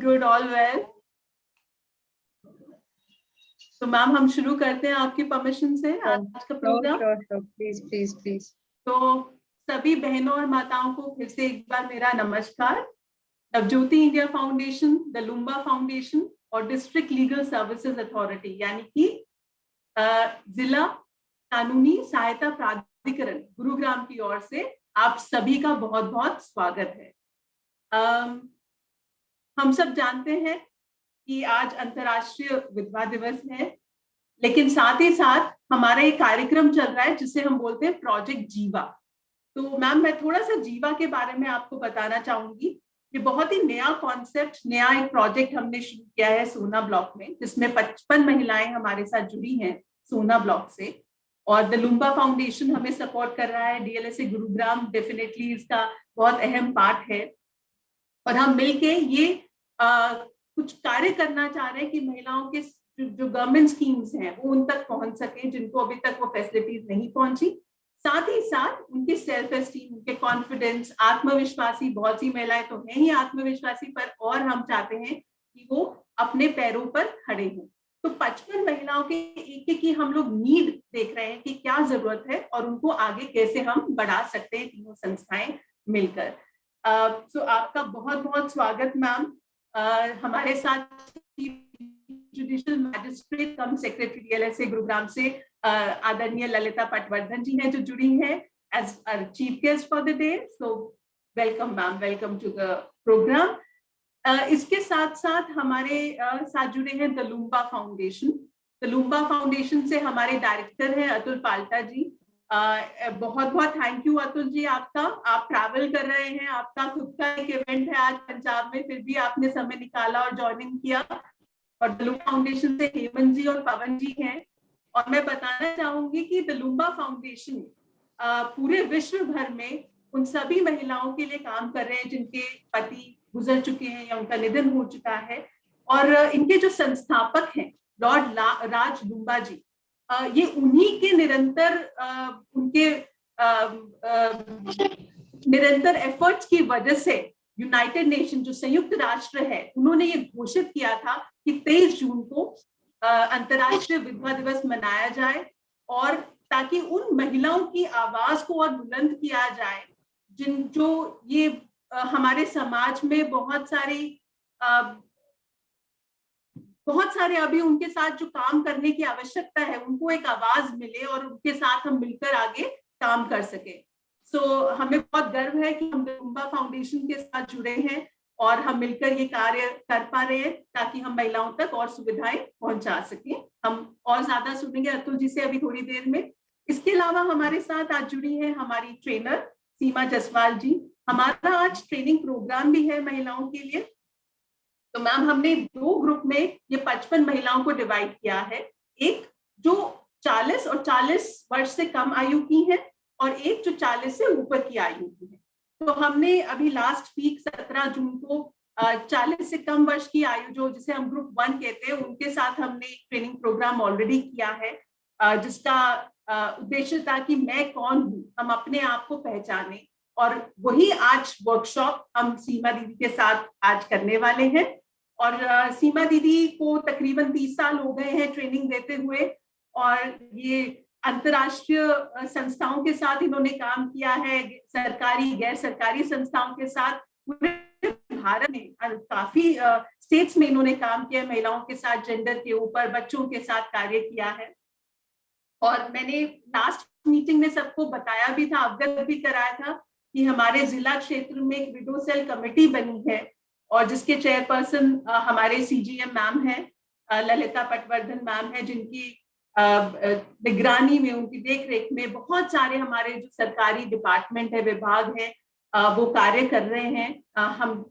Good all well. तो ma'am हम शुरू करते हैं आपकी परमिशन से आज का प्रोग्राम। Please please please. तो सभी बहनों और माताओं को फिर से एक बार मेरा नमस्कार। Navjyoti India foundation, the Lumba foundation और डिस्ट्रिक्ट लीगल सर्विसेज अथॉरिटी यानी कि जिला कानूनी सहायता प्राधिकरण गुरुग्राम की ओर से आप सभी का बहुत बहुत स्वागत है। हम सब जानते हैं कि आज अंतर्राष्ट्रीय विधवा दिवस है, लेकिन साथ ही साथ हमारा एक कार्यक्रम चल रहा है जिसे हम बोलते हैं प्रोजेक्ट जीवा। तो मैम मैं थोड़ा सा जीवा के बारे में आपको बताना चाहूंगी। ये बहुत ही नया कॉन्सेप्ट, नया एक प्रोजेक्ट हमने शुरू किया है सोना ब्लॉक में, जिसमें 55 महिलाएं हमारे साथ जुड़ी हैं सोना ब्लॉक से। और द लुम्बा फाउंडेशन हमें सपोर्ट कर रहा है। डीएलएसए गुरुग्राम डेफिनेटली इसका बहुत अहम पार्ट है। और हम मिलके ये कुछ कार्य करना चाह रहे हैं कि महिलाओं के जो गवर्नमेंट स्कीम्स हैं वो उन तक पहुंच सके, जिनको अभी तक वो फैसिलिटीज नहीं पहुंची। साथ ही साथ उनके सेल्फ एस्टीम, उनके कॉन्फिडेंस, आत्मविश्वासी, बहुत सी महिलाएं तो हैं ही आत्मविश्वासी, पर और हम चाहते हैं कि वो अपने पैरों पर खड़े हों। तो 55 महिलाओं के एक एक की हम लोग नीड देख रहे हैं कि क्या जरूरत है और उनको आगे कैसे हम बढ़ा सकते हैं, तीनों संस्थाएं मिलकर। सो आपका बहुत बहुत स्वागत मैम। हमारे साथ judicial magistrate cum secretary DLSA Gurugram से आदरणीय ललिता पटवर्धन जी हैं जो जुड़ी हैं as chief guest for the day. So welcome ma'am, welcome to the programme. इसके साथ साथ हमारे साथ जुड़े हैं the Lumba Foundation. The Lumba Foundation से हमारे डायरेक्टर हैं अतुल पाल्टा जी। बहुत बहुत थैंक यू अतुल जी आपका। आप ट्रैवल कर रहे हैं, आपका खुद का एक इवेंट है आज पंजाब में, फिर भी आपने समय निकाला और ज्वाइनिंग किया। और द लुम्बा फाउंडेशन से हेमंत जी और पवन जी हैं। और मैं बताना चाहूंगी कि द लुम्बा फाउंडेशन पूरे विश्व भर में उन सभी महिलाओं के लिए काम कर रहे हैं जिनके पति गुजर चुके हैं या उनका निधन हो चुका है। और इनके जो संस्थापक हैं लॉर्ड राज लुम्बा जी, ये उन्हीं के निरंतर उनके निरंतर एफर्ट्स की वजह से यूनाइटेड नेशन, जो संयुक्त राष्ट्र है, उन्होंने ये घोषित किया था कि 23 जून को अंतर्राष्ट्रीय विधवा दिवस मनाया जाए, और ताकि उन महिलाओं की आवाज को और बुलंद किया जाए जो ये हमारे समाज में बहुत सारे अभी उनके साथ जो काम करने की आवश्यकता है, उनको एक आवाज मिले और उनके साथ हम मिलकर आगे काम कर सके। सो हमें बहुत गर्व है कि हम लुम्बा फाउंडेशन के साथ जुड़े हैं और हम मिलकर ये कार्य कर पा रहे हैं ताकि हम महिलाओं तक और सुविधाएं पहुंचा सकें। हम और ज्यादा सुनेंगे अतुल जी से अभी थोड़ी देर में। इसके अलावा हमारे साथ आज जुड़ी है हमारी ट्रेनर सीमा जसवाल जी। हमारा आज ट्रेनिंग प्रोग्राम भी है महिलाओं के लिए। तो मैम हमने 2 ग्रुप में ये 55 महिलाओं को डिवाइड किया है। एक जो 40 और 40 वर्ष से कम आयु की है और एक जो 40 से ऊपर की आयु की है। तो हमने अभी लास्ट वीक 17 जून को 40 से कम वर्ष की आयु, जो जिसे हम ग्रुप 1 कहते हैं, उनके साथ हमने एक ट्रेनिंग प्रोग्राम ऑलरेडी किया है, जिसका उद्देश्य था कि मैं कौन हूँ, हम अपने आप को पहचाने। और वही आज वर्कशॉप हम सीमा दीदी के साथ आज करने वाले हैं। और सीमा दीदी को तकरीबन 30 साल हो गए हैं ट्रेनिंग देते हुए, और ये अंतर्राष्ट्रीय संस्थाओं के साथ इन्होंने काम किया है, सरकारी गैर सरकारी संस्थाओं के साथ। पूरे भारत में काफी स्टेट्स में इन्होंने काम किया, महिलाओं के साथ, जेंडर के ऊपर, बच्चों के साथ कार्य किया है। और मैंने लास्ट मीटिंग में सबको बताया भी था, अवगत भी कराया था कि हमारे जिला क्षेत्र में एक विडो सेल कमेटी बनी है और जिसके चेयरपर्सन हमारे सीजीएम मैम है ललिता पटवर्धन मैम है, जिनकी निगरानी में, उनकी देखरेख में बहुत सारे हमारे जो सरकारी डिपार्टमेंट है, विभाग है, वो कार्य कर रहे हैं हम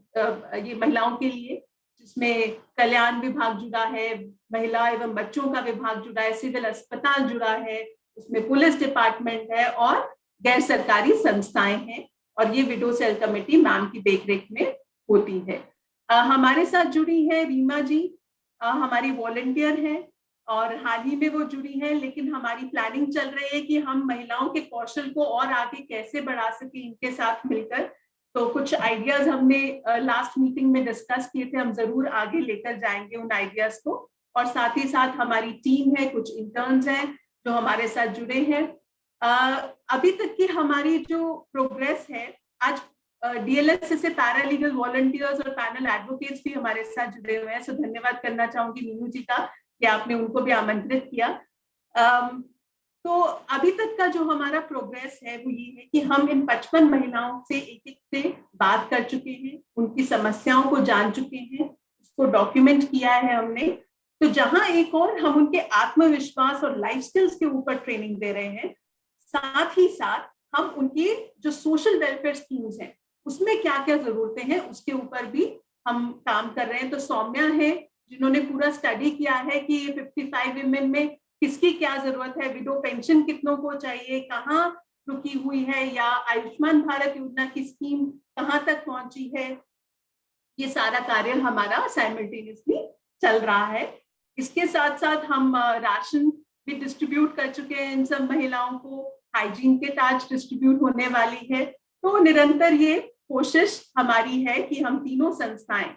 ये महिलाओं के लिए, जिसमें कल्याण विभाग जुड़ा है, महिला एवं बच्चों का विभाग जुड़ा है, सिविल अस्पताल जुड़ा है, उसमें पुलिस डिपार्टमेंट है और गैर सरकारी संस्थाएं हैं। और ये विडो सेल कमेटी मैम की देखरेख में होती है। हमारे साथ जुड़ी है रीमा जी, हमारी वॉलंटियर हैं और हाल ही में वो जुड़ी है, लेकिन हमारी प्लानिंग चल रही है कि हम महिलाओं के कौशल को और आगे कैसे बढ़ा सके इनके साथ मिलकर। तो कुछ आइडियाज हमने लास्ट मीटिंग में डिस्कस किए थे, हम जरूर आगे लेकर जाएंगे उन आइडियाज को। और साथ ही साथ हमारी टीम है, कुछ इंटर्न्स हैं जो हमारे साथ जुड़े हैं। अभी तक की हमारी जो प्रोग्रेस है, आज डीएलएस से पैरालीगल वॉलंटियर्स और पैनल एडवोकेट्स भी हमारे साथ जुड़े हुए हैं। सो धन्यवाद करना चाहूंगी मीनू जी का कि आपने उनको भी आमंत्रित किया। तो अभी तक का जो हमारा प्रोग्रेस है वो ये है कि हम इन 55 महिलाओं से एक एक से बात कर चुके हैं, उनकी समस्याओं को जान चुके हैं, उसको डॉक्यूमेंट किया है हमने। तो जहां एक और हम उनके आत्मविश्वास और लाइफ स्किल्स के ऊपर ट्रेनिंग दे रहे हैं, साथ ही साथ हम उनकी जो सोशल वेलफेयर स्कीम्स हैं उसमें क्या क्या जरूरतें हैं उसके ऊपर भी हम काम कर रहे हैं। तो सौम्या है जिन्होंने पूरा स्टडी किया है कि 55 विमेन में किसकी क्या जरूरत है, विडो पेंशन कितनों को चाहिए, कहाँ रुकी हुई है, या आयुष्मान भारत योजना की स्कीम कहाँ तक पहुंची है, ये सारा कार्य हमारा साइमल्टेनियसली चल रहा है। इसके साथ साथ हम राशन भी डिस्ट्रीब्यूट कर चुके हैं इन सब महिलाओं को, हाइजीन किट आज डिस्ट्रीब्यूट होने वाली है। तो निरंतर ये कोशिश हमारी है कि हम तीनों संस्थाएं,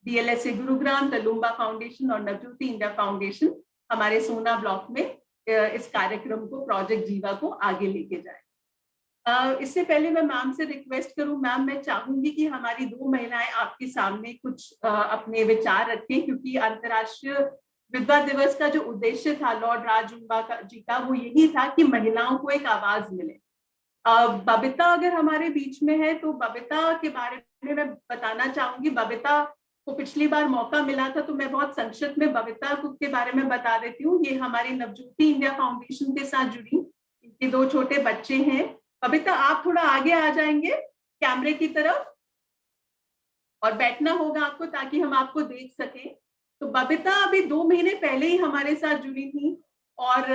डीएलएसए गुरुग्राम, तलुम्बा फाउंडेशन और नवज्योति इंडिया फाउंडेशन, हमारे सोना ब्लॉक में इस कार्यक्रम को, प्रोजेक्ट जीवा को आगे लेके जाए। इससे पहले मैं मैम से रिक्वेस्ट करूं, मैम मैं चाहूंगी कि हमारी दो महिलाएं आपके सामने कुछ अपने विचार रखें, क्योंकि अंतर्राष्ट्रीय विधवा दिवस का जो उद्देश्य था लॉर्ड राजउम्बा जी का, वो यही था कि महिलाओं को एक आवाज मिले। बबीता अगर हमारे बीच में है तो बबीता के बारे में मैं बताना चाहूंगी। बबीता को पिछली बार मौका मिला था, तो मैं बहुत संक्षिप्त में बबीता के बारे में बता देती हूँ। ये हमारी नवज्योति इंडिया फाउंडेशन के साथ जुड़ी, इनके 2 छोटे बच्चे हैं। बबीता आप थोड़ा आगे आ जाएंगे कैमरे की तरफ, और बैठना होगा आपको ताकि हम आपको देख सकें। तो बबीता अभी 2 महीने पहले ही हमारे साथ जुड़ी थी, और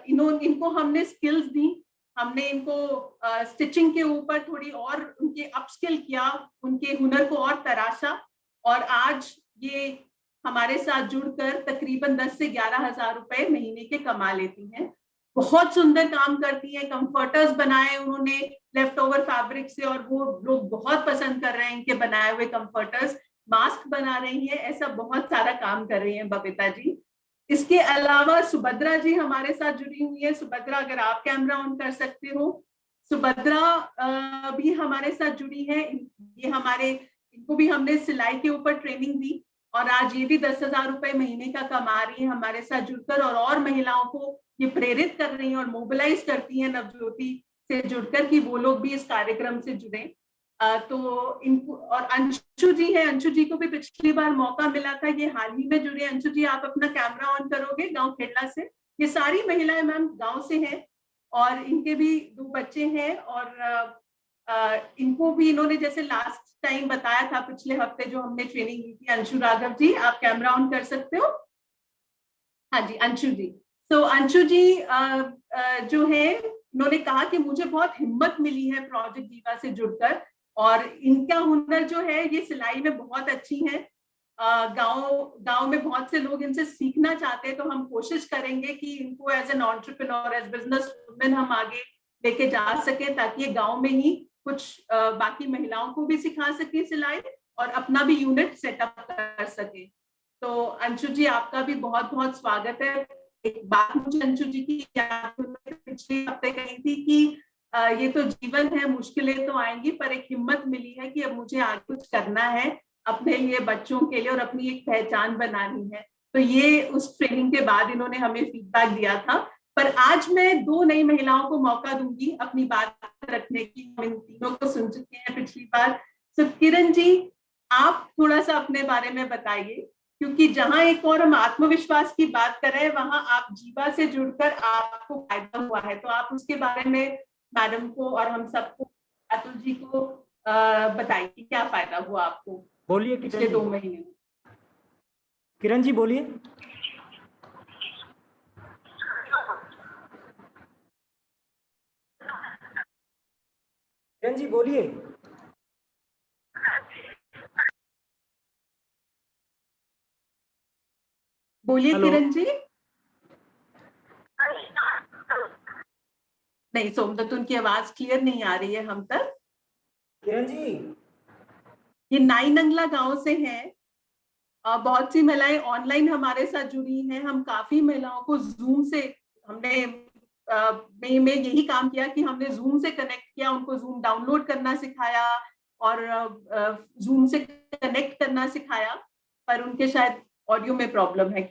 इनको हमने स्किल्स दी, हमने इनको स्टिचिंग के ऊपर थोड़ी और उनके अपस्किल किया, उनके हुनर को और तराशा, और आज ये हमारे साथ जुड़कर तकरीबन 10 से 11 हजार रुपए महीने के कमा लेती हैं। बहुत सुंदर काम करती हैं, कंफर्टर्स बनाए उन्होंने लेफ्ट ओवर फैब्रिक से, और वो लोग बहुत पसंद कर रहे हैं इनके बनाए हुए कंफर्टर्स। मास्क बना रही हैं, ऐसा बहुत सारा काम कर रही हैं बबीता जी। इसके अलावा सुभद्रा जी हमारे साथ जुड़ी हुई है। सुभद्रा अगर आप कैमरा ऑन कर सकते हो। सुभद्रा भी हमारे साथ जुड़ी है। ये इनको भी हमने सिलाई के ऊपर ट्रेनिंग दी, और आज ये भी 10,000 रुपए महीने का कमा रही है हमारे साथ जुड़कर, और महिलाओं को ये प्रेरित कर रही हैं और मोबिलाइज करती हैं नवज्योति से जुड़कर कि वो लोग भी इस कार्यक्रम से जुड़े। तो इनको, और अंशु जी है, अंशु जी को भी पिछली बार मौका मिला था, ये हाल ही में जुड़े। अंशु जी आप अपना कैमरा ऑन करोगे, गांव खेड़ला से। ये सारी महिलाएं मैम गांव से हैं, और इनके भी 2 बच्चे हैं, और इनको भी इन्होंने जैसे लास्ट टाइम बताया था पिछले हफ्ते जो हमने ट्रेनिंग ली थी। अंशु राघव जी आप कैमरा ऑन कर सकते हो? हाँ जी अंशु जी। तो अंशु जी जो है, इन्होंने कहा कि मुझे बहुत हिम्मत मिली है प्रोजेक्ट जीवा से जुड़कर, और इनका हुनर जो है ये सिलाई में बहुत अच्छी है। गांव में बहुत से लोग इनसे सीखना चाहते हैं, तो हम कोशिश करेंगे कि इनको as an entrepreneur, as business women हम आगे लेके जा सके, ताकि ये गांव में ही कुछ बाकी महिलाओं को भी सिखा सके सिलाई, और अपना भी यूनिट सेटअप कर सके। तो अंशु जी आपका भी बहुत बहुत स्वागत है। एक बात मुझे अंशु जी की याद पिछले हफ्ते कही थी कि ये तो जीवन है, मुश्किलें तो आएंगी, पर एक हिम्मत मिली है कि अब मुझे आगे कुछ करना है अपने लिए, बच्चों के लिए, और अपनी एक पहचान बनानी है। तो ये उस ट्रेनिंग के बाद इन्होंने हमें फीडबैक दिया था। पर आज मैं 2 नई महिलाओं को मौका दूंगी अपनी बात रखने की। हम इन तीनों को सुन चुके हैं पिछली बार। तो किरण जी आप थोड़ा सा अपने बारे में बताइए, क्योंकि जहां एक और हम आत्मविश्वास की बात कर रहे हैं, वहां आप जीवा से जुड़कर आपको फायदा हुआ है, तो आप उसके बारे में मैडम को और हम सबको, अतुल जी को बताइए कि क्या फायदा हुआ आपको बोलिए पिछले 2 महीने। किरण जी बोलिए। किरण जी बोलिए। बोलिए किरण जी। नहीं सोमदत्त, उनकी आवाज क्लियर नहीं आ रही है हम तक। किरण जी ये नाई नंगला गांव से हैं। बहुत सी महिलाएं ऑनलाइन हमारे साथ जुड़ी हैं। हम काफी महिलाओं को जूम से हमने में यही काम किया कि हमने जूम से कनेक्ट किया, उनको जूम डाउनलोड करना सिखाया और जूम से कनेक्ट करना सिखाया, पर उनके शायद ऑडियो में प्रॉब्लम है।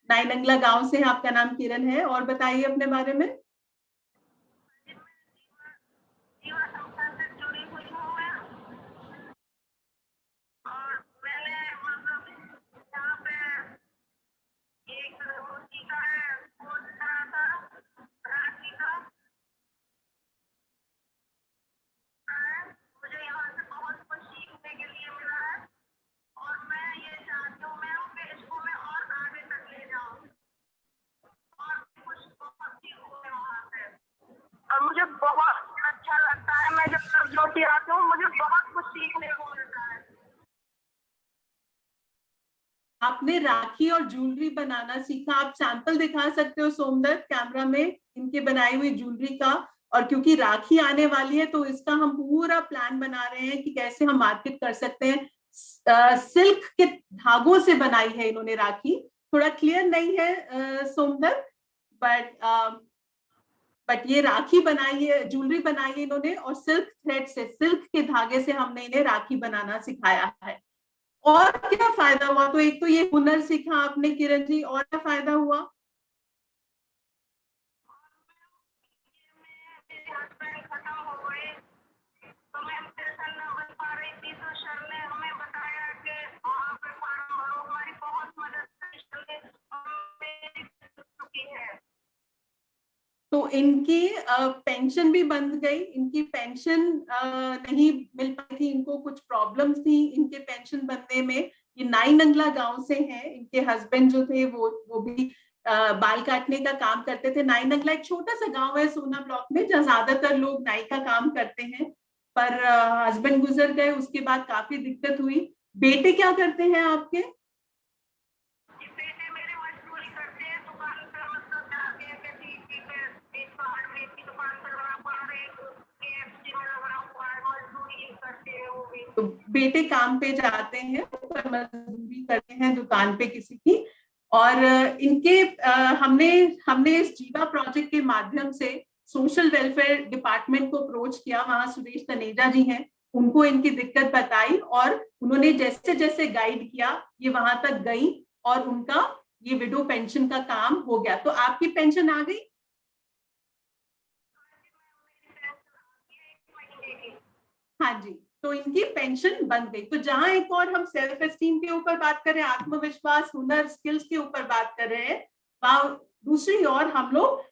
नाई नंगला गांव से आपका नाम किरण है, और बताइए अपने बारे में। और मुझे बहुत अच्छा लगता है। मैं जब ज्योति आती हूँ मुझे बहुत कुछ सीखने को मिलता है। आपने राखी और ज्वेलरी बनाना सीखा। आप सैंपल दिखा सकते हो सोमदत्त कैमरा में इनके बनाई हुई ज्वेलरी का। और क्योंकि राखी आने वाली है तो इसका हम पूरा प्लान बना रहे हैं कि कैसे हम मार्केट कर सकते हैं। सिल्क के धागों से बनाई है इन्होंने राखी। थोड़ा क्लियर नहीं है सोमदत्त, बट ये राखी बनाई है, ज्वेलरी बनाई है इन्होंने, और सिल्क थ्रेड से, सिल्क के धागे से हमने इन्हें राखी बनाना सिखाया है। और क्या फायदा हुआ? तो एक तो ये हुनर सीखा आपने किरण जी, और क्या फायदा हुआ? तो इनकी पेंशन भी बंद गई। इनकी पेंशन नहीं मिल पाई थी, इनको कुछ प्रॉब्लम्स थी इनके पेंशन बनने में। ये नाई नंगला गांव से हैं। इनके हस्बैंड जो थे वो भी बाल काटने का काम करते थे। नाई नंगला एक छोटा सा गांव है सोना ब्लॉक में, जहाँ ज्यादातर लोग नाई का काम करते हैं। पर हस्बैंड गुजर गए, उसके बाद काफी दिक्कत हुई। बेटे क्या करते हैं आपके? तो बेटे काम पे जाते हैं, पर मजदूरी करते हैं दुकान पे किसी की। और इनके हमने हमने इस जीवा प्रोजेक्ट के माध्यम से सोशल वेलफेयर डिपार्टमेंट को अप्रोच किया। वहां सुरेश तनेजा जी हैं, उनको इनकी दिक्कत बताई और उन्होंने जैसे जैसे गाइड किया ये वहां तक गई और उनका ये विडो पेंशन का काम हो गया। तो आपकी पेंशन आ गई? हाँ जी। तो इनकी पेंशन बन गई। तो जहां एक और हम सेल्फ एस्टीम के ऊपर बात कर रहे हैं, आत्मविश्वास, हुनर, स्किल्स के ऊपर बात कर रहे हैं, वहां दूसरी ओर हम लोग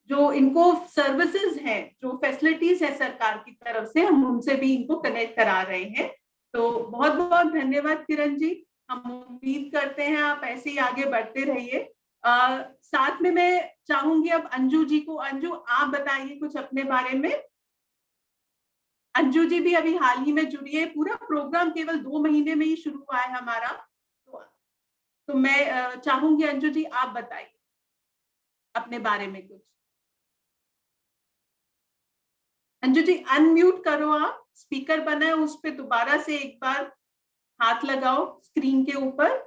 जो इनको सर्विसेज हैं, जो फैसिलिटीज है सरकार की तरफ से, हम उनसे भी इनको कनेक्ट करा रहे हैं। तो बहुत बहुत धन्यवाद किरण जी। हम उम्मीद करते हैं आप ऐसे ही आगे बढ़ते रहिए। साथ में मैं चाहूंगी अब अंजू जी को। अंजू, आप बताइए कुछ अपने बारे में। अंजू जी भी अभी हाल ही में जुड़ी है। पूरा प्रोग्राम केवल 2 महीने में ही शुरू हुआ है हमारा। तो मैं चाहूंगी अंजू जी आप बताइए अपने बारे में कुछ। अंजू जी अनम्यूट करो, आप स्पीकर बना है उस पे दोबारा से एक बार हाथ लगाओ स्क्रीन के ऊपर।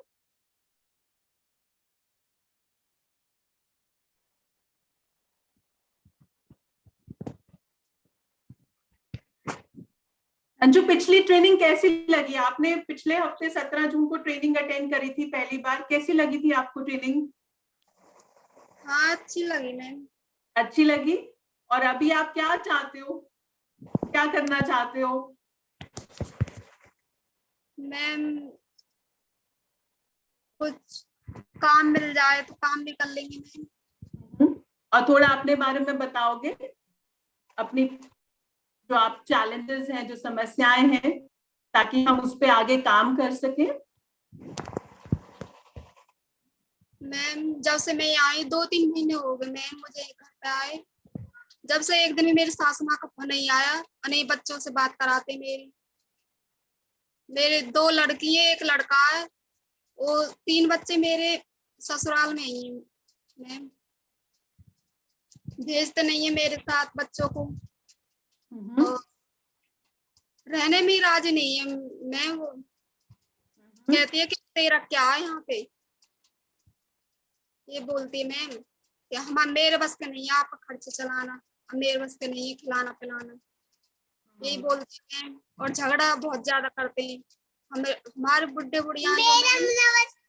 अंजू, पिछली ट्रेनिंग कैसी लगी? आपने पिछले हफ्ते 17 जून को ट्रेनिंग अटेंड करी थी पहली बार। कैसी लगी थी आपको ट्रेनिंग? हाँ, अच्छी लगी मैम। अच्छी लगी। और अभी आप क्या चाहते हो, क्या करना चाहते हो? मैम कुछ काम मिल जाए तो काम भी कर लेंगे मैम। और थोड़ा अपने बारे में बताओगे, अपनी जो आप चैलेंजेस हैं, जो समस्याएं हैं, ताकि हम उस पे आगे काम कर सकें। मैम जब से मैं यहाँ आई 2-3 महीने हो गए मैम मुझे घर पे आए। जब से एक दिन भी मेरी सासू माँ का फोन नहीं आया और नहीं बच्चों से बात कराते। मेरे 2 लड़की है, 1 लड़का है। वो 3 बच्चे मेरे ससुराल में ही मैम। भेजते नहीं है मेरे साथ बच्चों को, हम्म, और रहने में राजी नहीं है। मैं वो कहती है कि तेरा क्या है यहाँ पे, ये बोलती है मैम कि हम मेरे बस का नहीं है आपका खर्च चलाना, हम मेरे बस का नहीं है खिलाना पिलाना, यही बोलती है मैम। और झगड़ा बहुत ज्यादा करते हैं, हमें हमारे बुढ़े बुढ़िया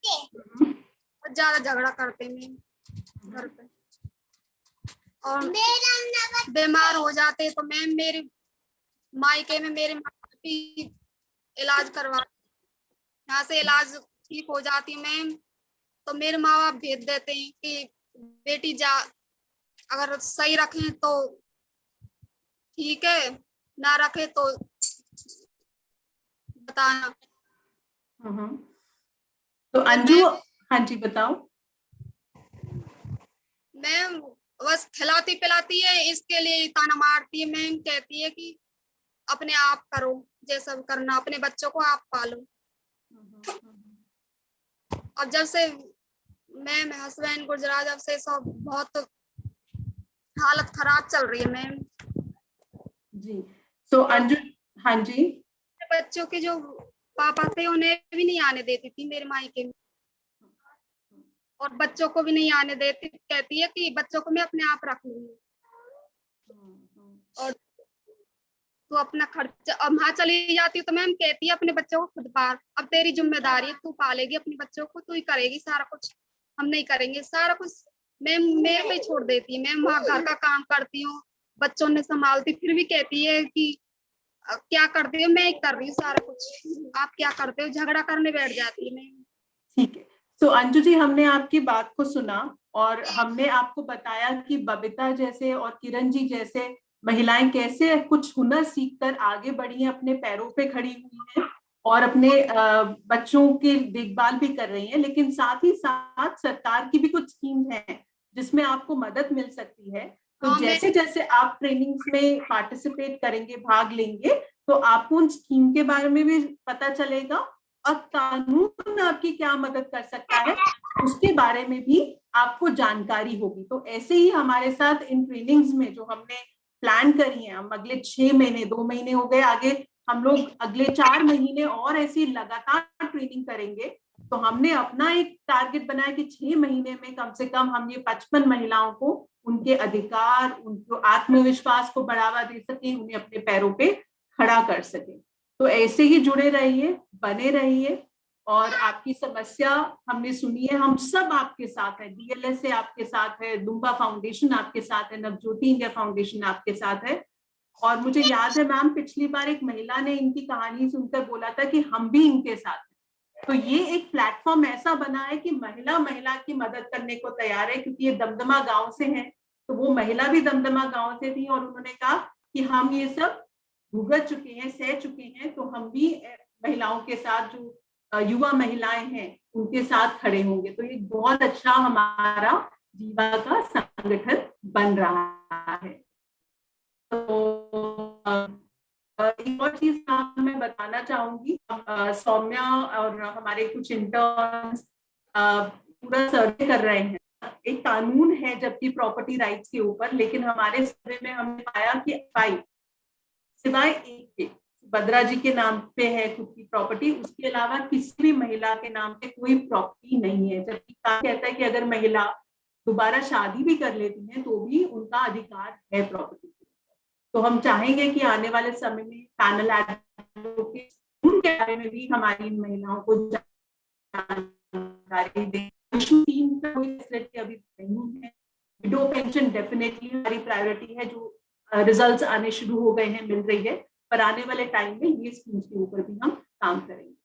बहुत ज्यादा झगड़ा करते हैं मैम घर पे, और बीमार हो जाते हैं तो मैम मेरे मायके में मेरे माँ भी इलाज करवा, यहाँ से इलाज ठीक हो जाती है मैम, तो मेरे माँ बाप भेज देते हैं कि बेटी जा, अगर सही रखें तो ठीक है, ना रखे तो बताना। हम्म। तो अंजू, हाँ जी बताओ। मैम बस खिलाती पिलाती है, इसके लिए ताना मारती है मैम, कहती है कि अपने आप करो, जैसा करना, अपने बच्चों को आप पालो। अब जब से मैम हस्बैंड गुजरा, जब से सब बहुत हालत खराब चल रही है मैम। जी, तो अंजू, हाँ जी। बच्चों के जो पापा थे उन्हें भी नहीं आने देती थी मेरे मायके में, और बच्चों को भी नहीं आने देती, कहती है कि बच्चों को मैं अपने आप रख लूंगी, और तू अपना खर्च, अब वहां चली जाती तो मैम कहती है अपने बच्चों को खुद पाल, अब तेरी जिम्मेदारी है, तू पालेगी अपने बच्चों को, तू ही करेगी सारा कुछ, हम नहीं करेंगे सारा कुछ। मैम मेरे पे ही छोड़ देती है मैम, वहाँ घर का काम करती हूँ, बच्चों ने संभालती, फिर भी कहती है कि क्या करते हो, मैं ही कर रही हूँ सारा कुछ, आप क्या करते हो, झगड़ा करने बैठ जाती है मैम। ठीक है, तो अंजू जी हमने आपकी बात को सुना और हमने आपको बताया कि बबीता जैसे और किरण जी जैसे महिलाएं कैसे कुछ हुनर सीखकर आगे बढ़ी हैं, अपने पैरों पे खड़ी हुई हैं और अपने बच्चों की देखभाल भी कर रही हैं, लेकिन साथ ही साथ सरकार की भी कुछ स्कीम है जिसमें आपको मदद मिल सकती है। तो जैसे जैसे आप ट्रेनिंग्स में पार्टिसिपेट करेंगे, भाग लेंगे, तो आपको उन स्कीम के बारे में भी पता चलेगा और कानून आपकी क्या मदद कर सकता है उसके बारे में भी आपको जानकारी होगी। तो ऐसे ही हमारे साथ इन ट्रेनिंग्स में जो हमने प्लान करी है, हम अगले 6 महीने, 2 महीने हो गए, आगे हम लोग अगले 4 महीने और ऐसी लगातार ट्रेनिंग करेंगे। तो हमने अपना एक टारगेट बनाया कि 6 महीने में कम से कम हम ये 55 महिलाओं को उनके अधिकार, उनको आत्मविश्वास को बढ़ावा दे सके, उन्हें अपने पैरों पे खड़ा कर सके। तो ऐसे ही जुड़े रहिए, बने रहिए, और आपकी समस्या हमने सुनी है, हम सब आपके साथ है, डीएलएस से आपके साथ है, लुम्बा फाउंडेशन आपके साथ है, नवज्योति इंडिया फाउंडेशन आपके साथ है। और मुझे याद है मैम, पिछली बार एक महिला ने इनकी कहानी सुनकर बोला था कि हम भी इनके साथ हैं। तो ये एक प्लेटफॉर्म ऐसा बना है कि महिला महिला की मदद करने को तैयार है, क्योंकि ये दमदमा गांव से हैं, तो वो महिला भी दमदमा गांव से थी और उन्होंने कहा कि हम ये सब भुगत चुके हैं, सह चुके हैं, तो हम भी महिलाओं के साथ, जो युवा महिलाएं हैं उनके साथ खड़े होंगे। तो ये बहुत अच्छा हमारा जीवा का संगठन बन रहा है। तो एक और चीज मैं बताना चाहूंगी, सौम्या और हमारे कुछ इंटर्न्स पूरा सर्वे कर रहे हैं। एक कानून है जबकि प्रॉपर्टी राइट्स के ऊपर, लेकिन हमारे सर्वे में हमने पाया कि 5 सिवाय एक के, भद्रा जी के नाम पे है खुद की प्रॉपर्टी, उसके अलावा किसी भी महिला के नाम पे कोई प्रॉपर्टी नहीं है। जबकि कहता है कि अगर महिला दोबारा शादी भी कर लेती है तो भी उनका अधिकार है प्रॉपर्टी। तो हम चाहेंगे कि आने वाले समय में पैनल एडवोकेट्स उनके बारे में भी हमारी महिलाओं को जानकारी दें। टीम का कोई फैसिलिटी अभी नहीं है। विडो पेंशन डेफिनेटली हमारी प्रायोरिटी है, जो रिजल्ट्स आने शुरू हो गए हैं, मिल रही है, पर आने वाले टाइम में ये स्कीम्स के ऊपर भी हम काम करेंगे।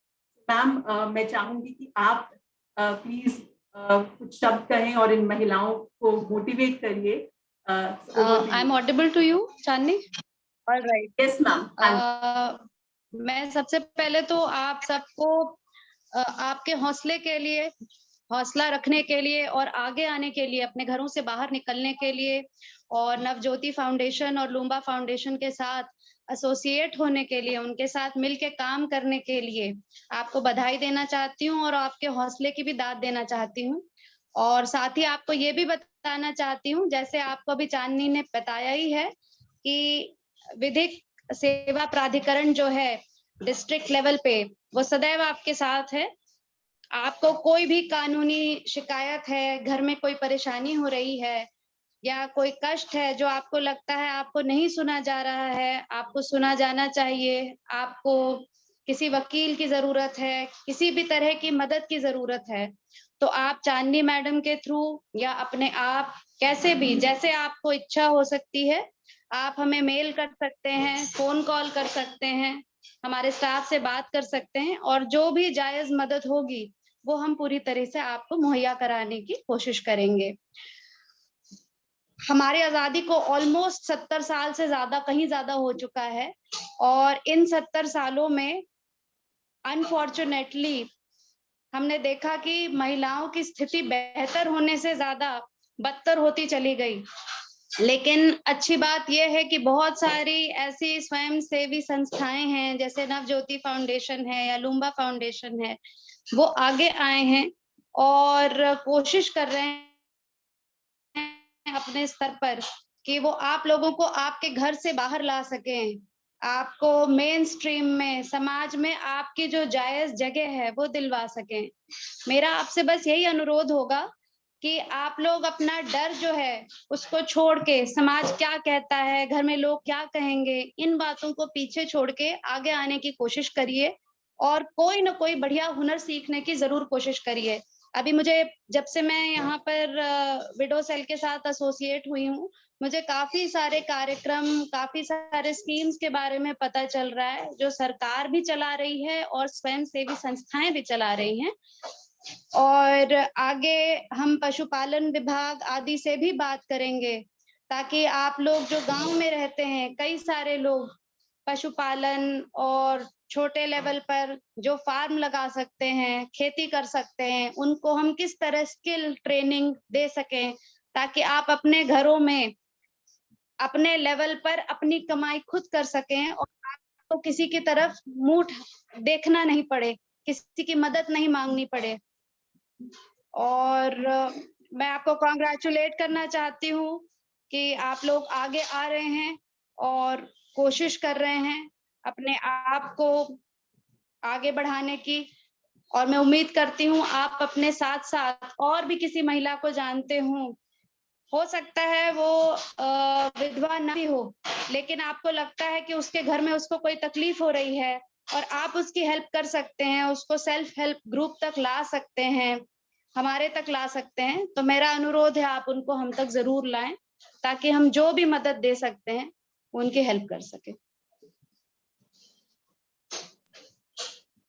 मैम मैं चाहूंगी कि आप प्लीज कुछ शब्द कहें और इन महिलाओं को मोटिवेट करिए। I am audible to you Chandni? Alright, yes ma'am. मैं सबसे पहले तो आप सबको आपके हौसले के लिए, हौसला रखने के लिए और आगे आने के लिए, अपने घरों से बाहर निकलने के लिए और नवज्योति फाउंडेशन और लुम्बा फाउंडेशन के साथ एसोसिएट होने के लिए, उनके साथ मिलके काम करने के लिए आपको बधाई देना चाहती हूँ और आपके हौसले की भी दाद देना चाहती हूँ। और साथ ही आपको ये भी बताना चाहती हूँ, जैसे आपको अभी चांदनी ने बताया ही है कि विधिक सेवा प्राधिकरण जो है डिस्ट्रिक्ट लेवल पे, वो सदैव आपके साथ है। आपको कोई भी कानूनी शिकायत है, घर में कोई परेशानी हो रही है या कोई कष्ट है जो आपको लगता है आपको नहीं सुना जा रहा है, आपको सुना जाना चाहिए, आपको किसी वकील की जरूरत है, किसी भी तरह की मदद की जरूरत है, तो आप चांदनी मैडम के थ्रू या अपने आप कैसे भी, जैसे आपको इच्छा हो सकती है, आप हमें मेल कर सकते हैं, फोन कॉल कर सकते हैं, हमारे स्टाफ से बात कर सकते हैं, और जो भी जायज मदद होगी वो हम पूरी तरह से आपको मुहैया कराने की कोशिश करेंगे। हमारी आजादी को ऑलमोस्ट 70 साल से ज्यादा, कहीं ज्यादा हो चुका है, और इन 70 सालों में अनफॉर्चुनेटली हमने देखा कि महिलाओं की स्थिति बेहतर होने से ज्यादा बदतर होती चली गई। लेकिन अच्छी बात यह है कि बहुत सारी ऐसी स्वयं सेवी संस्थाएं हैं, जैसे नवज्योति फाउंडेशन है या लुम्बा फाउंडेशन है, वो आगे आए हैं और कोशिश कर रहे हैं अपने स्तर पर कि वो आप लोगों को आपके घर से बाहर ला सकें, आपको मेन स्ट्रीम में, समाज में आपकी जो जायज जगह है वो दिलवा सकें। मेरा आपसे बस यही अनुरोध होगा कि आप लोग अपना डर जो है उसको छोड़ के, समाज क्या कहता है, घर में लोग क्या कहेंगे, इन बातों को पीछे छोड़ के आगे आने की कोशिश करिए और कोई ना कोई बढ़िया हुनर सीखने की जरूर कोशिश करिए। अभी मुझे, जब से मैं यहाँ पर विडो सेल के साथ एसोसिएट हुई हूँ, मुझे काफी सारे कार्यक्रम, काफी सारे स्कीम्स के बारे में पता चल रहा है, जो सरकार भी चला रही है और स्वयं सेवी संस्थाएं भी चला रही हैं। और आगे हम पशुपालन विभाग आदि से भी बात करेंगे, ताकि आप लोग जो गांव में रहते हैं, कई सारे लोग पशुपालन और छोटे लेवल पर जो फार्म लगा सकते हैं, खेती कर सकते हैं, उनको हम किस तरह स्किल ट्रेनिंग दे सकें, ताकि आप अपने घरों में अपने लेवल पर अपनी कमाई खुद कर सकें और आपको किसी की तरफ मुंह देखना नहीं पड़े, किसी की मदद नहीं मांगनी पड़े। और मैं आपको कांग्रेचुलेट करना चाहती हूँ कि आप लोग आगे आ रहे हैं और कोशिश कर रहे हैं अपने आप को आगे बढ़ाने की, और मैं उम्मीद करती हूँ आप अपने साथ साथ और भी किसी महिला को जानते हो सकता है वो विधवा ना भी हो, लेकिन आपको लगता है कि उसके घर में उसको कोई तकलीफ हो रही है और आप उसकी हेल्प कर सकते हैं, उसको सेल्फ हेल्प ग्रुप तक ला सकते हैं, हमारे तक ला सकते हैं, तो मेरा अनुरोध है आप उनको हम तक जरूर लाएं, ताकि हम जो भी मदद दे सकते हैं उनकी हेल्प कर सके।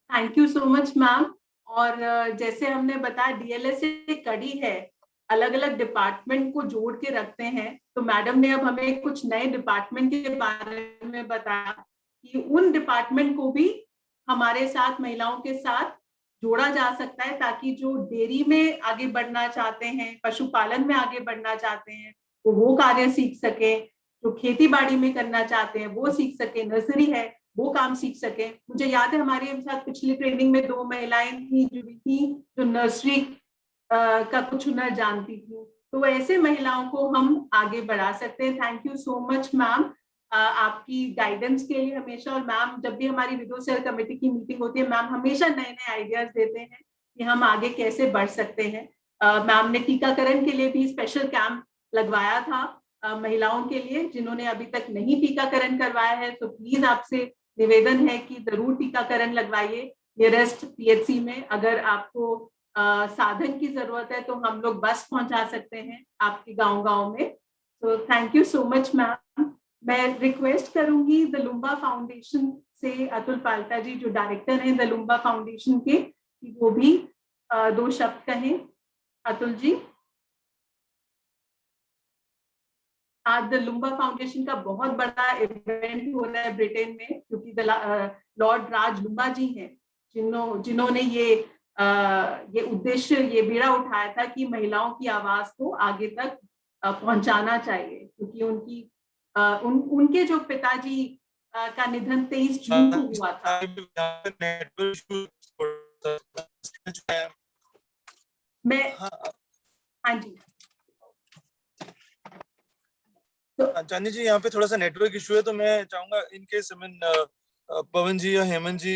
Thank you so much ma'am. और जैसे हमने बताया, डीएलएस एक कड़ी है, अलग अलग डिपार्टमेंट को जोड़ के रखते हैं, तो मैडम ने अब हमें कुछ नए डिपार्टमेंट के बारे में बताया कि उन डिपार्टमेंट को भी हमारे साथ, महिलाओं के साथ जोड़ा जा सकता है, ताकि जो डेयरी में आगे बढ़ना चाहते हैं, पशुपालन में आगे बढ़ना चाहते हैं, वो कार्य सीख सके, जो खेती बाड़ी में करना चाहते हैं वो सीख सके, नर्सरी है वो काम सीख सके। मुझे याद है हमारे साथ पिछली ट्रेनिंग में 2 महिलाएं थी जुड़ी थी जो नर्सरी का कुछ हुनर जानती थी, तो ऐसे महिलाओं को हम आगे बढ़ा सकते हैं। Thank you so much ma'am आपकी गाइडेंस के लिए हमेशा। और मैम, जब भी हमारी विडो सेल कमेटी की मीटिंग होती है, मैम हमेशा नए नए आइडियाज देते हैं कि हम आगे कैसे बढ़ सकते हैं। मैम ने टीकाकरण के लिए भी स्पेशल कैंप लगवाया था महिलाओं के लिए, जिन्होंने अभी तक नहीं टीकाकरण करवाया है, तो प्लीज आपसे निवेदन है कि जरूर टीकाकरण लगवाइए नियरेस्ट पीएचसी में। अगर आपको साधन की जरूरत है तो हम लोग बस पहुंचा सकते हैं आपके गांव में। तो thank you so much ma'am. मैं रिक्वेस्ट करूंगी द लुम्बा फाउंडेशन से अतुल पाल्टा जी, जो डायरेक्टर हैं द लुम्बा फाउंडेशन के, कि वो भी 2 शब्द कहें। अतुल जी, आज द लुम्बा फाउंडेशन का बहुत बड़ा इवेंट हो रहा है ब्रिटेन में, क्योंकि लॉर्ड राज लुम्बा जी हैं जिन्होंने ये उद्देश्य, ये बीड़ा उठाया था कि महिलाओं की आवाज को आगे तक पहुंचाना चाहिए, क्योंकि उनके जो पिताजी का निधन 23 जून को हुआ था। मैं हाँ जी। चांदनी जी, यहाँ पे थोड़ा सा नेटवर्क इशू है, तो मैं चाहूंगा इनकेस पवन जी या हेमंत जी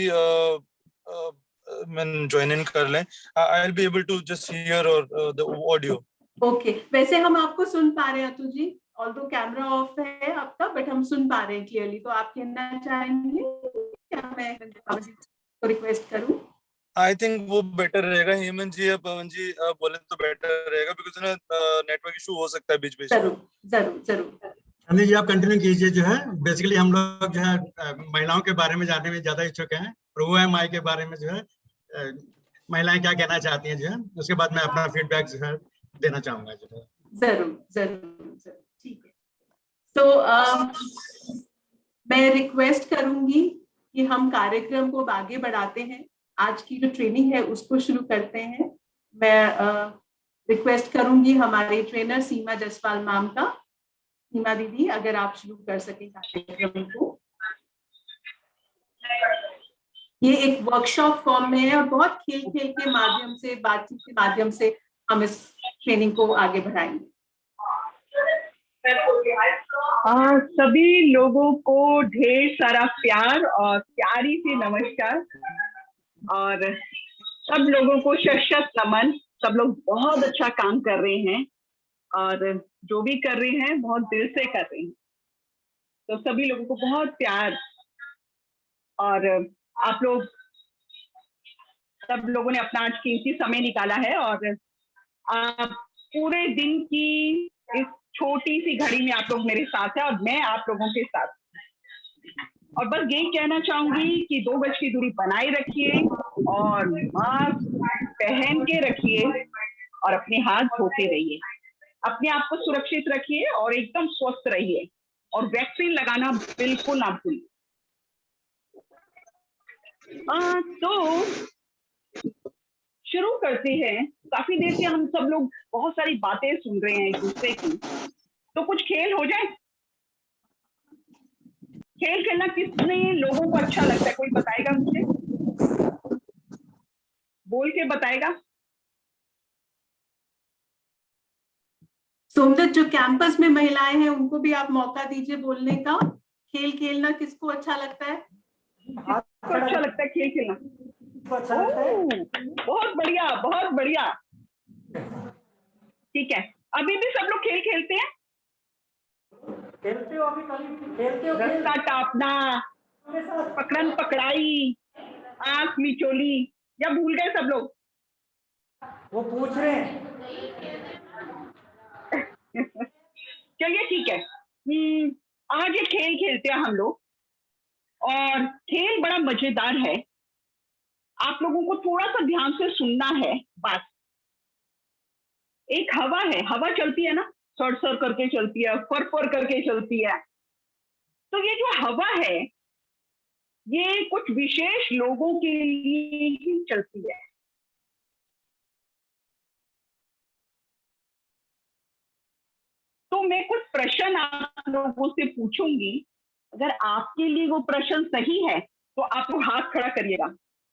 मैं ज्वाइन इन कर लें, I will be able to just hear और द ऑडियो। ओके, वैसे हम आपको सुन पा रहे हैं Atul ji, although camera off है आपका, बट हम सुन पा रहे हैं क्लियरली। तो आप कहना चाहेंगे क्या मैं पवन जी को रिक्वेस्ट करूं? आई थिंक वो बेटर रहेगा, हेमंत जी या पवन जी बोले तो बेटर रहेगा, बिकॉज ना नेटवर्क इशू हो सकता है बीच बीच में। जरूर जरूर जरूर। चांदनी जी आप कंटिन्यू कीजिए। जो है बेसिकली हम लोग जो है महिलाओं के बारे में जानने में ज्यादा इच्छुक हैं, प्रभु है माई के बारे में जो है महिलाएं क्या कहना चाहती हैं, जो है उसके बाद मैं अपना फीडबैक जो है देना चाहूंगा। जो है जरूर जरूर जरूर, ठीक है। तो मैं रिक्वेस्ट करूंगी कि हम कार्यक्रम को आगे बढ़ाते हैं, आज की जो ट्रेनिंग है उसको शुरू करते हैं। मैं रिक्वेस्ट करूंगी हमारे ट्रेनर सीमा जसपाल मैम का। सीमा दीदी, अगर आप शुरू कर सके कार्यक्रम को। ये एक वर्कशॉप फॉर्म में है और बहुत खेल खेल के माध्यम से, बातचीत के माध्यम से हम इस ट्रेनिंग को आगे बढ़ाएंगे। सभी लोगों को ढेर सारा प्यार और प्यारी सी नमस्कार, और सब लोगों को शत नमन। सब लोग बहुत अच्छा काम कर रहे हैं और जो भी कर रहे हैं बहुत दिल से कर रहे हैं, तो सभी लोगों को बहुत प्यार। और आप लोग सब लोगों ने अपना आज कीमती समय निकाला है और आप पूरे दिन की इस छोटी सी घड़ी में आप लोग मेरे साथ हैं और मैं आप लोगों के साथ। और बस यही कहना चाहूंगी कि 2 गज की दूरी बनाए रखिए और मास्क पहन के रखिए और अपने हाथ धोते रहिए, अपने आप को सुरक्षित रखिए और एकदम स्वस्थ रहिए, और वैक्सीन लगाना बिल्कुल ना भूलिए। तो शुरू करते हैं। काफी देर से हम सब लोग बहुत सारी बातें सुन रहे हैं एक दूसरे की, तो कुछ खेल हो जाए। खेल खेलना कितने लोगों को अच्छा लगता है, कोई बताएगा मुझे? बोल के बताएगा। सोमदत्त, जो कैंपस में महिलाएं हैं उनको भी आप मौका दीजिए बोलने का। खेल खेलना किसको अच्छा लगता है? किसको अच्छा लगता है खेल खेलना? बहुत बढ़िया, बहुत बढ़िया। ठीक है, अभी भी सब लोग खेल खेलते हैं? खेलते हो अभी? खेलते हो? रास्ता टापना, पकड़न पकड़ाई, आंख मिचोली, या भूल गए सब लोग? वो पूछ रहे हैं। चलिए ठीक है, आज ये खेल खेलते हैं हम लोग, और खेल बड़ा मजेदार है। आप लोगों को थोड़ा सा ध्यान से सुनना है बस। एक हवा है, हवा चलती है ना, सर सर करके चलती है, फर फर करके चलती है। तो ये जो हवा है ये कुछ विशेष लोगों के लिए ही चलती है। तो मैं कुछ प्रश्न आप लोगों से पूछूंगी, अगर आपके लिए वो प्रश्न सही है तो आप लोग हाथ खड़ा करिएगा,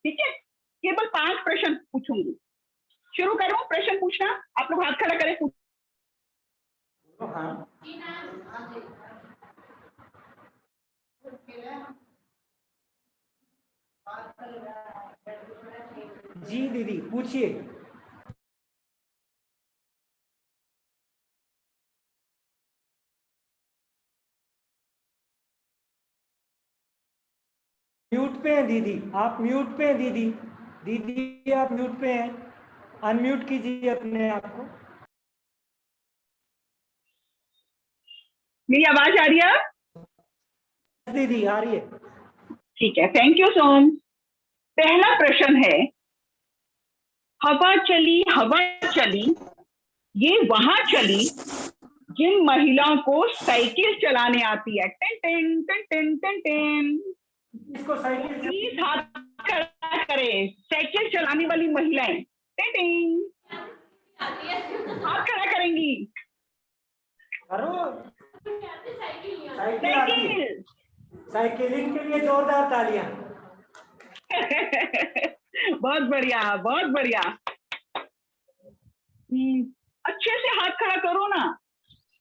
ठीक है? केवल 5 प्रश्न पूछूंगी। शुरू करूं प्रश्न पूछना? आप लोग हाथ खड़ा करें। जी दीदी पूछिए। म्यूट पे हैं दीदी, आप म्यूट पे हैं दीदी। दीदी आप म्यूट पे हैं, अनम्यूट कीजिए अपने आप को। मेरी आवाज आ रही है? दीदी आ रही है। ठीक है, थैंक यू सोम। पहला प्रश्न है, हवा चली ये वहां चली जिन महिलाओं को साइकिल चलाने आती है। Ten ten ten ten ten ten. इसको साइकिल प्लीज हाथ खड़ा करें, साइकिल चलाने वाली महिलाएं। टेन टेन, हाथ खड़ा करेंगी। साइकिल। साइकिलिंग के लिए जोरदार तालियां। बहुत बढ़िया, बहुत बढ़िया। अच्छे से हाथ खड़ा करो ना।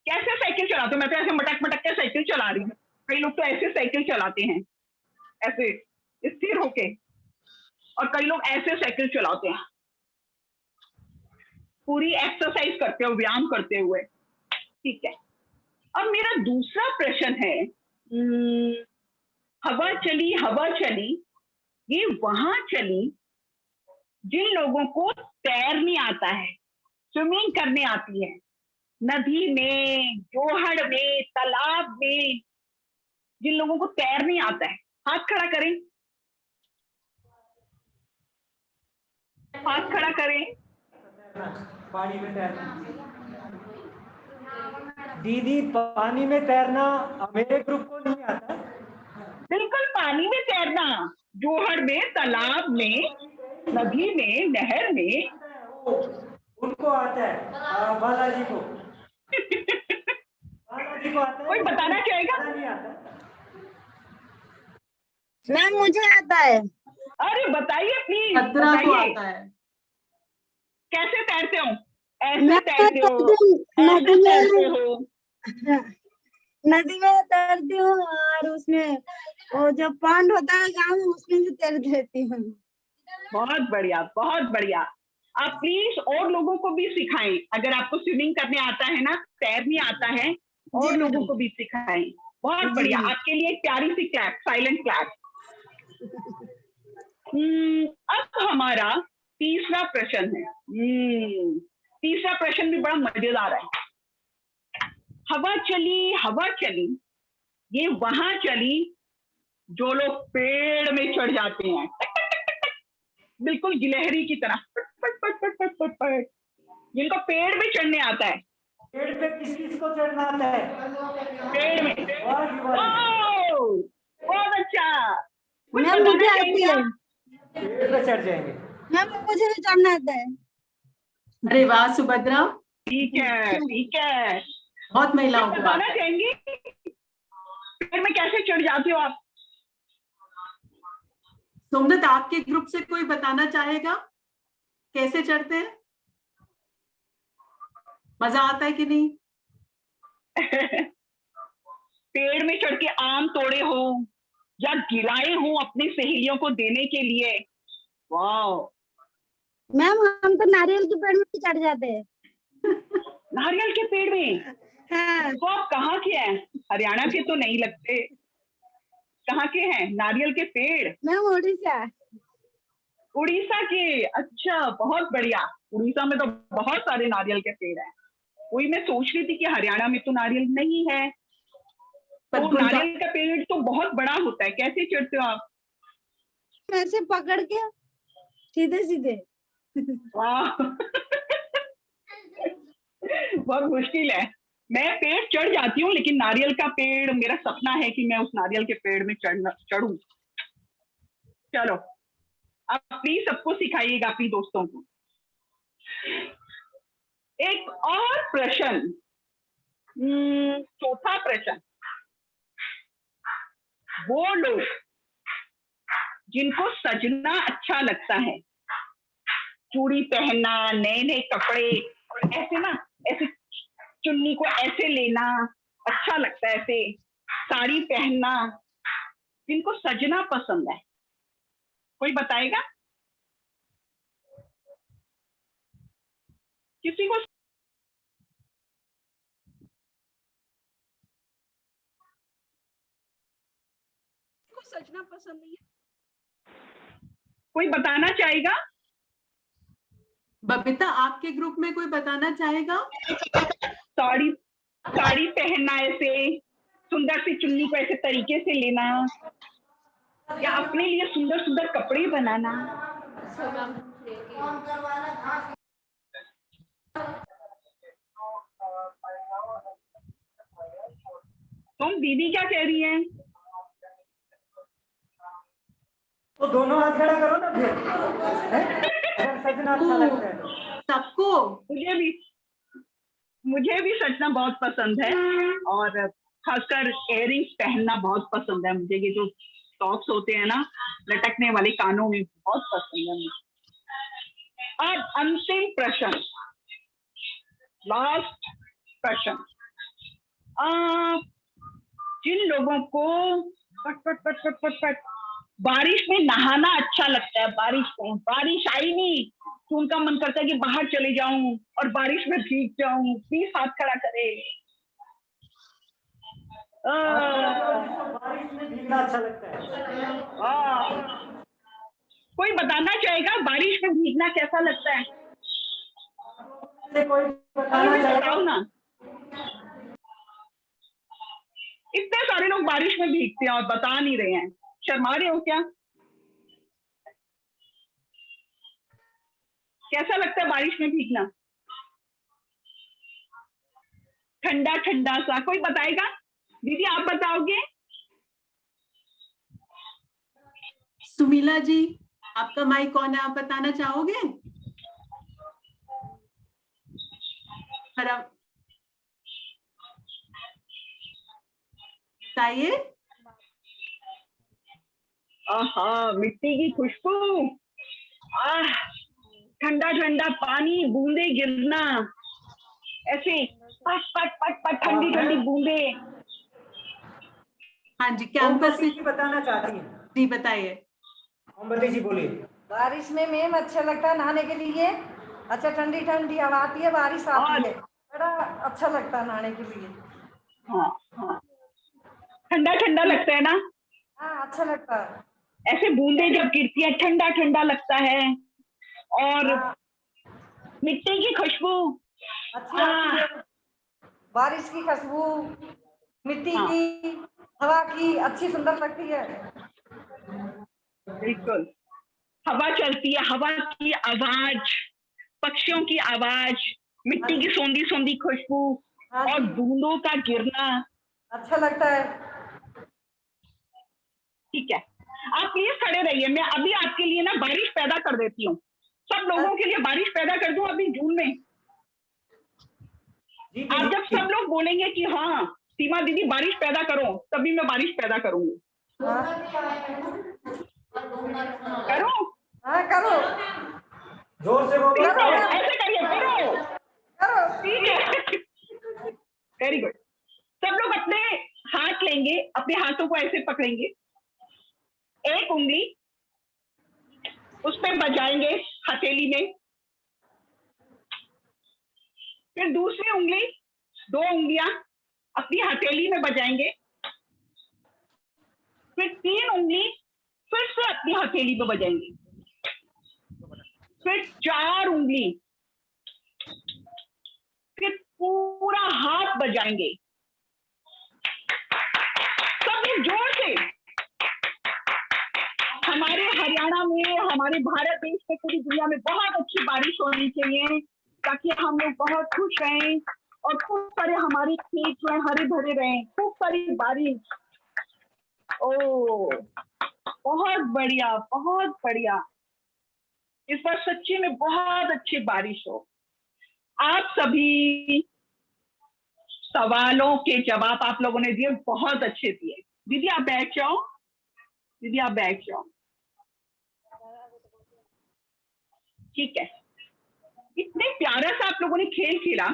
कैसे साइकिल चलाते हो? मैं तो ऐसे मटक मटक के साइकिल चला रही हूँ, कई लोग तो ऐसे साइकिल चलाते हैं, ऐसे स्थिर होके, और कई लोग ऐसे साइकिल चलाते हैं, पूरी एक्सरसाइज करते हुए, व्यायाम करते हुए। ठीक है। अब मेरा दूसरा प्रश्न है, हवा चली, ये वहां चली जिन लोगों को तैरने आता है, स्विमिंग करने आती है, नदी में, जोहड़ में, तालाब में, जिन लोगों को तैरने आता है, हाथ खड़ा करें, हाथ खड़ा करें। पानी में तैरना। दीदी पानी में तैरना मेरे ग्रुप को नहीं आता। बिल्कुल पानी में तैरना, जोहड़ में, तालाब में, नदी में, नहर में, उनको आता है, बालाजी को। बालाजी को आता है। कोई बताना चाहेगा? नहीं आता। मैम मुझे आता है। अरे बताइए प्लीज, भद्रा को बताइए आता है। कैसे तैरते हो? ऐसे मैं तैरते हो, ऐसे तैरते हो? नदी में तैरती हूँ, और उसमें वो जो पॉन्ड होता है गाँव में, उसमें भी तैर लेती हूँ। बहुत बढ़िया, बहुत बढ़िया। आप प्लीज और लोगों को भी सिखाएं। अगर आपको स्विमिंग करने आता है ना, तैरने आता है, और लोगों को भी सिखाएं। बहुत बढ़िया। आपके लिए एक प्यारी सी क्लैप, साइलेंट क्लैप। अब हमारा तीसरा प्रश्न है। तीसरा प्रश्न भी बड़ा मजेदार है। हवा चली, ये वहां चली जो लोग पेड़ में चढ़ जाते हैं, बिल्कुल गिलहरी की तरह, पट पट पट पट पट पट पट, जिनको पेड़ में चढ़ने आता है। पेड़ पे किस को चढ़ना आता है? पेड़ में। बहुत अच्छा। कुछ मैम बताना मुझे आती चाहेंगे है। आप? पेड़ पे चढ़ जाएंगे। मैम मुझे भी चढ़ना आता है। अरे वाह सुभद्रा, ठीक है, ठीक है। बहुत महिलाओं कुछ को बताना आता है। चाहेंगे पेड़ में कैसे चढ़ जाते हो आप? सोमदत्त, आपके ग्रुप से कोई बताना चाहेगा कैसे चढ़ते हैं? मजा आता है कि नहीं? पेड़ में चढ़ के आम तोड़े हो या गिराए हो अपनी सहेलियों को देने के लिए। वाह। मैम हम तो नारियल के पेड़ में भी चढ़ जाते हैं। नारियल के पेड़ में? हाँ। तो आप कहाँ के हैं? हरियाणा के तो नहीं लगते। कहाँ के हैं नारियल के पेड़? मैम उड़ीसा। उड़ीसा के? अच्छा, बहुत बढ़िया। उड़ीसा में तो बहुत सारे नारियल के पेड़ हैं। वही मैं सोच रही थी कि हरियाणा में तो नारियल नहीं है। तो नारियल का पेड़ तो बहुत बड़ा होता है, कैसे चढ़ते हो आप? ऐसे पकड़ के सीधे सीधे। वाह। बहुत मुश्किल है। मैं पेड़ चढ़ जाती हूँ, लेकिन नारियल का पेड़, मेरा सपना है कि मैं उस नारियल के पेड़ में चढ़ूं। चलो, आप प्लीज सबको सिखाइएगा, अपनी दोस्तों को। एक और प्रश्न, चौथा प्रश्न। वो लोग जिनको सजना अच्छा लगता है, चूड़ी पहनना, नए नए कपड़े, और ऐसे ना, ऐसे चुन्नी को ऐसे लेना अच्छा लगता है, ऐसे साड़ी पहनना, जिनको सजना पसंद है, कोई बताएगा? किसी को सजना पसंद नहीं है? कोई बताना चाहेगा? बबीता, आपके ग्रुप में कोई बताना चाहेगा? साड़ी पहनना, ऐसे सुंदर सी चुन्नी को ऐसे तरीके से लेना, या अपने लिए सुंदर सुंदर कपड़े बनाना। तुम दीदी क्या कह रही हैं? तो दोनों हाथ खड़ा करो ना फिर। अगर सजना अच्छा लगता है सबको। मुझे भी सजना बहुत पसंद है, और खासकर इयररिंग्स पहनना बहुत पसंद है मुझे। ये जो टॉप्स होते हैं ना, लटकने वाले, कानों में, बहुत पसंद है मुझे। अब अंतिम प्रश्न, लास्ट प्रश्न, जिन लोगों को पट पट पट पट पट पट बारिश में नहाना अच्छा लगता है, बारिश में, बारिश आई नहीं तो उनका मन करता है कि बाहर चले जाऊं और बारिश में भीग जाऊं, प्लीज हाथ खड़ा करे। बारिश में भीगना अच्छा लगता है। कोई बताना चाहेगा बारिश में भीगना कैसा लगता है? कोई बताना बताओ ना। इतने सारे लोग बारिश में भीगते हैं और बता नहीं रहे हैं, शर्मा रहे हो क्या? कैसा लगता है बारिश में भीगना? ठंडा ठंडा सा। कोई बताएगा? दीदी आप बताओगे? सुमीला जी, आपका माइक ऑन है, आप बताना चाहोगे? बताइए। आहा, मिट्टी की खुशबू, ठंडा ठंडा पानी, बूंदे गिरना, ऐसे पट पट पट पट ठंडी ठंडी बूंदे। हाँ जी, कैंपस से बताना चाहती है। जी बताइए। मोमबत्ती जी बोलिए। बारिश में मैम अच्छा लगता है नहाने के लिए, अच्छा ठंडी ठंडी हवा आती है, बारिश आती है, बड़ा अच्छा लगता है नहाने के लिए। हाँ हाँ, ठंडा ठंडा लगता है ना? हाँ अच्छा लगता है, ऐसे बूंदे जब गिरती है ठंडा ठंडा लगता है, और मिट्टी की खुशबू अच्छी आती है, बारिश की खुशबू, मिट्टी की, हवा की अच्छी सुंदर लगती है। बिल्कुल, हवा चलती है, हवा की आवाज, पक्षियों की आवाज, मिट्टी की सौंधी सौंधी खुशबू और बूंदों का गिरना अच्छा लगता है। ठीक है, आप प्लीज खड़े रहिए, मैं अभी आपके लिए ना बारिश पैदा कर देती हूँ, सब लोगों के लिए बारिश पैदा कर दूं अभी जून में। आप जब सब लोग बोलेंगे कि हाँ सीमा दीदी बारिश पैदा करो, तभी मैं बारिश पैदा करूंगी। करो? हाँ करो, जोर से बोलो, ऐसे करिए, करो करो, ठीक है, वेरी गुड। सब लोग अपने हाथ लेंगे, अपने हाथों को ऐसे पकड़ेंगे, एक उंगली उस पे बजाएंगे हथेली में, फिर दूसरी उंगली, दो उंगलियां अपनी हथेली में बजाएंगे, फिर तीन उंगली फिर से अपनी हथेली पे बजाएंगे, फिर चार उंगली, फिर पूरा हाथ बजाएंगे, सब लोग जोर से। हमारे हरियाणा में, हमारे भारत देश में, पूरी दुनिया में बहुत अच्छी बारिश होनी चाहिए ताकि हम लोग बहुत खुश रहें और खूब सारे हमारे खेत जो है हरे भरे रहें, खूब सारी बारिश। ओ बहुत बढ़िया, बहुत बढ़िया, इस बार सच्ची में बहुत अच्छी बारिश हो। आप सभी सवालों के जवाब आप लोगों ने दिए, बहुत अच्छे दिए। दीदी आप बैठ जाओ, दीदी आप बैठ जाओ, ठीक है। इतने प्यारा सा आप लोगों ने खेल खेला,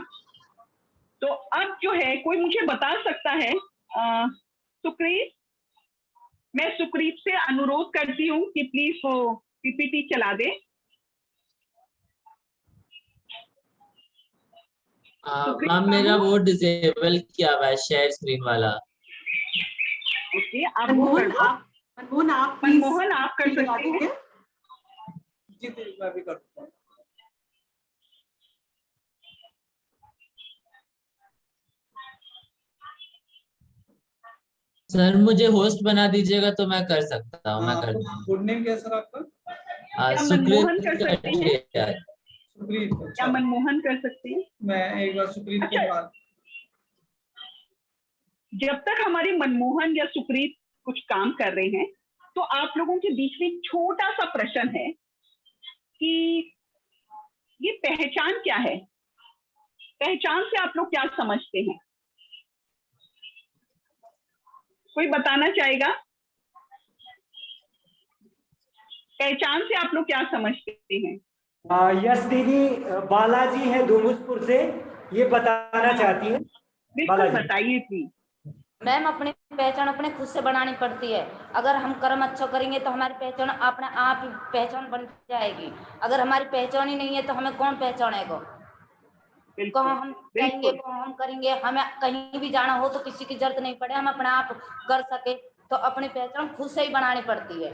तो अब जो है कोई मुझे बता सकता है, सुक्रीत, मैं सुक्रीत से अनुरोध करती हूँ कि प्लीज वो पीपीटी चला दे। मैम मेरा वो डिसेबल किया हुआ है शेयर स्क्रीन वाला। ओके, आप वो कर दो। मनमोहन आप कर सकते हैं। जी मैं भी कर सकता हूँ। सर मुझे होस्ट बना दीजिएगा तो मैं कर सकता हूँ, मैं कर दूंगा। गुड नेम क्या सर आपका? मनमोहन कर सकते हैं? सुप्रीत, क्या मनमोहन कर सकते हैं? मैं एक बार सुप्रीत के बाद। जब तक हमारे मनमोहन या सुप्रीत कुछ काम कर रहे हैं, तो आप लोगों के बीच में छोटा सा प्रश्न है कि ये पहचान क्या है? पहचान से आप लोग क्या समझते हैं? कोई बताना चाहेगा? पहचान से आप लोग क्या समझते हैं? यस दीदी, बालाजी है डूंगसपुर से, ये बताना चाहती हैं। बिल्कुल बालाजी। बताइए प्लीज। मैम अपनी पहचान अपने खुद से बनानी पड़ती है। अगर हम कर्म अच्छा करेंगे तो हमारी पहचान अपने आप ही पहचान बन जाएगी। अगर हमारी पहचान ही नहीं है तो हमें कौन पहचानेगा? कहाँ हम जाएंगे, कहाँ हम करेंगे। हमें कहीं भी जाना हो तो किसी की जरूरत नहीं पड़े, हम अपने आप कर सके तो अपनी पहचान खुद से ही बनानी पड़ती है।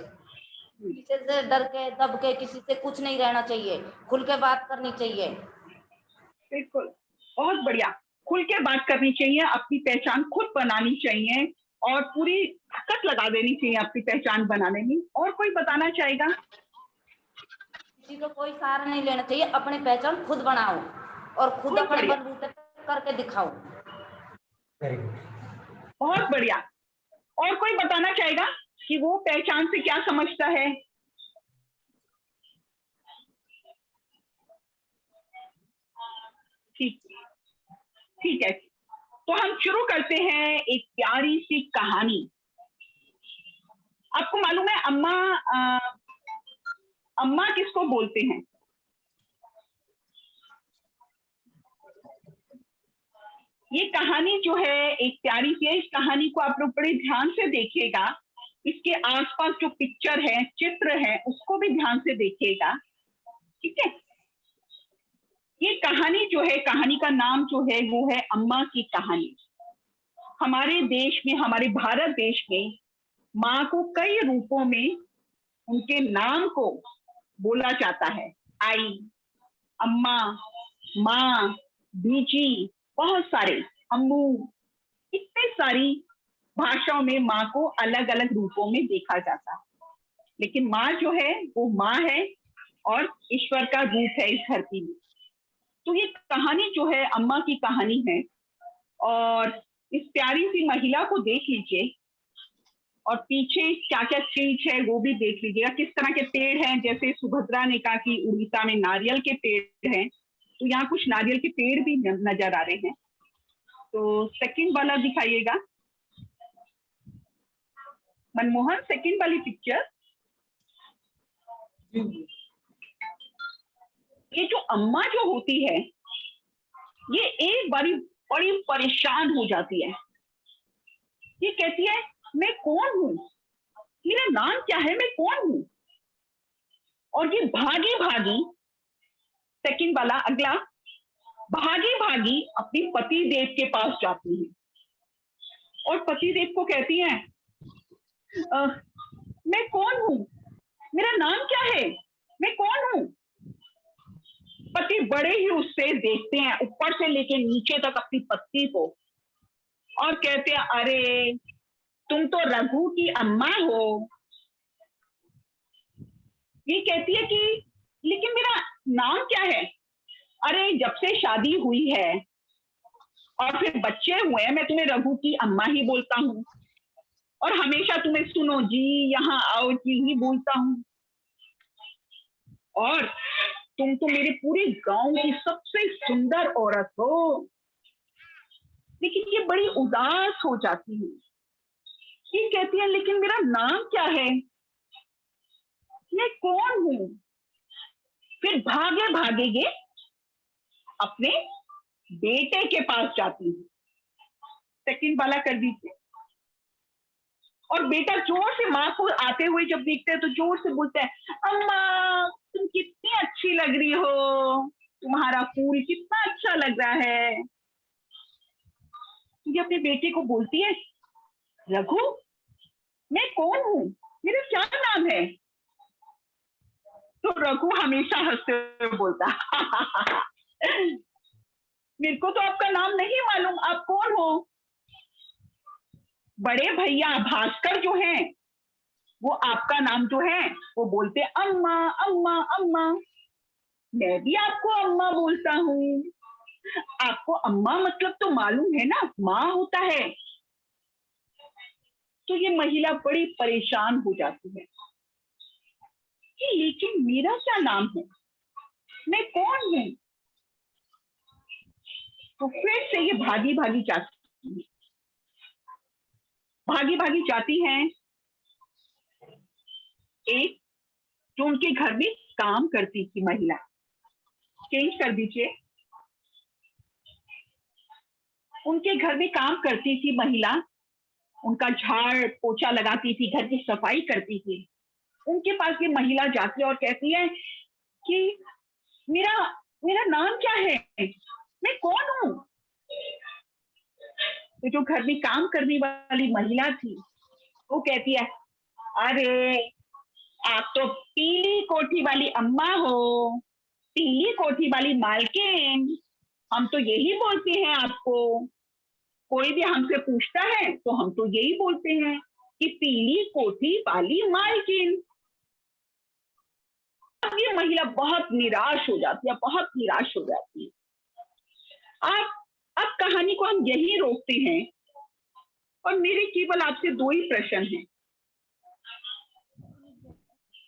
किसी से डर के दब के किसी से कुछ नहीं रहना चाहिए, खुल के बात करनी चाहिए। बिल्कुल, बहुत बढ़िया। खुल के बात करनी चाहिए, अपनी पहचान खुद बनानी चाहिए और पूरी ताकत लगा देनी चाहिए अपनी पहचान बनाने में। और कोई बताना चाहेगा? किसी को कोई सहारा नहीं लेना चाहिए, अपनी पहचान खुद बनाओ और खुद अपने बलबूते पे करके दिखाओ। बहुत बढ़िया। और कोई बताना चाहेगा कि वो पहचान से क्या समझता है? ठीक है, तो हम शुरू करते हैं एक प्यारी सी कहानी। आपको मालूम है अम्मा किसको बोलते हैं? ये कहानी जो है एक प्यारी सी है। इस कहानी को आप लोग बड़े ध्यान से देखिएगा। इसके आसपास जो पिक्चर है, चित्र है, उसको भी ध्यान से देखिएगा। ठीक है, ये कहानी जो है, कहानी का नाम जो है वो है अम्मा की कहानी। हमारे देश में, हमारे भारत देश में माँ को कई रूपों में उनके नाम को बोला जाता है। आई, अम्मा, माँ, बीजी, बहुत सारे, अम्मू, इतने सारी भाषाओं में माँ को अलग अलग रूपों में देखा जाता है। लेकिन माँ जो है वो माँ है और ईश्वर का रूप है इस धरती में। तो ये कहानी जो है अम्मा की कहानी है और इस प्यारी सी महिला को देख लीजिए और पीछे क्या क्या चीज है वो भी देख लीजिएगा। किस तरह के पेड़ हैं, जैसे सुभद्रा ने कहा कि उड़ीसा में नारियल के पेड़ हैं, तो यहाँ कुछ नारियल के पेड़ भी नजर आ रहे हैं। तो सेकंड वाला दिखाइएगा मनमोहन, सेकंड वाली पिक्चर। ये जो अम्मा जो होती है ये एक बारी बड़ी परेशान हो जाती है। ये कहती है मैं कौन हूं, मेरा नाम क्या है, मैं कौन हूं। और ये भागी भागी, सेकंड वाला अगला, भागी भागी अपने पति देव के पास जाती है और पति देव को कहती है मैं कौन हूं, मेरा नाम क्या है, मैं कौन हूं। पति बड़े ही उससे देखते हैं ऊपर से लेके नीचे तक अपनी पत्नी को और कहते हैं अरे तुम तो रघु की अम्मा हो। ये कहती है कि लेकिन मेरा नाम क्या है। अरे जब से शादी हुई है और फिर बच्चे हुए हैं मैं तुम्हें रघु की अम्मा ही बोलता हूँ और हमेशा तुम्हें सुनो जी, यहाँ आओ जी ही बोलता हूँ। और तुम तो मेरे पूरे गांव की सबसे सुंदर औरत हो। लेकिन ये बड़ी उदास हो जाती है। ये कहती है लेकिन मेरा नाम क्या है, मैं कौन हूं। फिर भागे भागेगे अपने बेटे के पास जाती हूँ। सेकंड वाला कर दीजिए। और बेटा जोर से माँ को आते हुए जब देखते हैं तो जोर से बोलता है अम्मा तुम कितनी अच्छी लग रही हो, तुम्हारा फूल कितना अच्छा लग रहा है। ये अपने बेटे को बोलती है रघु मैं कौन हूं, मेरा क्या नाम है। तो रघु हमेशा हंसते हुए बोलता मेरे को तो आपका नाम नहीं मालूम, आप कौन हो। बड़े भैया भास्कर जो हैं वो आपका नाम जो है वो बोलते अम्मा अम्मा अम्मा। मैं भी आपको अम्मा बोलता हूँ। आपको अम्मा मतलब तो मालूम है ना, माँ होता है। तो ये महिला बड़ी परेशान हो जाती है कि लेकिन मेरा क्या नाम है, मैं कौन हूं। तो फिर से ये भागी भागी जाती है, भागी भागी जाती हैं एक जो उनके घर में काम करती थी महिला। चेंज कर दीजिए। उनके घर में काम करती थी महिला, उनका झाड़ पोछा लगाती थी, घर की सफाई करती थी। उनके पास ये महिला जाती है और कहती है कि मेरा नाम क्या है, मैं कौन हूं? तो जो घर में काम करने वाली महिला थी वो कहती है, अरे आप तो पीली कोठी वाली अम्मा हो, पीली कोठी वाली मालकिन, हम तो यही बोलते हैं आपको। कोई भी हमसे पूछता है तो हम तो यही बोलते हैं कि पीली कोठी वाली मालकिन। अब ये महिला बहुत निराश हो जाती है, बहुत निराश हो जाती है। अब कहानी को हम यही रोकते हैं और मेरे केवल आपसे 2 ही प्रश्न हैं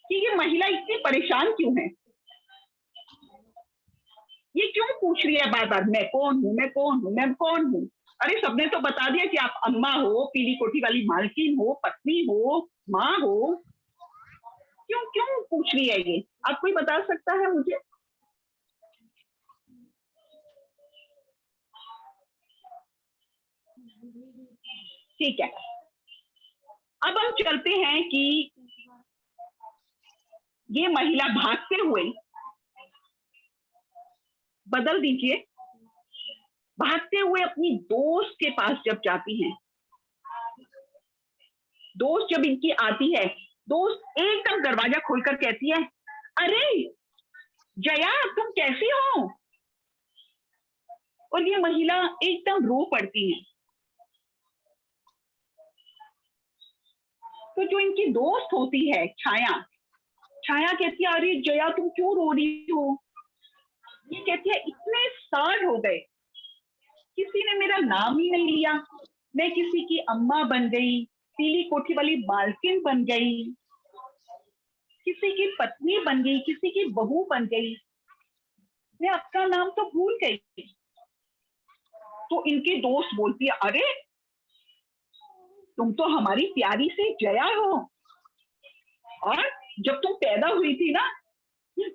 कि ये महिला इतनी परेशान क्यों है? ये क्यों पूछ रही है बार बार, मैं कौन हूं, मैं कौन हूं, मैं कौन हूं? अरे सबने तो बता दिया कि आप अम्मा हो, पीली कोठी वाली मालकिन हो, पत्नी हो, माँ हो। क्यों क्यों पूछ रही है ये? आप कोई बता सकता है मुझे? ठीक है, अब हम चलते हैं कि ये महिला भागते हुए, बदल दीजिए, भागते हुए अपनी दोस्त के पास जब जाती हैं, दोस्त जब इनकी आती है, दोस्त एकदम दरवाजा खोलकर कहती है, अरे जया तुम कैसी हो? और ये महिला एकदम रो पड़ती है। तो जो इनकी दोस्त होती है छाया, छाया कहती है, अरे जया तुम क्यों रो रही हो? ये कहती है, इतने साल हो गए, किसी ने मेरा नाम ही नहीं लिया, मैं किसी की अम्मा बन गई, पीली कोठी वाली मालकिन बन गई, किसी की पत्नी बन गई, किसी की बहू बन गई, मैं अपना नाम तो भूल गई। तो इनकी दोस्त बोलती है, अरे तुम तो हमारी प्यारी सी जया हो, और जब तुम पैदा हुई थी ना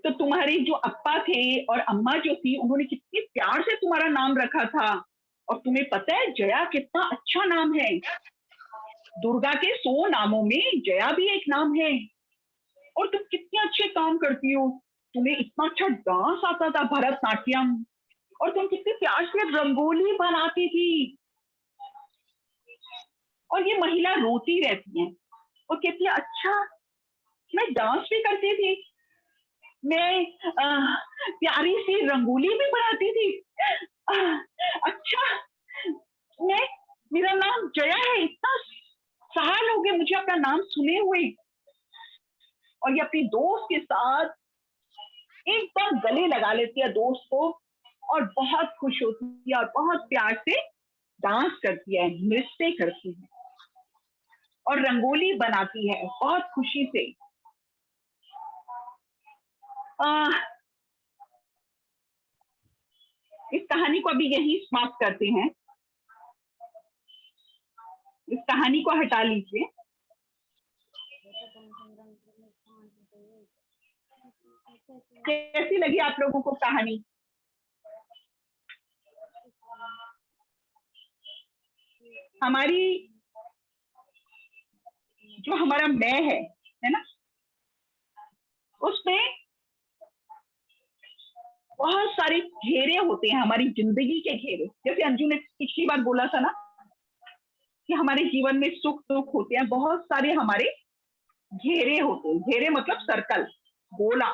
तो तुम्हारे जो अप्पा थे और अम्मा जो थी उन्होंने कितने प्यार से तुम्हारा नाम रखा था, और तुम्हें पता है जया कितना अच्छा नाम है, दुर्गा के 100 नामों में जया भी एक नाम है, और तुम कितने अच्छे काम करती हो, तुम्हें इतना अच्छा डांस आता था भरतनाट्यम, और तुम कितने प्यार से रंगोली बनाती थी। और ये महिला रोती रहती है और कहती है, अच्छा मैं डांस भी करती थी, मैं प्यारी सी रंगोली भी बनाती थी, अच्छा मेरा नाम जया है, इतना साल हो गए मुझे अपना नाम सुने हुए। और ये अपनी दोस्त के साथ एकदम गले लगा लेती है दोस्त को, और बहुत खुश होती है और बहुत प्यार से डांस करती है, नृत्य करती है और रंगोली बनाती है बहुत खुशी से। इस कहानी को अभी यही समाप्त करते हैं, इस कहानी को हटा लीजिए। कैसी लगी आप लोगों को कहानी? हमारी जो हमारा मैं है ना, उसमें बहुत सारे घेरे होते हैं, हमारी जिंदगी के घेरे। जैसे अंजू ने पिछली बार बोला था ना कि हमारे जीवन में सुख दुख होते हैं, बहुत सारे हमारे घेरे होते हैं। घेरे मतलब सर्कल, गोला।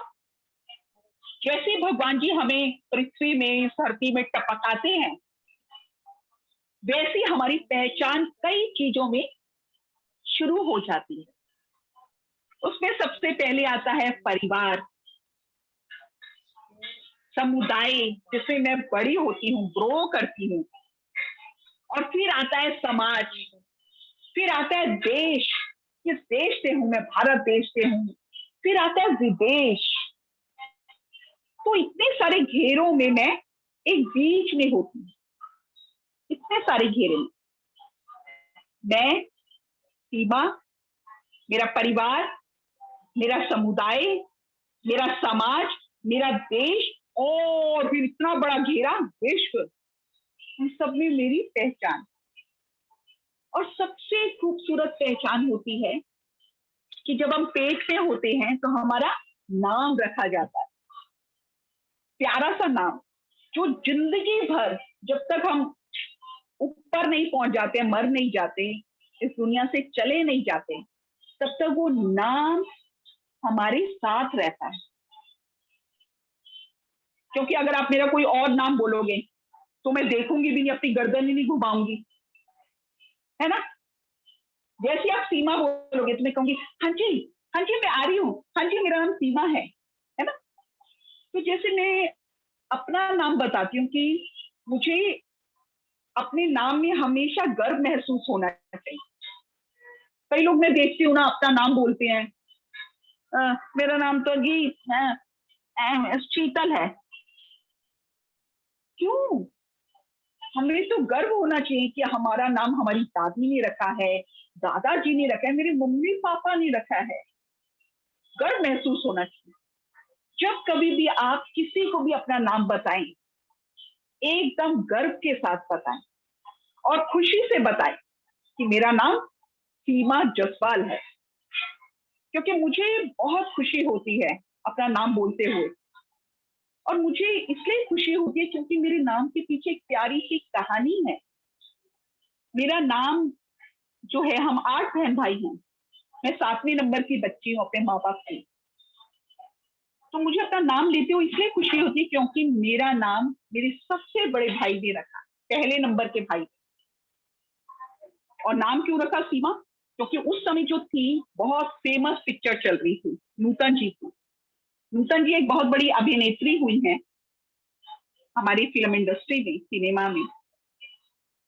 जैसे भगवान जी हमें पृथ्वी में, धरती में टपकाते हैं, वैसी हमारी पहचान कई चीजों में शुरू हो जाती है। उसमें सबसे पहले आता है परिवार, समुदाय जिसमें मैं बड़ी होती हूँ, ग्रो करती हूँ, और फिर आता है समाज, फिर आता है देश, किस देश से हूं मैं, भारत देश से हूं, फिर आता है विदेश। तो इतने सारे घेरों में मैं एक बीच में होती हूँ, इतने सारे घेरे में मैं, सीमा, मेरा परिवार, मेरा समुदाय, मेरा समाज, मेरा देश, और फिर इतना बड़ा घेरा विश्व। उन सब में मेरी पहचान। और सबसे खूबसूरत पहचान होती है कि जब हम पेट में होते हैं तो हमारा नाम रखा जाता है, प्यारा सा नाम, जो जिंदगी भर जब तक हम ऊपर नहीं पहुंच जाते, मर नहीं जाते, इस दुनिया से चले नहीं जाते, तब तक वो नाम हमारे साथ रहता है। क्योंकि अगर आप मेरा कोई और नाम बोलोगे तो मैं देखूंगी भी नहीं, अपनी गर्दन ही नहीं घुमाऊंगी, है ना। जैसे आप सीमा बोलोगे तो मैं कहूंगी हाँ जी मैं आ रही हूँ, हाँ जी मेरा नाम सीमा है ना। तो जैसे मैं अपना नाम बताती हूँ कि मुझे अपने नाम में हमेशा गर्व महसूस होना चाहिए। कई लोग मैं देखती हूँ ना अपना नाम बोलते हैं, मेरा नाम तो गीत है, शीतल है। क्यों? हमें तो गर्व होना चाहिए कि हमारा नाम हमारी दादी ने रखा है, दादाजी ने रखा है, मेरे मम्मी पापा ने रखा है। गर्व महसूस होना चाहिए। जब कभी भी आप किसी को भी अपना नाम बताएं, एकदम गर्व के साथ बताएं और खुशी से बताएं कि मेरा नाम सीमा जसवाल है। क्योंकि मुझे बहुत खुशी होती है अपना नाम बोलते हुए, और मुझे इसलिए खुशी होती है क्योंकि मेरे नाम के पीछे एक प्यारी सी कहानी है। मेरा नाम जो है, हम 8 बहन भाई हैं, मैं 7वें नंबर की बच्ची हूँ अपने माँ बाप की। तो मुझे अपना नाम लेते हुए इसलिए खुशी होती है क्योंकि मेरा नाम मेरे सबसे बड़े भाई ने रखा, पहले नंबर के भाई। और नाम क्यों रखा सीमा? क्योंकि उस समय जो थी बहुत फेमस पिक्चर चल रही थी नूतन जी की। नूतन जी एक बहुत बड़ी अभिनेत्री हुई हैं हमारी फिल्म इंडस्ट्री में, सिनेमा में।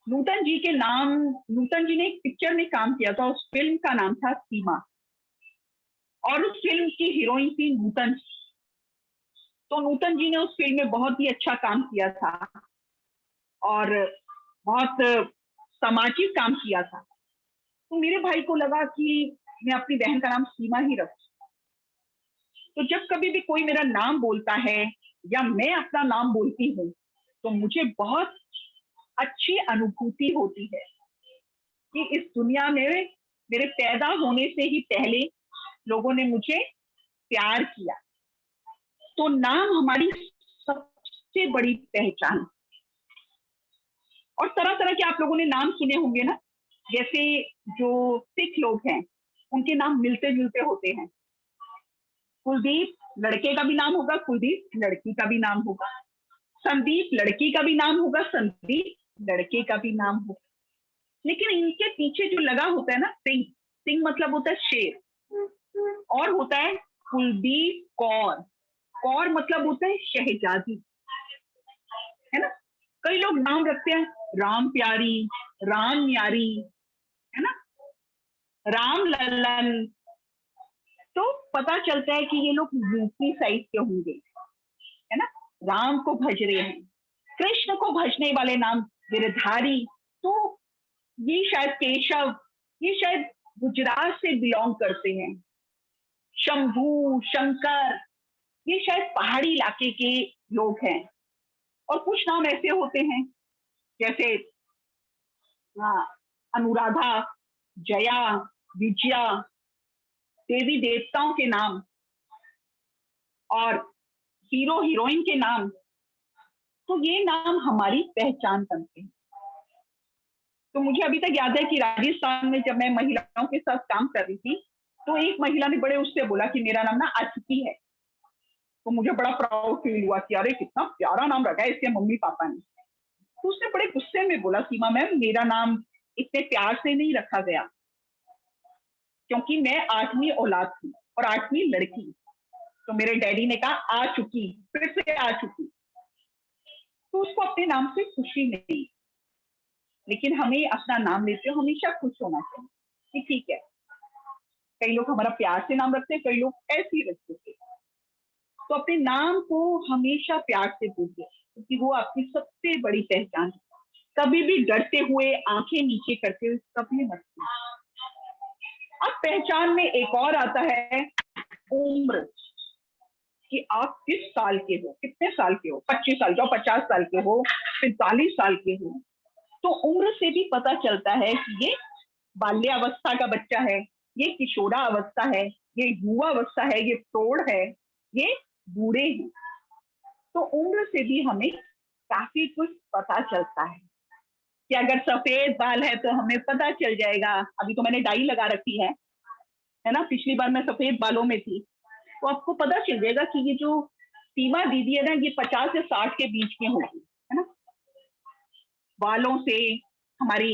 नूतन जी ने एक पिक्चर में काम किया था, उस फिल्म का नाम था सीमा, और उस फिल्म की हीरोइन थी नूतन जी। तो नूतन जी ने उस फिल्म में बहुत ही अच्छा काम किया था और बहुत सामाजिक काम किया था। तो मेरे भाई को लगा कि मैं अपनी बहन का नाम सीमा ही रखूं। तो जब कभी भी कोई मेरा नाम बोलता है या मैं अपना नाम बोलती हूँ तो मुझे बहुत अच्छी अनुभूति होती है कि इस दुनिया में मेरे पैदा होने से ही पहले लोगों ने मुझे प्यार किया। तो नाम हमारी सबसे बड़ी पहचान। और तरह तरह के आप लोगों ने नाम सुने होंगे ना, जैसे जो सिख लोग हैं उनके नाम मिलते जुलते होते हैं। कुलदीप लड़के का भी नाम होगा, कुलदीप लड़की का भी नाम होगा, संदीप लड़की का भी नाम होगा, संदीप लड़के का भी नाम होगा। लेकिन इनके पीछे जो लगा होता है ना, सिंह, सिंह मतलब होता है शेर, और होता है कुलदीप कौर, कौर मतलब होता है शहजादी, है ना। कई लोग नाम रखते हैं राम प्यारी, राम न्यारी, है ना, राम लल्लन। तो पता चलता है कि ये लोग यूपी साइड के होंगे, है ना। राम को भज रहे हैं, कृष्ण को भजने वाले नाम गिरधारी, तो ये शायद केशव, ये शायद गुजरात से बिलोंग करते हैं। शंभू, शंकर, ये शायद पहाड़ी इलाके के लोग हैं। और कुछ नाम ऐसे होते हैं जैसे अनुराधा, जया, विजया, देवी देवताओं के नाम और हीरो हीरोइन के नाम। तो ये नाम हमारी पहचान बनते हैं। तो मुझे अभी तक याद है कि राजस्थान में जब मैं महिलाओं के साथ काम कर रही थी तो एक महिला ने बड़े उससे बोला कि मेरा नाम ना आचुकी है। तो मुझे बड़ा प्राउड फील हुआ कि अरे कितना प्यारा नाम रखा है इसके मम्मी पापा ने। तो उसने बड़े गुस्से में बोला, सीमा मैम मेरा नाम इतने प्यार से नहीं रखा गया क्योंकि मैं 8वीं औलाद थी और 8वीं लड़की। तो मेरे डैडी ने कहा आ चुकी, फिर से आ चुकी। तो उसको अपने नाम से खुशी नहीं, लेकिन हमें अपना नाम लेते हो हमेशा खुश होना चाहिए कि ठीक है। कई लोग हमारा प्यार से नाम रखते हैं, कई लोग ऐसे ही रखते हैं। तो अपने नाम को हमेशा प्यार से बोलिए क्योंकि वो आपकी सबसे बड़ी पहचान है। कभी भी डरते हुए, आंखें नीचे करते हुए कभी मत। अब पहचान में एक और आता है उम्र, कि आप किस साल के हो, कितने साल के हो, 25 साल के हो, 50 साल के हो, 45 साल के हो। तो उम्र से भी पता चलता है कि ये बाल्यावस्था का बच्चा है, ये किशोरावस्था है, ये युवावस्था है, ये प्रौढ़ है, ये बूढ़े हैं। तो उम्र से भी हमें काफी कुछ पता चलता है कि अगर सफेद बाल है तो हमें पता चल जाएगा। अभी तो मैंने डाई लगा रखी है ना, पिछली बार मैं सफेद बालों में थी, तो आपको पता चल जाएगा कि ये जो सीमा दीदी है ना, ये 50 से 60 के बीच के होगी, है ना। बालों से, हमारी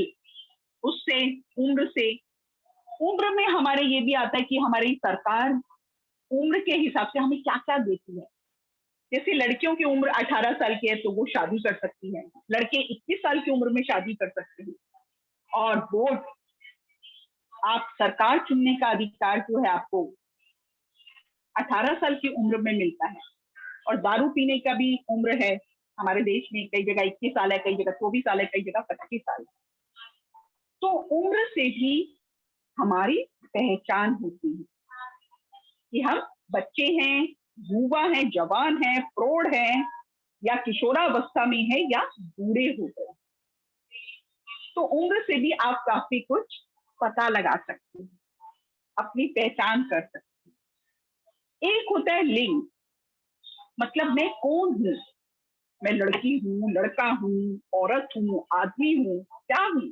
उससे, उम्र से, उम्र में हमारे ये भी आता है कि हमारी सरकार उम्र के हिसाब से हमें क्या क्या देती है। जैसे लड़कियों की उम्र 18 साल की है तो वो शादी कर सकती है, लड़के 21 साल की उम्र में शादी कर सकते हैं। और वोट, आप सरकार चुनने का अधिकार जो है आपको 18 साल की उम्र में मिलता है। और दारू पीने का भी उम्र है हमारे देश में, कई जगह 21 साल है, कई जगह 24 साल है, कई जगह 25 साल है। तो उम्र से भी हमारी पहचान होती है कि हम बच्चे हैं, युवा हैं, जवान हैं, प्रौढ़ हैं, या किशोरावस्था में है, या बूढ़े हो गए। तो उम्र से भी आप काफी कुछ पता लगा सकते हैं, अपनी पहचान कर सकते हैं। एक होता है लिंग, मतलब मैं कौन हूं, मैं लड़की हूं, लड़का हूं, औरत हूं, आदमी हूं, क्या हूं,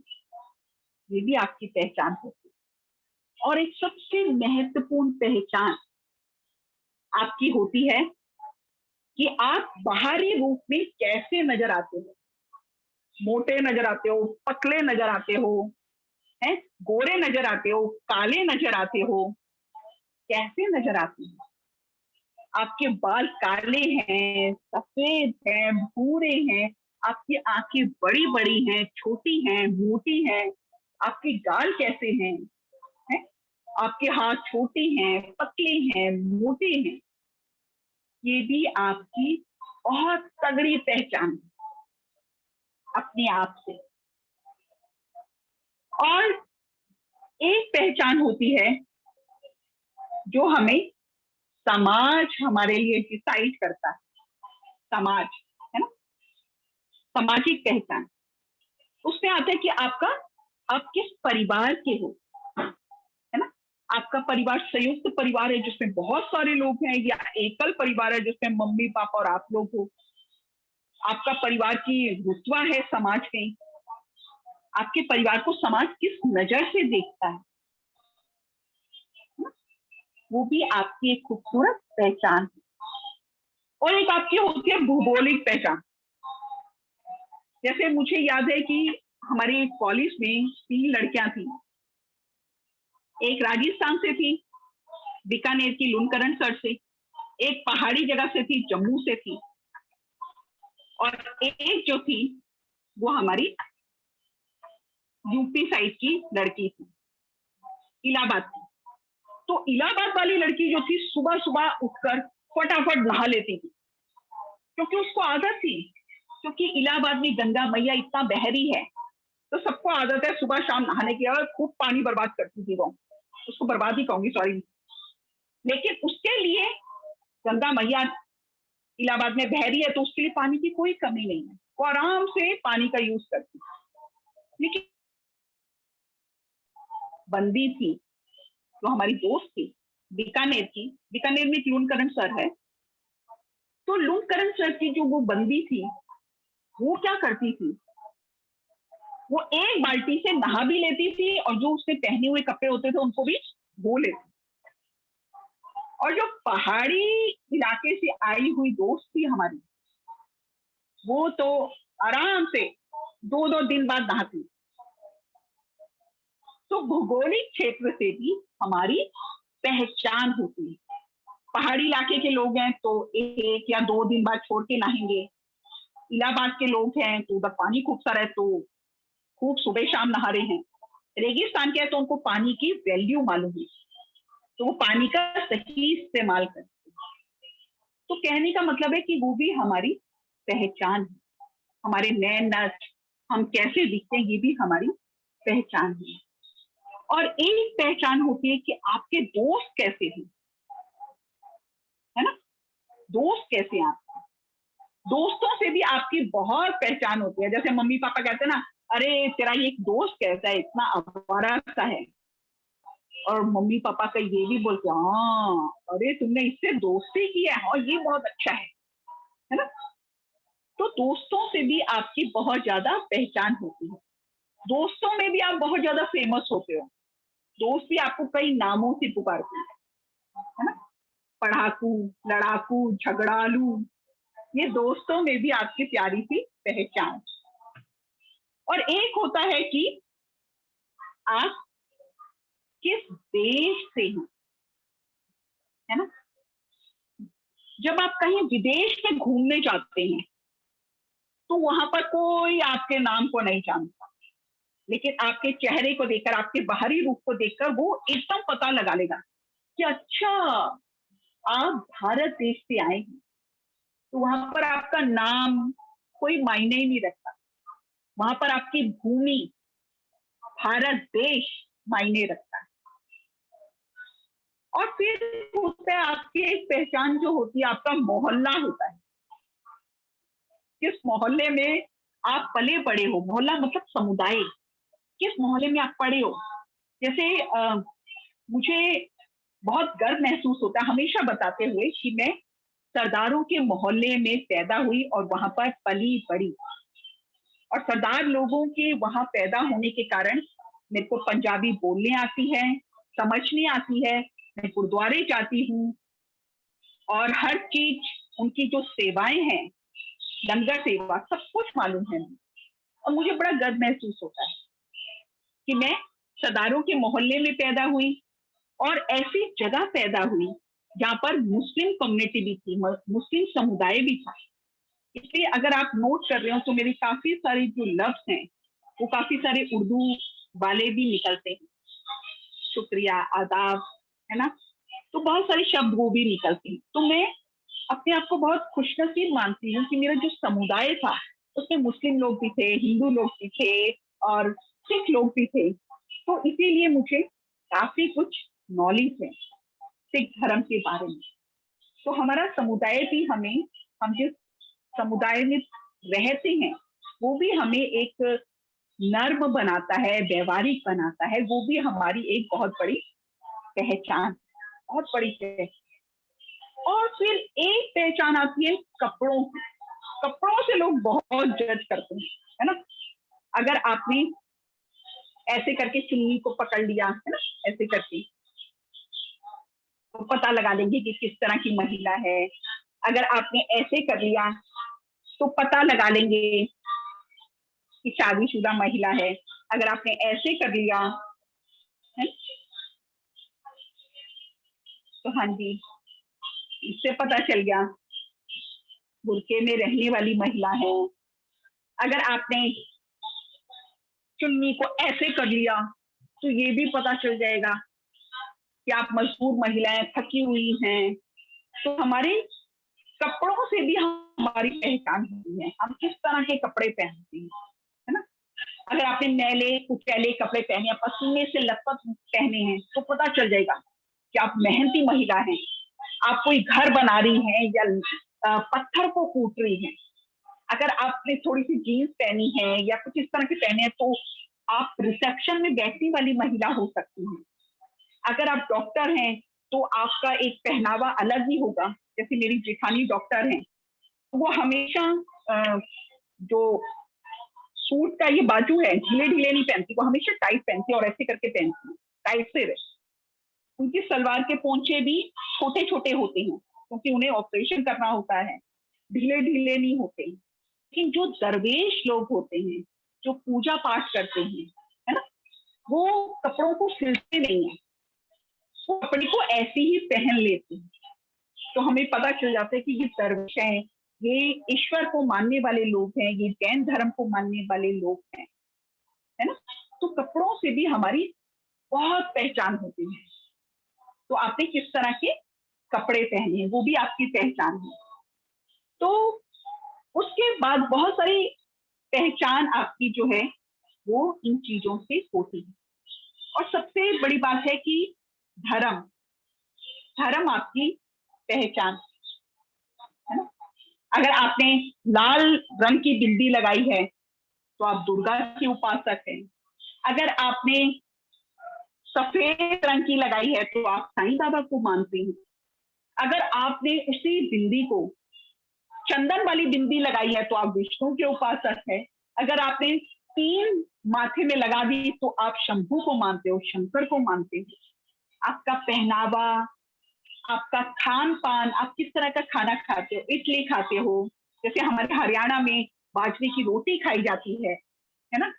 ये भी आपकी पहचान होती है। और एक सबसे महत्वपूर्ण पहचान आपकी होती है कि आप बाहरी रूप में कैसे नजर आते हो। मोटे नजर आते हो, पतले नजर आते हो, हैं, गोरे नजर आते हो, काले नजर आते हो, कैसे नजर आते हो। आपके बाल काले हैं, सफेद हैं, भूरे हैं, आपकी आंखें बड़ी बड़ी हैं, छोटी हैं, मोटी हैं, आपके गाल कैसे हैं, हैं? आपके हाथ छोटे हैं, पतले हैं, मोटे हैं, ये भी आपकी बहुत तगड़ी पहचान है अपने आप से। और एक पहचान होती है जो हमें समाज हमारे लिए डिसाइड करता है, समाज, है ना, सामाजिक पहचान। उसमें आता है कि आप किस परिवार के हो, है ना। आपका परिवार संयुक्त परिवार है जिसमें बहुत सारे लोग हैं, या एकल परिवार है जिसमें मम्मी पापा और आप लोग हो। आपका परिवार की रुतबा है समाज में, आपके परिवार को समाज किस नजर से देखता है, वो भी आपकी एक खूबसूरत पहचान है। और एक आपकी होती है भौगोलिक पहचान। जैसे मुझे याद है कि हमारे कॉलेज में 3 लड़कियां थी, एक राजस्थान से थी, बीकानेर की लुनकरण सर से, एक पहाड़ी जगह से थी, जम्मू से थी, और एक जो थी वो हमारी यूपी साइड की लड़की थी, इलाहाबाद की। तो इलाहाबाद वाली लड़की जो थी सुबह सुबह उठकर फटाफट नहा लेती थी, क्योंकि उसको आदत थी, क्योंकि इलाहाबाद में गंगा मैया इतना बहरी है तो सबको आदत है सुबह शाम नहाने की। और खूब पानी बर्बाद करती थी वो, उसको बर्बाद ही कहूंगी, सॉरी। लेकिन उसके लिए गंगा मैया इलाहाबाद में बहरी है तो उसके लिए पानी की कोई कमी नहीं है, वो आराम से पानी का यूज करती। लेकिन बंदी थी जो हमारी दोस्त थी बीकानेर की, बीकानेर में लुनकरण सर है, तो लुनकरण सर की जो वो बंदी थी वो क्या करती थी, वो एक बाल्टी से नहा भी लेती थी और जो उसने पहने हुए कपड़े होते थे उनको भी धो लेती। और जो पहाड़ी इलाके से आई हुई दोस्त थी हमारी, वो तो आराम से 2-2 दिन बाद नहाती। तो भौगोलिक क्षेत्र से भी हमारी पहचान होती है। पहाड़ी इलाके के लोग हैं तो 1 या 2 दिन बाद छोड़ के नहाएंगे, इलाहाबाद के लोग हैं तो उधर पानी खूब सारा है तो खूब सुबह शाम नहा रहे हैं, रेगिस्तान के है तो उनको पानी की वैल्यू मालूम है तो वो पानी का सही इस्तेमाल करते हैं। तो कहने का मतलब है कि वो भी हमारी पहचान है, हमारे नैन नक्श, हम कैसे दिखते हैं, ये भी हमारी पहचान है। और एक पहचान होती है कि आपके दोस्त कैसे हैं, है ना। दोस्त कैसे हैं आपके? दोस्तों से भी आपकी बहुत पहचान होती है। जैसे मम्मी पापा कहते हैं ना, अरे तेरा ये एक दोस्त कैसा है, इतना आवारा सा है, और मम्मी पापा का ये भी बोलते हैं, हाँ अरे तुमने इससे दोस्ती की है, हाँ ये बहुत अच्छा है ना। तो दोस्तों से भी आपकी बहुत ज्यादा पहचान होती है। दोस्तों में भी आप बहुत ज्यादा फेमस होते हो। दोस्त भी आपको कई नामों से पुकारते हैं, है ना, पढ़ाकू, लड़ाकू, झगड़ालू, ये दोस्तों में भी आपकी प्यारी सी पहचान। और एक होता है कि आप किस देश से हैं, है ना। जब आप कहीं विदेश में घूमने जाते हैं तो वहां पर कोई आपके नाम को नहीं जानता, लेकिन आपके चेहरे को देखकर, आपके बाहरी रूप को देखकर वो एकदम पता लगा लेगा कि अच्छा आप भारत देश से आए हैं। तो वहां पर आपका नाम कोई मायने ही नहीं रखता, वहां पर आपकी भूमि, भारत देश मायने रखता है। और फिर होता है आपकी एक पहचान जो होती है, आपका मोहल्ला होता है। किस मोहल्ले में आप पले बड़े हो, मोहल्ला मतलब समुदाय, किस मोहल्ले में आप पड़े हो। जैसे मुझे बहुत गर्व महसूस होता है हमेशा बताते हुए कि मैं सरदारों के मोहल्ले में पैदा हुई और वहां पर पली बड़ी, और सरदार लोगों के वहां पैदा होने के कारण मेरे को पंजाबी बोलने आती है, समझने आती है, मैं गुरुद्वारे जाती हूँ, और हर चीज उनकी जो सेवाएं हैं, लंगर सेवा, सब कुछ मालूम है। और मुझे बड़ा गर्व महसूस होता है कि मैं सरदारों के मोहल्ले में पैदा हुई और ऐसी जगह पैदा हुई जहाँ पर मुस्लिम कम्युनिटी भी थी, मुस्लिम समुदाय भी था। इसलिए अगर आप नोट कर रहे हो तो मेरी काफी सारी जो लफ्ज हैं वो काफी सारे उर्दू वाले भी निकलते हैं, शुक्रिया, आदाब, है ना, तो बहुत सारे शब्द वो भी निकलते हैं। तो मैं अपने आप को बहुत खुशनसीब मानती हूँ कि मेरा जो समुदाय था उसमें मुस्लिम लोग भी थे, हिंदू लोग भी थे और सिख लोग भी थे। तो इसीलिए मुझे काफी कुछ नॉलेज है सिख धर्म के बारे में। तो हमारा समुदाय भी हमें, हम जिस समुदाय में रहते हैं वो भी हमें एक नर्म बनाता है, व्यवहारिक बनाता है, वो भी हमारी एक बहुत बड़ी पहचान, बहुत बड़ी पहचान। और फिर एक पहचान आती है कपड़ों की। कपड़ों से लोग बहुत जज करते हैं, है ना। अगर आपने ऐसे करके चुन्नी को पकड़ लिया, है ना, ऐसे करके, तो पता लगा लेंगे कि किस तरह की महिला है। अगर आपने ऐसे कर लिया तो पता लगा लेंगे कि शादीशुदा महिला है। अगर आपने ऐसे कर लिया है तो हाँ जी, इससे पता चल गया बुर्के में रहने वाली महिला है। अगर आपने चुन्नी को ऐसे कर लिया तो ये भी पता चल जाएगा कि आप मजबूर महिलाएं, थकी हुई हैं। तो हमारे कपड़ों से भी हमारी पहचान होती है, हम किस तरह के कपड़े पहनते हैं, है ना। अगर आपने मैले कुचैले कपड़े पहने, पसीने से लथपथ पहने हैं तो पता चल जाएगा कि आप मेहनती महिला हैं, आप कोई घर बना रही हैं या पत्थर को कूट रही हैं। अगर आपने थोड़ी सी जीन्स पहनी है या कुछ इस तरह के पहने हैं तो आप रिसेप्शन में बैठने वाली महिला हो सकती हैं। अगर आप डॉक्टर हैं तो आपका एक पहनावा अलग ही होगा। जैसे मेरी जेठानी डॉक्टर हैं, वो हमेशा जो सूट का ये बाजू है ढीले ढीले नहीं पहनती, वो हमेशा टाइट पहनती है और ऐसे करके पहनती है, टाइट से रहे। उनकी सलवार के पोंचे भी छोटे छोटे होते हैं क्योंकि उन्हें ऑपरेशन करना होता है, ढीले ढीले नहीं होते। लेकिन जो दरवेश लोग होते हैं, जो पूजा पाठ करते हैं, है ना, वो कपड़ों को सिलते नहीं है, वो कपड़े को ऐसे ही पहन लेते हैं। तो हमें पता चल जाता है कि ये दरवेश हैं, ये ईश्वर को मानने वाले लोग हैं, ये जैन धर्म को मानने वाले लोग हैं, है ना। तो कपड़ों से भी हमारी बहुत पहचान होती है। तो आपने किस तरह के कपड़े पहने हैं वो भी आपकी पहचान है। तो उसके बाद बहुत सारी पहचान आपकी जो है वो इन चीजों से होती है। और सबसे बड़ी बात है कि धर्म, धर्म आपकी पहचान। है ना। अगर आपने लाल रंग की बिंदी लगाई है तो आप दुर्गा के उपासक हैं। अगर आपने सफेद रंग की लगाई है तो आप साईं बाबा को मानते हैं। अगर आपने उसी बिंदी को चंदन वाली बिंदी लगाई है तो आप विष्णु के उपासक है। अगर आपने 3 माथे में लगा दी तो आप शंभू को मानते हो, शंकर को मानते हो। आपका पहनावा, आपका खान पान, आप किस तरह का खाना खाते हो, इडली खाते हो, जैसे हमारे हरियाणा में बाजरे की रोटी खाई जाती है ना,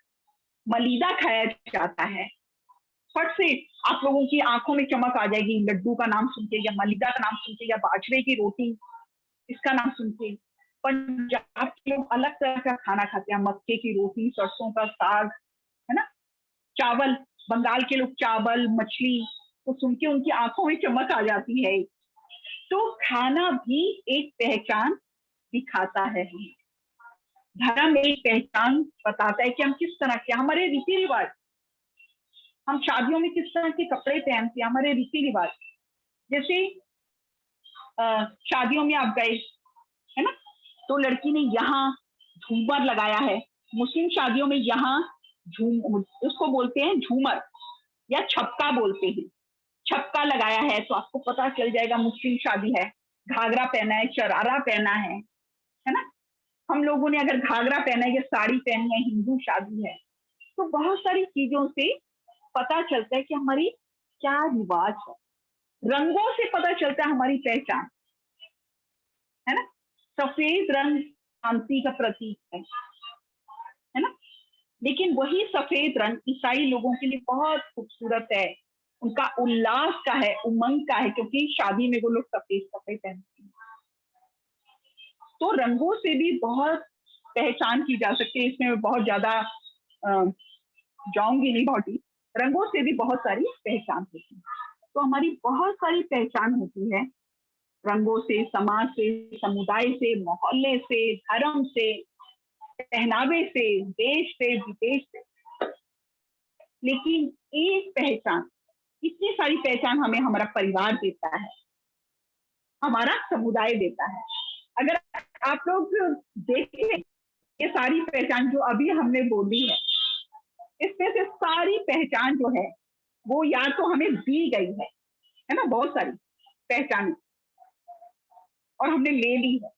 मलीदा खाया जाता है। फट से आप लोगों की आंखों में चमक आ जाएगी लड्डू का नाम सुन के, या मलीदा का नाम सुन के, या बाजरे की रोटी इसका नाम सुन के। पंजाब के लोग अलग तरह का खाना खाते हैं, मक्के की रोटी, सरसों का साग, है ना, चावल। बंगाल के लोग चावल, मछली को सुन के उनकी आंखों में चमक आ जाती है। तो खाना भी एक पहचान दिखाता है। धर्म एक पहचान बताता है कि हम किस तरह के, हमारे रीति रिवाज, हम शादियों में किस तरह के कपड़े पहनते हैं, हमारे रीति रिवाज। जैसे शादियों में आप गए, है ना, तो लड़की ने यहाँ झूमर लगाया है। मुस्लिम शादियों में यहाँ उसको बोलते हैं झूमर या छपका बोलते हैं। छपका लगाया है तो आपको पता चल जाएगा मुस्लिम शादी है। घाघरा पहना है, शरारा पहना है ना। हम लोगों ने अगर घाघरा पहना है या साड़ी पहनी है, हिंदू शादी है, तो बहुत सारी चीजों से पता चलता है कि हमारी क्या रिवाज है। रंगों से पता चलता है हमारी पहचान, है ना। सफेद रंग शांति का प्रतीक है ना। लेकिन वही सफेद रंग ईसाई लोगों के लिए बहुत खूबसूरत है, उनका उल्लास का है, उमंग का है, क्योंकि शादी में वो लोग सफेद कपड़े पहनते हैं। तो रंगों से भी बहुत पहचान की जा सकती है। इसमें मैं बहुत ज्यादा जाऊंगी नहीं, बहुत ही रंगों से भी बहुत सारी पहचान होती है। तो हमारी बहुत सारी पहचान होती है रंगों से, समाज से, समुदाय से, मोहल्ले से, धर्म से, पहनावे से, देश से, विदेश से। लेकिन एक पहचान, इतनी सारी पहचान हमें हमारा परिवार देता है, हमारा समुदाय देता है। अगर आप लोग देखें ये सारी पहचान जो अभी हमने बोली है, इसमें से सारी पहचान जो है वो या तो हमें दी गई है ना, बहुत सारी पहचान, और हमने ले ली है।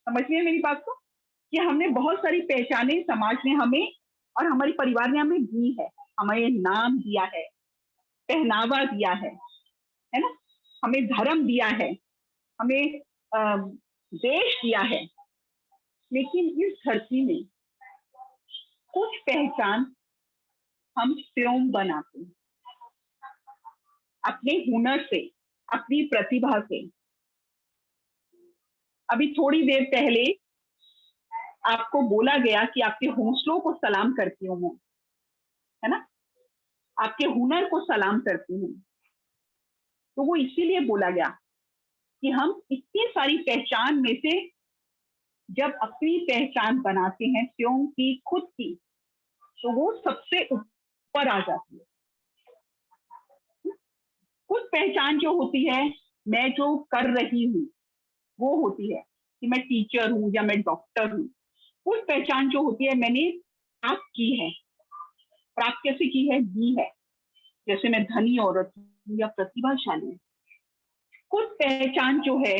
समझिए मेरी बात को, कि हमने बहुत सारी पहचानें समाज ने हमें और हमारे परिवार ने हमें दी है। हमें नाम दिया है, पहनावा दिया है ना, हमें धर्म दिया है, हमें देश दिया है। लेकिन इस धरती में कुछ पहचान हम स्वयं बनाते हैं अपने हुनर से, अपनी प्रतिभा से। अभी थोड़ी देर पहले आपको बोला गया कि आपके हौसलों को सलाम करती हूँ मैं, है ना, आपके हुनर को सलाम करती हूँ। तो वो इसीलिए बोला गया कि हम इतनी सारी पहचान में से जब अपनी पहचान बनाते हैं स्वयं की, खुद की, तो वो सबसे ऊपर आ जाती है। कुछ पहचान जो होती है, मैं जो कर रही हूँ वो होती है कि मैं टीचर हूँ या मैं डॉक्टर हूँ। कुछ पहचान जो होती है मैंने प्राप्त की है। प्राप्त कैसे की है? दी है। जैसे मैं धनी औरत हूँ या प्रतिभाशाली हूँ। कुछ पहचान जो है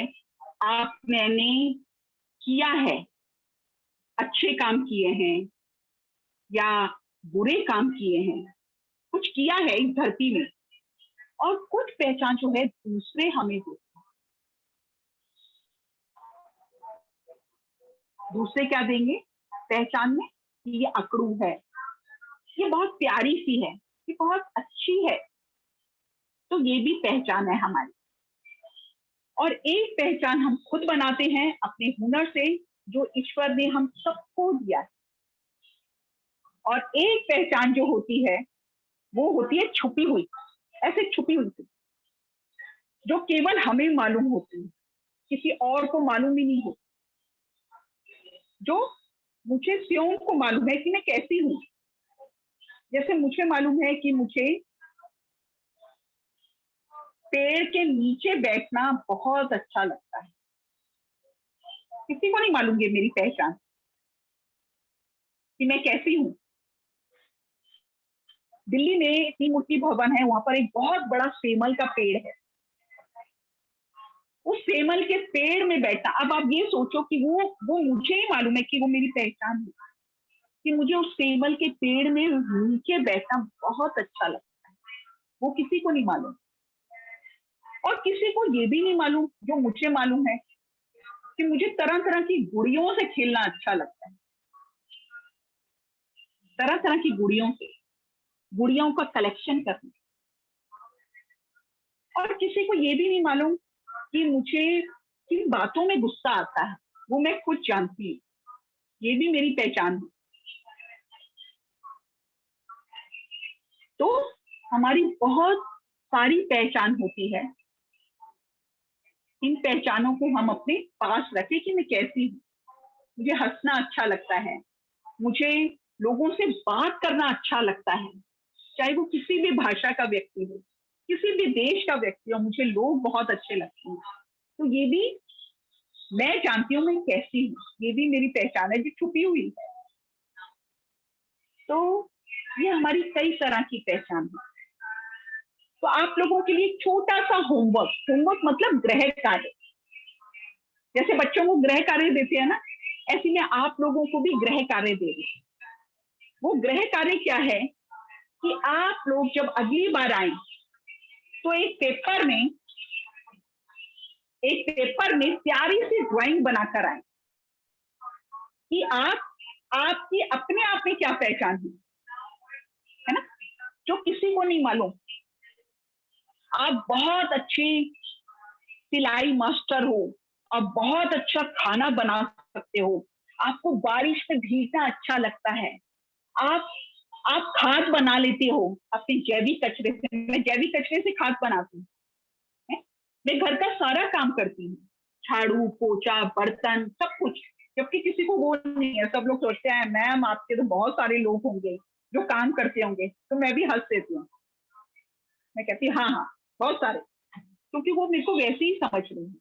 आप मैंने किया है, अच्छे काम किए हैं या बुरे काम किए हैं, कुछ किया है इस धरती में। और कुछ पहचान जो है दूसरे हमें देते हैं। दूसरे क्या देंगे पहचान में? ये अकड़ू है, ये बहुत प्यारी सी है, ये बहुत अच्छी है। तो ये भी पहचान है हमारी। और एक पहचान हम खुद बनाते हैं अपने हुनर से, जो ईश्वर ने हम सबको दिया है। और एक पहचान जो होती है वो होती है छुपी हुई, ऐसे छुपी हुई थी, जो केवल हमें मालूम होती है, किसी और को मालूम ही नहीं होती। जो मुझे स्वयं को मालूम है कि मैं कैसी हूं। जैसे मुझे मालूम है कि मुझे पेड़ के नीचे बैठना बहुत अच्छा लगता है। किसी को नहीं मालूम ये मेरी पहचान कि मैं कैसी हूँ। दिल्ली में त्रिमूर्ति भवन है, वहां पर एक बहुत बड़ा सेमल का पेड़ है। उस सेमल के पेड़ में बैठना, अब आप ये सोचो कि वो मुझे ही मालूम है कि वो मेरी पहचान है, कि मुझे उस सेमल के पेड़ में नीचे बैठना बहुत अच्छा लगता है। वो किसी को नहीं मालूम, और किसी को ये भी नहीं मालूम, जो मुझे मालूम है कि मुझे तरह तरह की गुड़ियों से खेलना अच्छा लगता है। तरह तरह की गुड़ियों का कलेक्शन करना। और किसी को ये भी नहीं मालूम कि मुझे किन बातों में गुस्सा आता है, वो मैं खुद जानती हूँ। ये भी मेरी पहचान है। तो हमारी बहुत सारी पहचान होती है। इन पहचानों को हम अपने पास रखें कि मैं कैसी हूँ। मुझे हंसना अच्छा लगता है, मुझे लोगों से बात करना अच्छा लगता है, चाहे वो किसी भी भाषा का व्यक्ति हो, किसी भी देश का व्यक्ति हो, मुझे लोग बहुत अच्छे लगते हैं। तो ये भी मैं जानती हूँ मैं कैसी हूँ, ये भी मेरी पहचान है जो छुपी हुई है। तो ये हमारी कई तरह की पहचान है। तो आप लोगों के लिए छोटा सा होमवर्क मतलब गृह कार्य। जैसे बच्चों को गृह कार्य देते हैं ना, ऐसे में आप लोगों को भी गृह कार्य दे रहे हैं। वो गृह कार्य क्या है कि आप लोग जब अगली बार आए तो एक पेपर में प्यारी सी ड्राइंग बनाकर आए कि आपकी अपने आप में क्या पहचान है ना, जो किसी को नहीं मालूम। आप बहुत अच्छी सिलाई मास्टर हो, आप बहुत अच्छा खाना बना सकते हो, आपको बारिश में भीगना अच्छा लगता है, आप खाद बना लेते हो अपने जैविक कचरे से। मैं जैविक कचरे से खाद बनाती हूँ, मैं घर का सारा काम करती हूँ, झाड़ू पोछा बर्तन सब कुछ। जबकि किसी को वो नहीं है, सब लोग सोचते हैं मैम आपके तो बहुत सारे लोग होंगे जो काम करते होंगे, तो मैं भी हंस देती हूँ। मैं कहती हाँ बहुत सारे, क्योंकि वो मेरे को वैसे ही समझ रही है,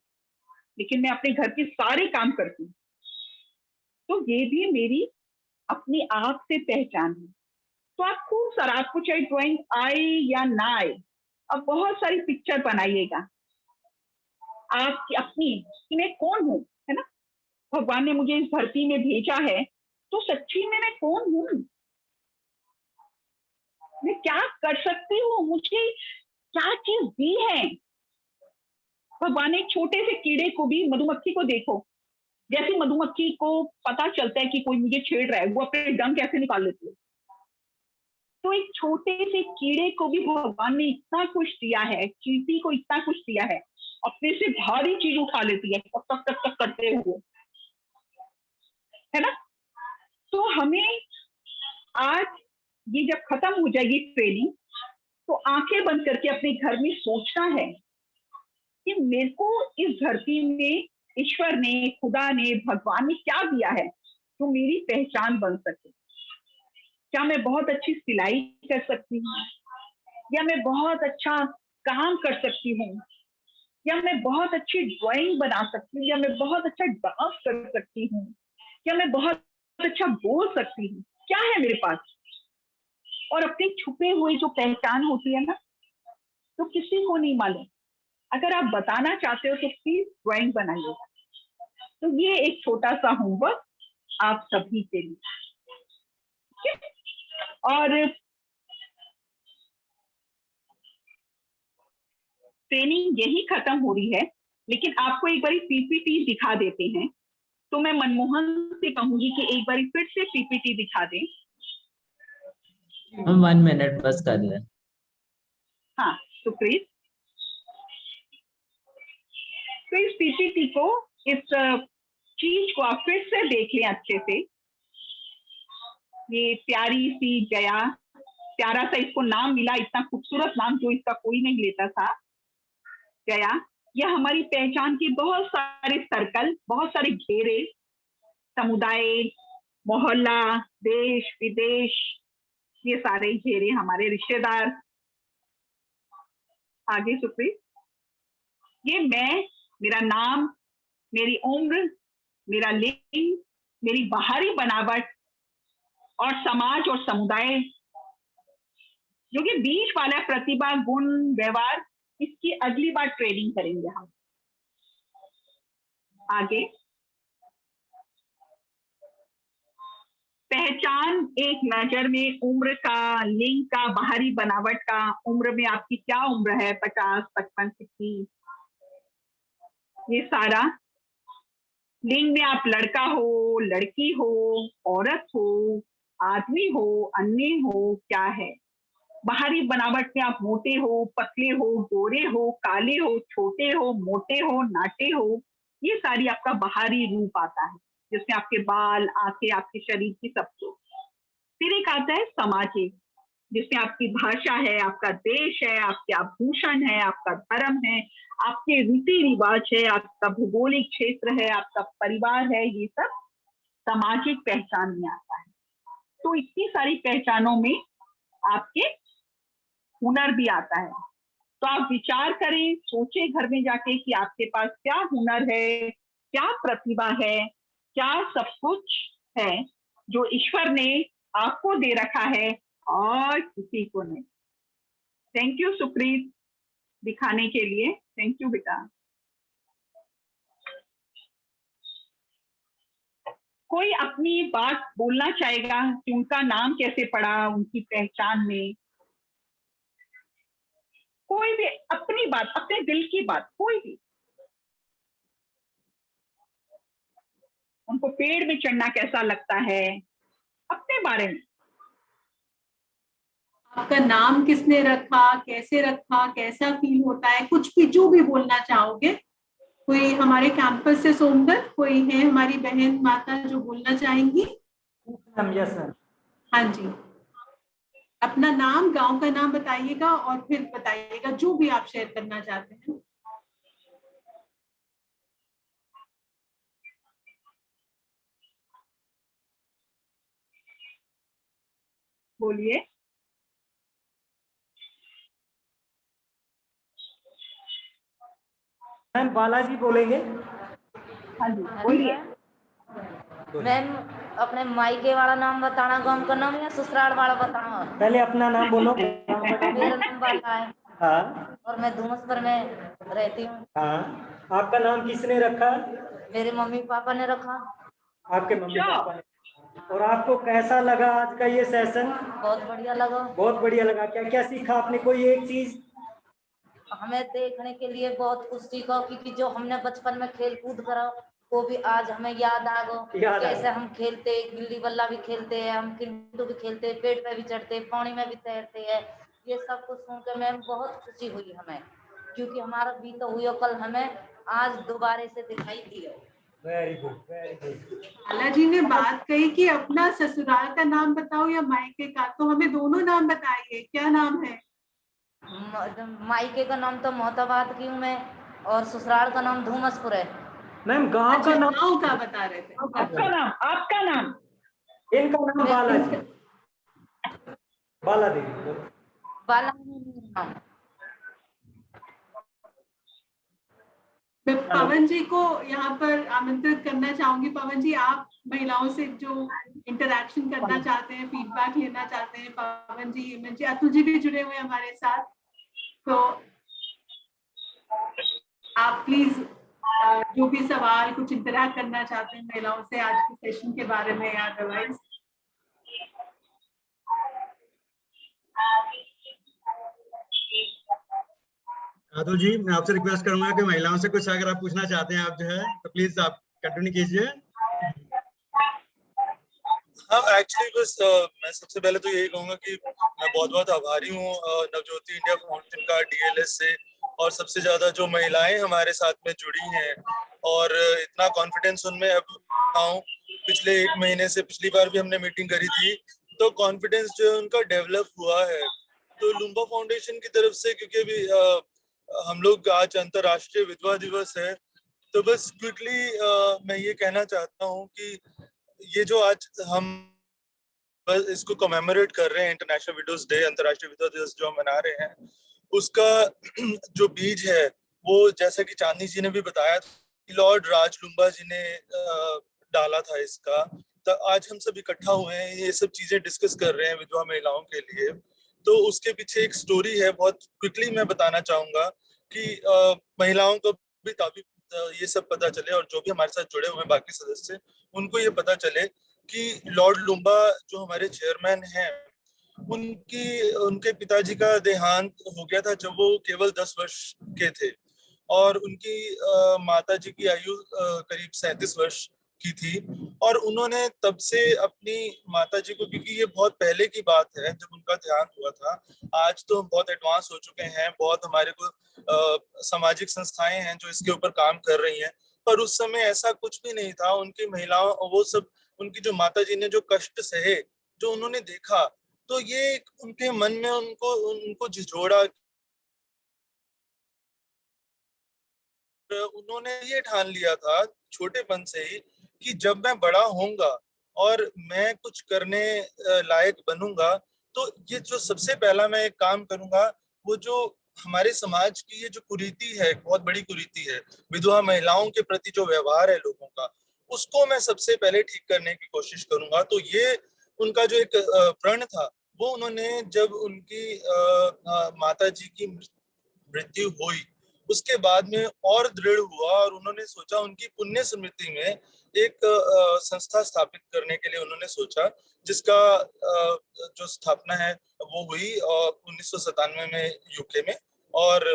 लेकिन मैं अपने घर के सारे काम करती हूँ। तो ये भी मेरी अपने आप से पहचान है। तो आप खूब सारा, आपको चाहे ड्राइंग आए या ना आए, अब बहुत सारी पिक्चर बनाइएगा आपकी अपनी, कि मैं कौन हूँ, है ना। भगवान ने मुझे इस धरती में भेजा है, तो सच्ची में मैं कौन हूँ, मैं क्या कर सकती हूँ, मुझे क्या चीज दी है भगवान ने। छोटे से कीड़े को भी, मधुमक्खी को देखो, जैसे मधुमक्खी को पता चलता है कि कोई मुझे छेड़ रहा है, वो अपने डंक कैसे निकाल लेती है। तो एक छोटे से कीड़े को भी भगवान ने इतना कुछ दिया है, चींटी को इतना कुछ दिया है, अपने से भारी चीज उठा लेती है टक टक टक करते हुए, है ना। तो हमें आज ये जब खत्म हो जाएगी ट्रेनिंग, तो आंखें बंद करके अपने घर में सोचना है कि मेरे को इस धरती में ईश्वर ने, खुदा ने, भगवान ने क्या दिया है तो मेरी पहचान बन सके। क्या मैं बहुत अच्छी सिलाई कर सकती हूँ, या मैं बहुत अच्छा काम कर सकती हूँ, या मैं बहुत अच्छी ड्राइंग बना सकती हूँ, या मैं बहुत अच्छा डांस कर सकती हूँ, या मैं बहुत अच्छा बोल सकती हूँ, क्या है मेरे पास। और अपने छुपे हुए जो पहचान होती है ना, तो किसी को नहीं मालूम। अगर आप बताना चाहते हो तो प्लीज ड्राइंग बनाइएगा। तो ये एक छोटा सा होमवर्क आप सभी के लिए। और ट्रेनिंग यही खत्म हो रही है, लेकिन आपको एक बार पीपीटी दिखा देते हैं। तो मैं मनमोहन से कहूंगी कि एक बार फिर से पीपीटी दिखा दें। हम 1 मिनट बस कर लें। हाँ तो प्लीज तो इस पीपीटी को, इस चीज को आप फिर से देख लें अच्छे से। ये प्यारी सी जया, प्यारा सा इसको नाम मिला, इतना खूबसूरत नाम जो इसका कोई नहीं लेता था, जया। यह हमारी पहचान के बहुत सारे सर्कल, बहुत सारे घेरे, समुदाय, मोहल्ला, देश विदेश, ये सारे घेरे हमारे रिश्तेदार। आगे सुप्रीत। ये मैं, मेरा नाम, मेरी उम्र, मेरा लिंग, मेरी बाहरी बनावट और समाज और समुदाय, जो कि बीच वाला प्रतिभा, गुण, व्यवहार, इसकी अगली बार ट्रेनिंग करेंगे हम। आगे पहचान एक नजर में उम्र का, लिंग का, बाहरी बनावट का। उम्र में आपकी क्या उम्र है, 50, 55, 60, ये सारा। लिंग में आप लड़का हो, लड़की हो, औरत हो, आदमी हो, अन्य हो, क्या है। बाहरी बनावट में आप मोटे हो, पतले हो, गोरे हो, काले हो, छोटे हो, मोटे हो, नाटे हो, ये सारी आपका बाहरी रूप आता है, जिसमें आपके बाल, आंखें, आपके शरीर की सब कुछ। फिर एक आता है सामाजिक, जिसमें आपकी भाषा है, आपका देश है, आपके आभूषण है, आपका धर्म है, आपके रीति रिवाज है, आपका भौगोलिक क्षेत्र है, आपका परिवार है, ये सब सामाजिक पहचान में आता है। तो इतनी सारी पहचानों में आपके हुनर भी आता है। तो आप विचार करें, सोचें घर में जाके कि आपके पास क्या हुनर है, क्या प्रतिभा है, क्या सब कुछ है जो ईश्वर ने आपको दे रखा है और किसी को नहीं। थैंक यू सुप्रीत दिखाने के लिए। थैंक यू बेटा। कोई अपनी बात बोलना चाहेगा कि उनका नाम कैसे पड़ा उनकी पहचान में? कोई भी अपनी बात, अपने दिल की बात, कोई भी। उनको पेड़ में चढ़ना कैसा लगता है, अपने बारे में। आपका नाम किसने रखा, कैसे रखा, कैसा फील होता है, कुछ भी जो भी बोलना चाहोगे। कोई हमारे कैंपस से सोमदत्त, कोई है हमारी बहन माता जो बोलना चाहेंगी? Yes sir. हाँ जी, अपना नाम, गांव का नाम बताइएगा और फिर बताइएगा जो भी आप शेयर करना चाहते हैं। बोलिए। मैम बालाजी बोलेंगे। हाँ जी बोलिए। मैम अपने मायके वाला नाम बताना, गांव का नाम या ससुराल वाला बताना? पहले अपना नाम बोलो। मेरा नाम बाला है। हाँ। और मैं धूमसपुर में रहती हूँ। हाँ, आपका नाम किसने रखा? मेरे मम्मी पापा ने रखा। आपके मम्मी पापा ने। और आपको कैसा लगा आज का ये सेशन? बहुत बढ़िया लगा। बहुत बढ़िया लगा। क्या क्या सीखा आपने, कोई एक चीज? हमें देखने के लिए बहुत कुछ सीखा, क्योंकि जो हमने बचपन में खेल कूद करा वो भी आज हमें याद आ गया। कैसे हम खेलते, गिल्ली बल्ला भी खेलते हैं, हम किंटू भी खेलते हैं, पेड़ पे भी चढ़ते हैं, पानी में भी तैरते हैं। ये सब कुछ सुनकर मैम बहुत खुशी हुई हमें, क्योंकि हमारा बीता हुआ कल हमें आज दोबारा से दिखाई दिया। Very good, very good. Balaji ने बात कही कि अपना ससुराल का नाम बताओ या मायके का, तो हमें दोनों नाम बताइए, क्या नाम है? मायके का नाम तो मोहताबाद की हूँ मैं, और ससुराल का नाम धूमसपुर है। मैम गांव का नाम? गांव का बता रहे थे। आपका नाम? आपका नाम? इनका नाम बालाजी, बाला देवी। बाला नाम। मैं पवन जी को यहाँ पर आमंत्रित करना चाहूंगी। पवन जी, आप महिलाओं से जो इंटरैक्शन करना चाहते हैं, फीडबैक लेना चाहते हैं। पवन जी, हेमंत जी, अतुल जी भी जुड़े हुए हैं हमारे साथ, तो आप प्लीज जो भी सवाल, कुछ इंटरैक्ट करना चाहते हैं महिलाओं से आज के सेशन के बारे में या अदरवाइज। अतुल जी, मैं आपसे रिक्वेस्ट करूंगा कि महिलाओं से कुछ अगर आप पूछना चाहते हैं आप जो है तो प्लीज आप कंटिन्यू कीजिए। हाँ, एक्चुअली बस मैं सबसे पहले तो यही कहूंगा कि मैं बहुत बहुत आभारी हूँ नवज्योति इंडिया फाउंडेशन का, डीएलएस से, और सबसे ज्यादा जो महिलाएं हमारे साथ में जुड़ी हैं और इतना कॉन्फिडेंस उनमें अब आऊं। पिछले 1 महीने से, पिछली बार भी हमने मीटिंग करी थी, तो कॉन्फिडेंस जो है उनका डेवलप हुआ है। तो लुम्बा फाउंडेशन की तरफ से, क्योंकि अभी हम लोग आज अंतर्राष्ट्रीय विधवा दिवस है, तो बस क्विकली मैं ये कहना चाहता हूँ कि ये जो आज हम बस इसको कमेमोरेट कर रहे हैं, इंटरनेशनल विडोज डे, अंतर्राष्ट्रीय विधवा दिवस जो हम मना रहे हैं, उसका जो बीज है वो जैसा कि चांदनी जी ने भी बताया, लॉर्ड राजलुम्बा जी ने डाला था इसका। तो आज हम सब इकट्ठा हुए हैं, ये सब चीजें डिस्कस कर रहे हैं विधवा महिलाओं के लिए। तो उसके पीछे एक स्टोरी है, बहुत क्विकली मैं बताना चाहूंगा कि महिलाओं को भी ताकि ये सब पता चले, और जो भी हमारे साथ जुड़े हुए हैं बाकी सदस्य, उनको ये पता चले कि लॉर्ड लुम्बा जो हमारे चेयरमैन हैं, उनके पिताजी का देहांत हो गया था जब वो केवल 10 वर्ष के थे, और उनकी माता जी की आयु करीब 37 वर्ष की थी। और उन्होंने तब से अपनी माता जी को, क्योंकि ये बहुत पहले की बात है जब उनका देहांत हुआ था, आज तो हम बहुत एडवांस हो चुके हैं, बहुत हमारे को सामाजिक संस्थाएं हैं जो इसके ऊपर काम कर रही हैं, पर उस समय ऐसा कुछ भी नहीं था। उनकी महिलाओं, वो सब उनकी जो माता जी ने जो कष्ट सहे, जो उन्होंने देखा, तो ये उनके मन में उनको झिझोड़ा। उन्होंने ये ठान लिया था छोटेपन से ही कि जब मैं बड़ा होऊंगा और मैं कुछ करने लायक बनूंगा, तो ये जो सबसे पहला मैं एक काम करूंगा, वो जो हमारे समाज की ये जो कुरीति है, बहुत बड़ी कुरीति है, विधवा महिलाओं के प्रति जो व्यवहार है लोगों का, उसको मैं सबसे पहले ठीक करने की कोशिश करूंगा। तो ये उनका जो एक प्रण था, वो उन्होंने जब उनकी माता जी की मृत्यु हुई, उसके बाद में और दृढ़ हुआ, और उन्होंने सोचा उनकी पुण्य स्मृति में एक संस्था स्थापित करने के लिए उन्होंने सोचा, जिसका जो स्थापना है वो हुई 1997 में यूके में, और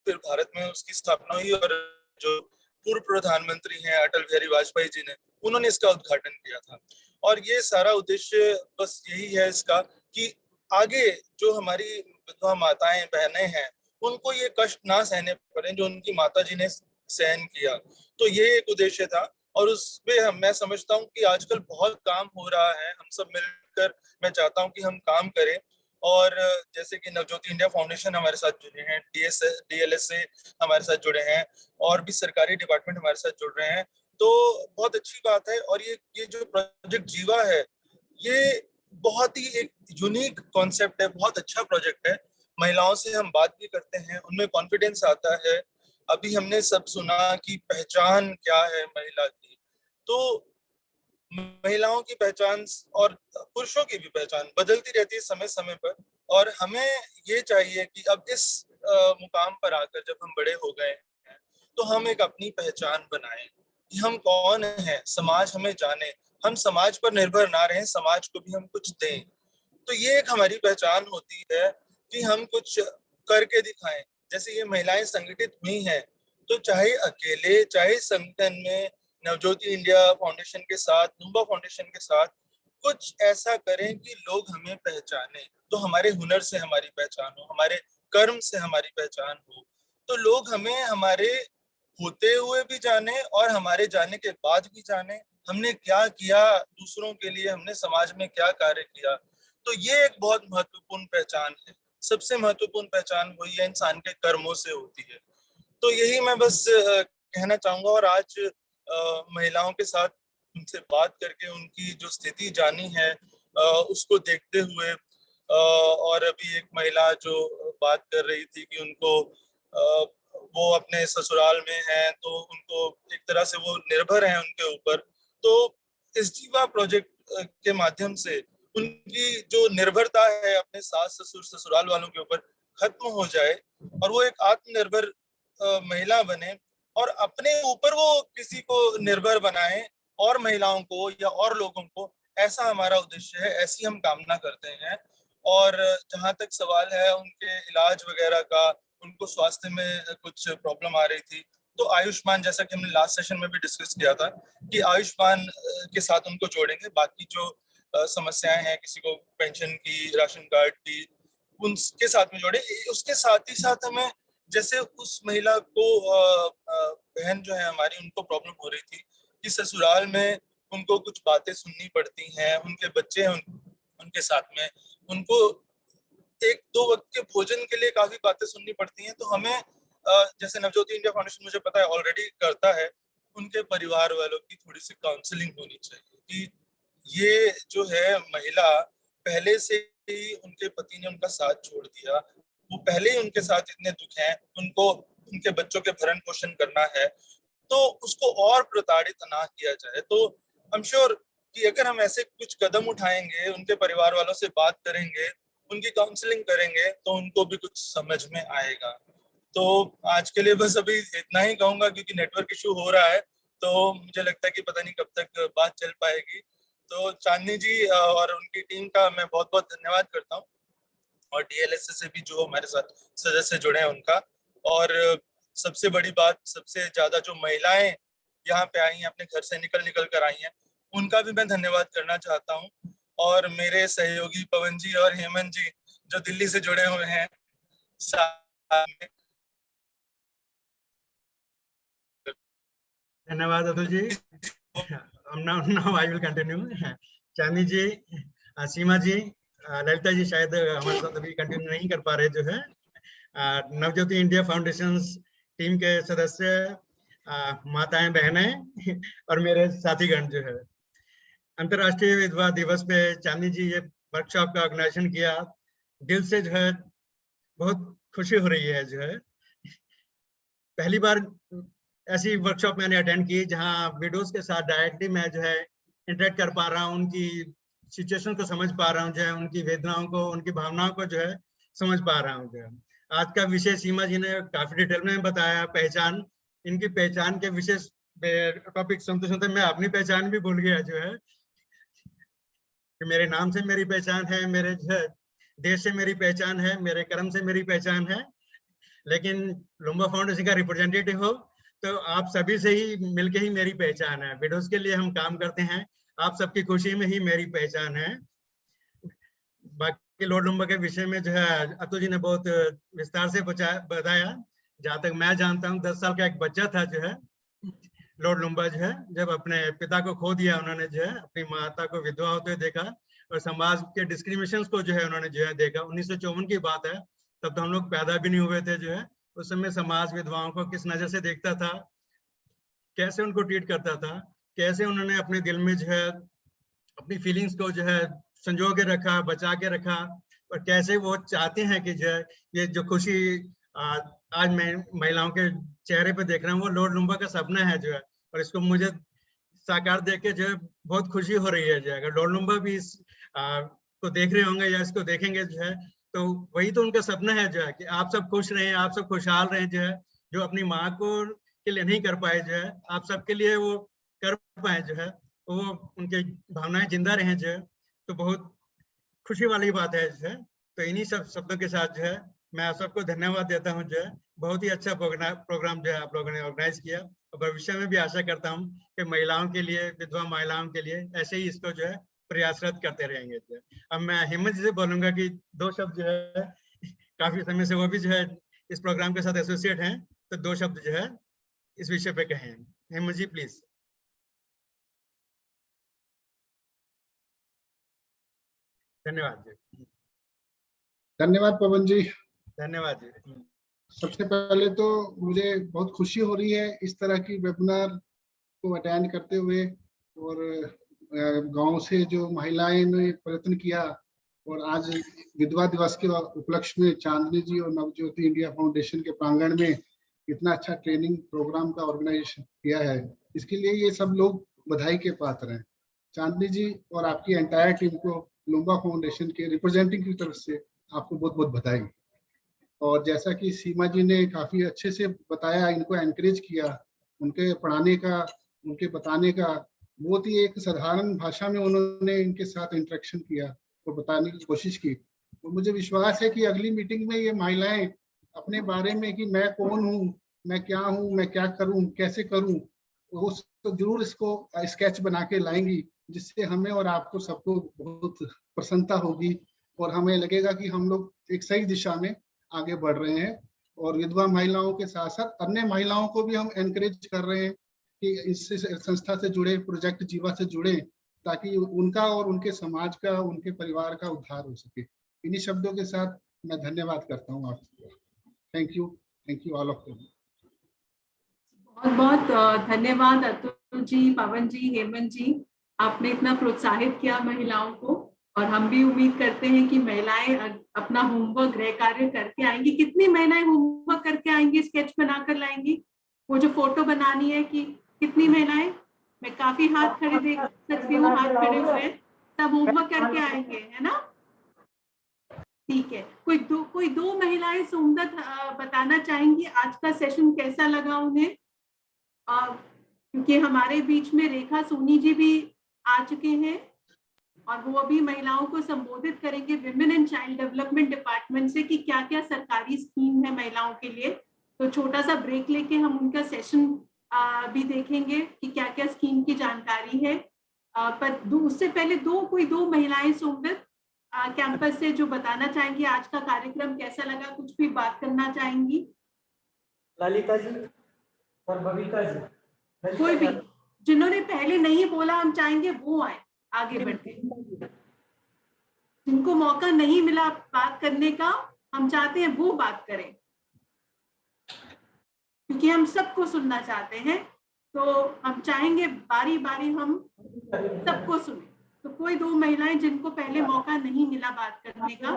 फिर भारत में उसकी स्थापना हुई। और जो पूर्व प्रधानमंत्री हैं अटल बिहारी वाजपेयी जी ने, उन्होंने इसका उद्घाटन किया था। और ये सारा उद्देश्य बस यही है इसका कि आगे जो हमारी विधवा माताएं बहनें हैं, उनको ये कष्ट ना सहने पड़े जो उनकी माता जी ने सहन किया। तो ये एक उद्देश्य था, और उसपे मैं समझता हूँ कि आजकल बहुत काम हो रहा है। हम सब मिलकर, मैं चाहता हूँ कि हम काम करें, और जैसे कि नवज्योति इंडिया फाउंडेशन हमारे साथ जुड़े हैं, DLSA हमारे साथ जुड़े हैं, और भी सरकारी डिपार्टमेंट हमारे साथ जुड़ रहे हैं, तो बहुत अच्छी बात है। और ये जो प्रोजेक्ट जीवा है, ये बहुत ही एक यूनिक कॉन्सेप्ट है, बहुत अच्छा प्रोजेक्ट है। महिलाओं से हम बात भी करते हैं, उनमें कॉन्फिडेंस आता है। अभी हमने सब सुना कि पहचान क्या है महिला की, तो महिलाओं की पहचान और पुरुषों की भी पहचान बदलती रहती है समय समय पर, और हमें ये चाहिए कि अब इस मुकाम पर आकर जब हम बड़े हो गए हैं, तो हम एक अपनी पहचान बनाएं कि हम कौन हैं, समाज हमें जाने, हम समाज पर निर्भर ना रहें, समाज को भी हम कुछ दें। तो ये एक हमारी पहचान होती है कि हम कुछ करके दिखाएं। जैसे ये महिलाएं संगठित हुई हैं, तो चाहे अकेले, चाहे संगठन में, नवज्योति इंडिया फाउंडेशन के साथ, लुम्बा फाउंडेशन के साथ, कुछ ऐसा करें कि लोग हमें पहचाने। तो हमारे हुनर से हमारी पहचान हो, हमारे कर्म से हमारी पहचान हो, तो लोग हमें हमारे होते हुए भी जाने और हमारे जाने के बाद भी जाने, हमने क्या किया दूसरों के लिए, हमने समाज में क्या कार्य किया। तो ये एक बहुत महत्वपूर्ण पहचान है। सबसे महत्वपूर्ण पहचान वही है, इंसान के कर्मों से होती है। तो यही मैं बस कहना चाहूंगा। और आज महिलाओं के साथ उनसे बात करके उनकी जो स्थिति जानी है, उसको देखते हुए, और अभी एक महिला जो बात कर रही थी कि उनको वो अपने ससुराल में हैं, तो उनको एक तरह से वो निर्भर हैं उनके ऊपर। तो इस जीवा प्रोजेक्ट के माध्यम से उनकी जो निर्भरता है अपने सास ससुर ससुराल वालों के ऊपर खत्म हो जाए, और वो एक आत्मनिर्भर महिला बने, और अपने ऊपर वो किसी को निर्भर बनाए, और महिलाओं को या और लोगों को। ऐसा हमारा उद्देश्य है, ऐसी हम कामना करते हैं। और जहां तक सवाल है उनके इलाज वगैरह का, उनको स्वास्थ्य में कुछ प्रॉब्लम आ रही थी, तो आयुष्मान, जैसा कि हमने लास्ट सेशन में भी डिस्कस किया था कि आयुष्मान के साथ उनको जोड़ेंगे। बाकी जो समस्याएं हैं, किसी को पेंशन की, राशन कार्ड की, उनके साथ में जोड़े। उसके साथ ही साथ हमें, जैसे उस महिला को बहन जो है हमारी, उनको प्रॉब्लम हो रही थी कि ससुराल में उनको कुछ बातें सुननी पड़ती हैं, उनके बच्चे हैं उनके साथ में, उनको एक दो वक्त के भोजन के लिए काफी बातें सुननी पड़ती हैं। तो हमें जैसे नवज्योति इंडिया फाउंडेशन मुझे पता है ऑलरेडी करता है, उनके परिवार वालों की थोड़ी सी काउंसलिंग होनी चाहिए कि ये जो है महिला पहले से ही, उनके पति ने उनका साथ छोड़ दिया, वो पहले ही उनके साथ इतने दुख हैं, उनको उनके बच्चों के भरण पोषण करना है, तो उसको और प्रताड़ित ना किया जाए। तो आई एम श्योर कि अगर हम ऐसे कुछ कदम उठाएंगे, उनके परिवार वालों से बात करेंगे, उनकी काउंसलिंग करेंगे, तो उनको भी कुछ समझ में आएगा। तो आज के लिए बस अभी इतना ही कहूंगा, क्योंकि नेटवर्क इशू हो रहा है, तो मुझे लगता है कि पता नहीं कब तक बात चल पाएगी। तो चांदनी जी और उनकी टीम का मैं बहुत बहुत धन्यवाद करता हूँ, और DLSA से भी जो हमारे साथ सदस्य जुड़े हैं उनका। और सबसे बड़ी बात, सबसे ज्यादा जो महिलाएं यहाँ पे आई हैं, अपने घर से निकल कर आई हैं, उनका भी मैं धन्यवाद करना चाहता हूँ। और मेरे सहयोगी पवन जी और हेमंत जी जो दिल्ली से जुड़े हुए हैं धन्यवाद Atul ji. now I will continue. चांदनी जी, सीमा जी, ललिता जी शायद हमारे साथ अभी कंटिन्यू नहीं कर पा रहे जो है। नवज्योति इंडिया फाउंडेशन टीम के सदस्य, माताएं, बहनें और मेरे साथीगण जो है, अंतर्राष्ट्रीय विधवा दिवस पे चांदनी जी ये वर्कशॉप का ऑर्गेनाइजेशन किया, दिल से जो है बहुत खुशी हो रही है। जो है पहली बार ऐसी वर्कशॉप मैंने अटेंड की जहां विडोज के साथ डायरेक्टली मैं जो है इंटरेक्ट कर पा रहा हूं, उनकी सिचुएशन को समझ पा रहा हूं, जो है उनकी वेदनाओं को, उनकी भावनाओं को जो है समझ पा रहा हूं। जो है आज का विषय सीमा जी ने काफी डिटेल में बताया, पहचान, इनकी पहचान के विशेष टॉपिक सुनते सुनते मैं अपनी पहचान भी भूल गया। जो है कि मेरे नाम से मेरी पहचान है, मेरे जो है देश से मेरी पहचान है, मेरे कर्म से मेरी पहचान है, लेकिन लुम्बा फाउंडेशन का रिप्रेजेंटेटिव हो तो आप सभी से ही मिलके ही मेरी पहचान है। विडोज के लिए हम काम करते हैं, आप सबकी खुशी में ही मेरी पहचान है। बाकी लॉर्ड लुम्बा के विषय में जो है अतुल जी ने बहुत विस्तार से बताया। जहाँ तक मैं जानता हूँ 10 साल का एक बच्चा था जो है लॉर्ड लुम्बा जो है, जब अपने पिता को खो दिया उन्होंने, जो है अपनी माता को विधवा होते हुए देखा और समाज के डिस्क्रिमिनेशन को जो है उन्होंने जो है देखा। 1954 की बात है, तब तो हम लोग पैदा भी नहीं हुए थे। जो है उस समय समाज विधवाओं को किस नजर से देखता था, कैसे उनको ट्रीट करता था, कैसे उन्होंने अपने दिल में जो है अपनी फीलिंग्स को जो है संजो के रखा, बचा के रखा, और कैसे वो चाहते हैं कि जो है ये जो खुशी आज मैं महिलाओं के चेहरे पे देख रहा हूँ वो लॉर्ड लुम्बा का सपना है। जो है और इसको मुझे साकार देख के जो है बहुत खुशी हो रही है। जो है अगर लॉर्ड लुम्बा भी इस को देख रहे होंगे या इसको देखेंगे जो है, तो वही तो उनका सपना है जो है कि आप सब खुश रहें, आप सब खुशहाल रहें। जो है जो अपनी माँ को के लिए नहीं कर पाए, जो है आप सबके लिए वो कर पाए, जो है वो उनके भावनाएं जिंदा रहें। जो है तो बहुत खुशी वाली बात है। जो है तो इन्हीं सब शब्दों के साथ जो है मैं आप सबको धन्यवाद देता हूँ। जो है बहुत ही अच्छा प्रोग्राम जो है आप लोगों ने ऑर्गेनाइज किया, और भविष्य में भी आशा करता हूँ कि महिलाओं के लिए, विधवा महिलाओं के लिए ऐसे ही इसको जो है प्रयासरत करते रहेंगे। जो है अब मैं हेमंत जी से बोलूंगा कि 2 शब्द जो है, काफी समय से वो भी जो है इस प्रोग्राम के साथ एसोसिएट हैं, तो 2 शब्द जो है इस विषय पे कहें। हेमंत जी प्लीज। धन्यवाद जी। धन्यवाद पवन जी। धन्यवाद जी। सबसे पहले तो मुझे बहुत खुशी हो रही है इस तरह की वेबिनार को अटेंड करते हुए, और गांव से जो महिलाएं ने प्रयत्न किया, और आज विधवा दिवस के उपलक्ष्य में चांदनी जी और नवज्योति इंडिया फाउंडेशन के प्रांगण में इतना अच्छा ट्रेनिंग प्रोग्राम का ऑर्गेनाइजेशन किया है, इसके लिए ये सब लोग बधाई के पात्र हैं। चांदनी जी और आपकी एंटायर टीम को लुम्बा फाउंडेशन के रिप्रेजेंटेटिव की तरफ से आपको बहुत बहुत बधाई। और जैसा कि सीमा जी ने काफी अच्छे से बताया, इनको एनकरेज किया, उनके पढ़ाने का, उनके बताने का, बहुत ही एक साधारण भाषा में उन्होंने इनके साथ इंटरेक्शन किया और बताने की कोशिश की। और मुझे विश्वास है कि अगली मीटिंग में ये महिलाएं अपने बारे में कि मैं कौन हूँ, मैं क्या हूँ, मैं क्या करूँ, कैसे करूँ, वो तो जरूर इसको स्केच बना के लाएंगी, जिससे हमें और आपको सबको बहुत प्रसन्नता होगी और हमें लगेगा कि हम लोग एक सही दिशा में आगे बढ़ रहे हैं। और विधवा महिलाओं के साथ साथ अन्य महिलाओं को भी हम एनकरेज कर रहे हैं कि इस संस्था से जुड़े, प्रोजेक्ट जीवा से जुड़े, ताकि उनका और उनके समाज का, उनके परिवार का उद्धार हो सके। इन्हीं शब्दों के साथ मैं धन्यवाद करता हूँ आपको। Thank you all of you. बहुत बहुत धन्यवाद अतुल जी, पवन जी, हेमंत जी, आपने इतना प्रोत्साहित किया महिलाओं को। और हम भी उम्मीद करते हैं कि महिलाएं अपना होमवर्क गृह कार्य करके आएंगी। कितनी महिलाएं होमवर्क करके आएंगी, स्केच बनाकर लाएंगी? वो जो फोटो बनानी है, कि कितनी महिलाएं? मैं काफी हाथ खड़े देख सकती हूँ, हाथ खड़े हुए, सब होमवर्क करके आएंगे, है ना? ठीक है, कोई दो महिलाएं सोमदत्त बताना चाहेंगी आज का सेशन कैसा लगा उन्हें? क्योंकि हमारे बीच में रेखा सोनी जी भी आ चुके हैं और वो अभी महिलाओं को संबोधित करेंगे women and child development department से कि क्या क्या सरकारी स्कीम है महिलाओं के लिए। तो छोटा सा ब्रेक लेके हम उनका सेशन भी देखेंगे कि क्या क्या स्कीम की जानकारी है। पर उससे पहले कोई दो महिलाएं सोमदत्त कैंपस से जो बताना चाहेंगी आज का कार्यक्रम कैसा लगा, कुछ भी बात करना चाहेंगी? ललिता जी और बबीता जी, कोई भी जिन्होंने पहले नहीं बोला, हम चाहेंगे वो आए आगे बढ़ते। जिनको मौका नहीं मिला बात करने का, हम चाहते हैं वो बात करें, क्योंकि हम सबको सुनना चाहते हैं। तो हम चाहेंगे बारी बारी हम सबको सुने। तो कोई दो महिलाएं जिनको पहले मौका नहीं मिला बात करने का।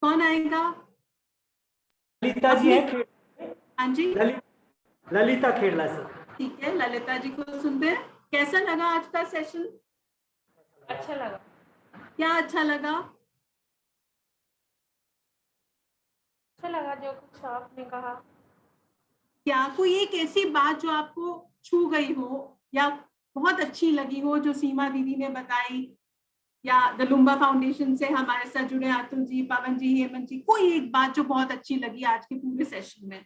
कौन आएगा? ललिता जी है। हाँ जी, ललिता खेड़ला से। ठीक है, ललिता जी को सुनते हैं। कैसा लगा आज का सेशन? अच्छा लगा। क्या अच्छा लगा? अच्छा लगा जो कुछ आपने कहा। क्या कोई एक ऐसी बात जो आपको छू गई हो या बहुत अच्छी लगी हो जो सीमा दीदी ने बताई, या द लुम्बा फाउंडेशन से हमारे साथ जुड़े अतुल जी, पवन जी, हेमंत जी, कोई एक बात जो बहुत अच्छी लगी आज के पूरे सेशन में?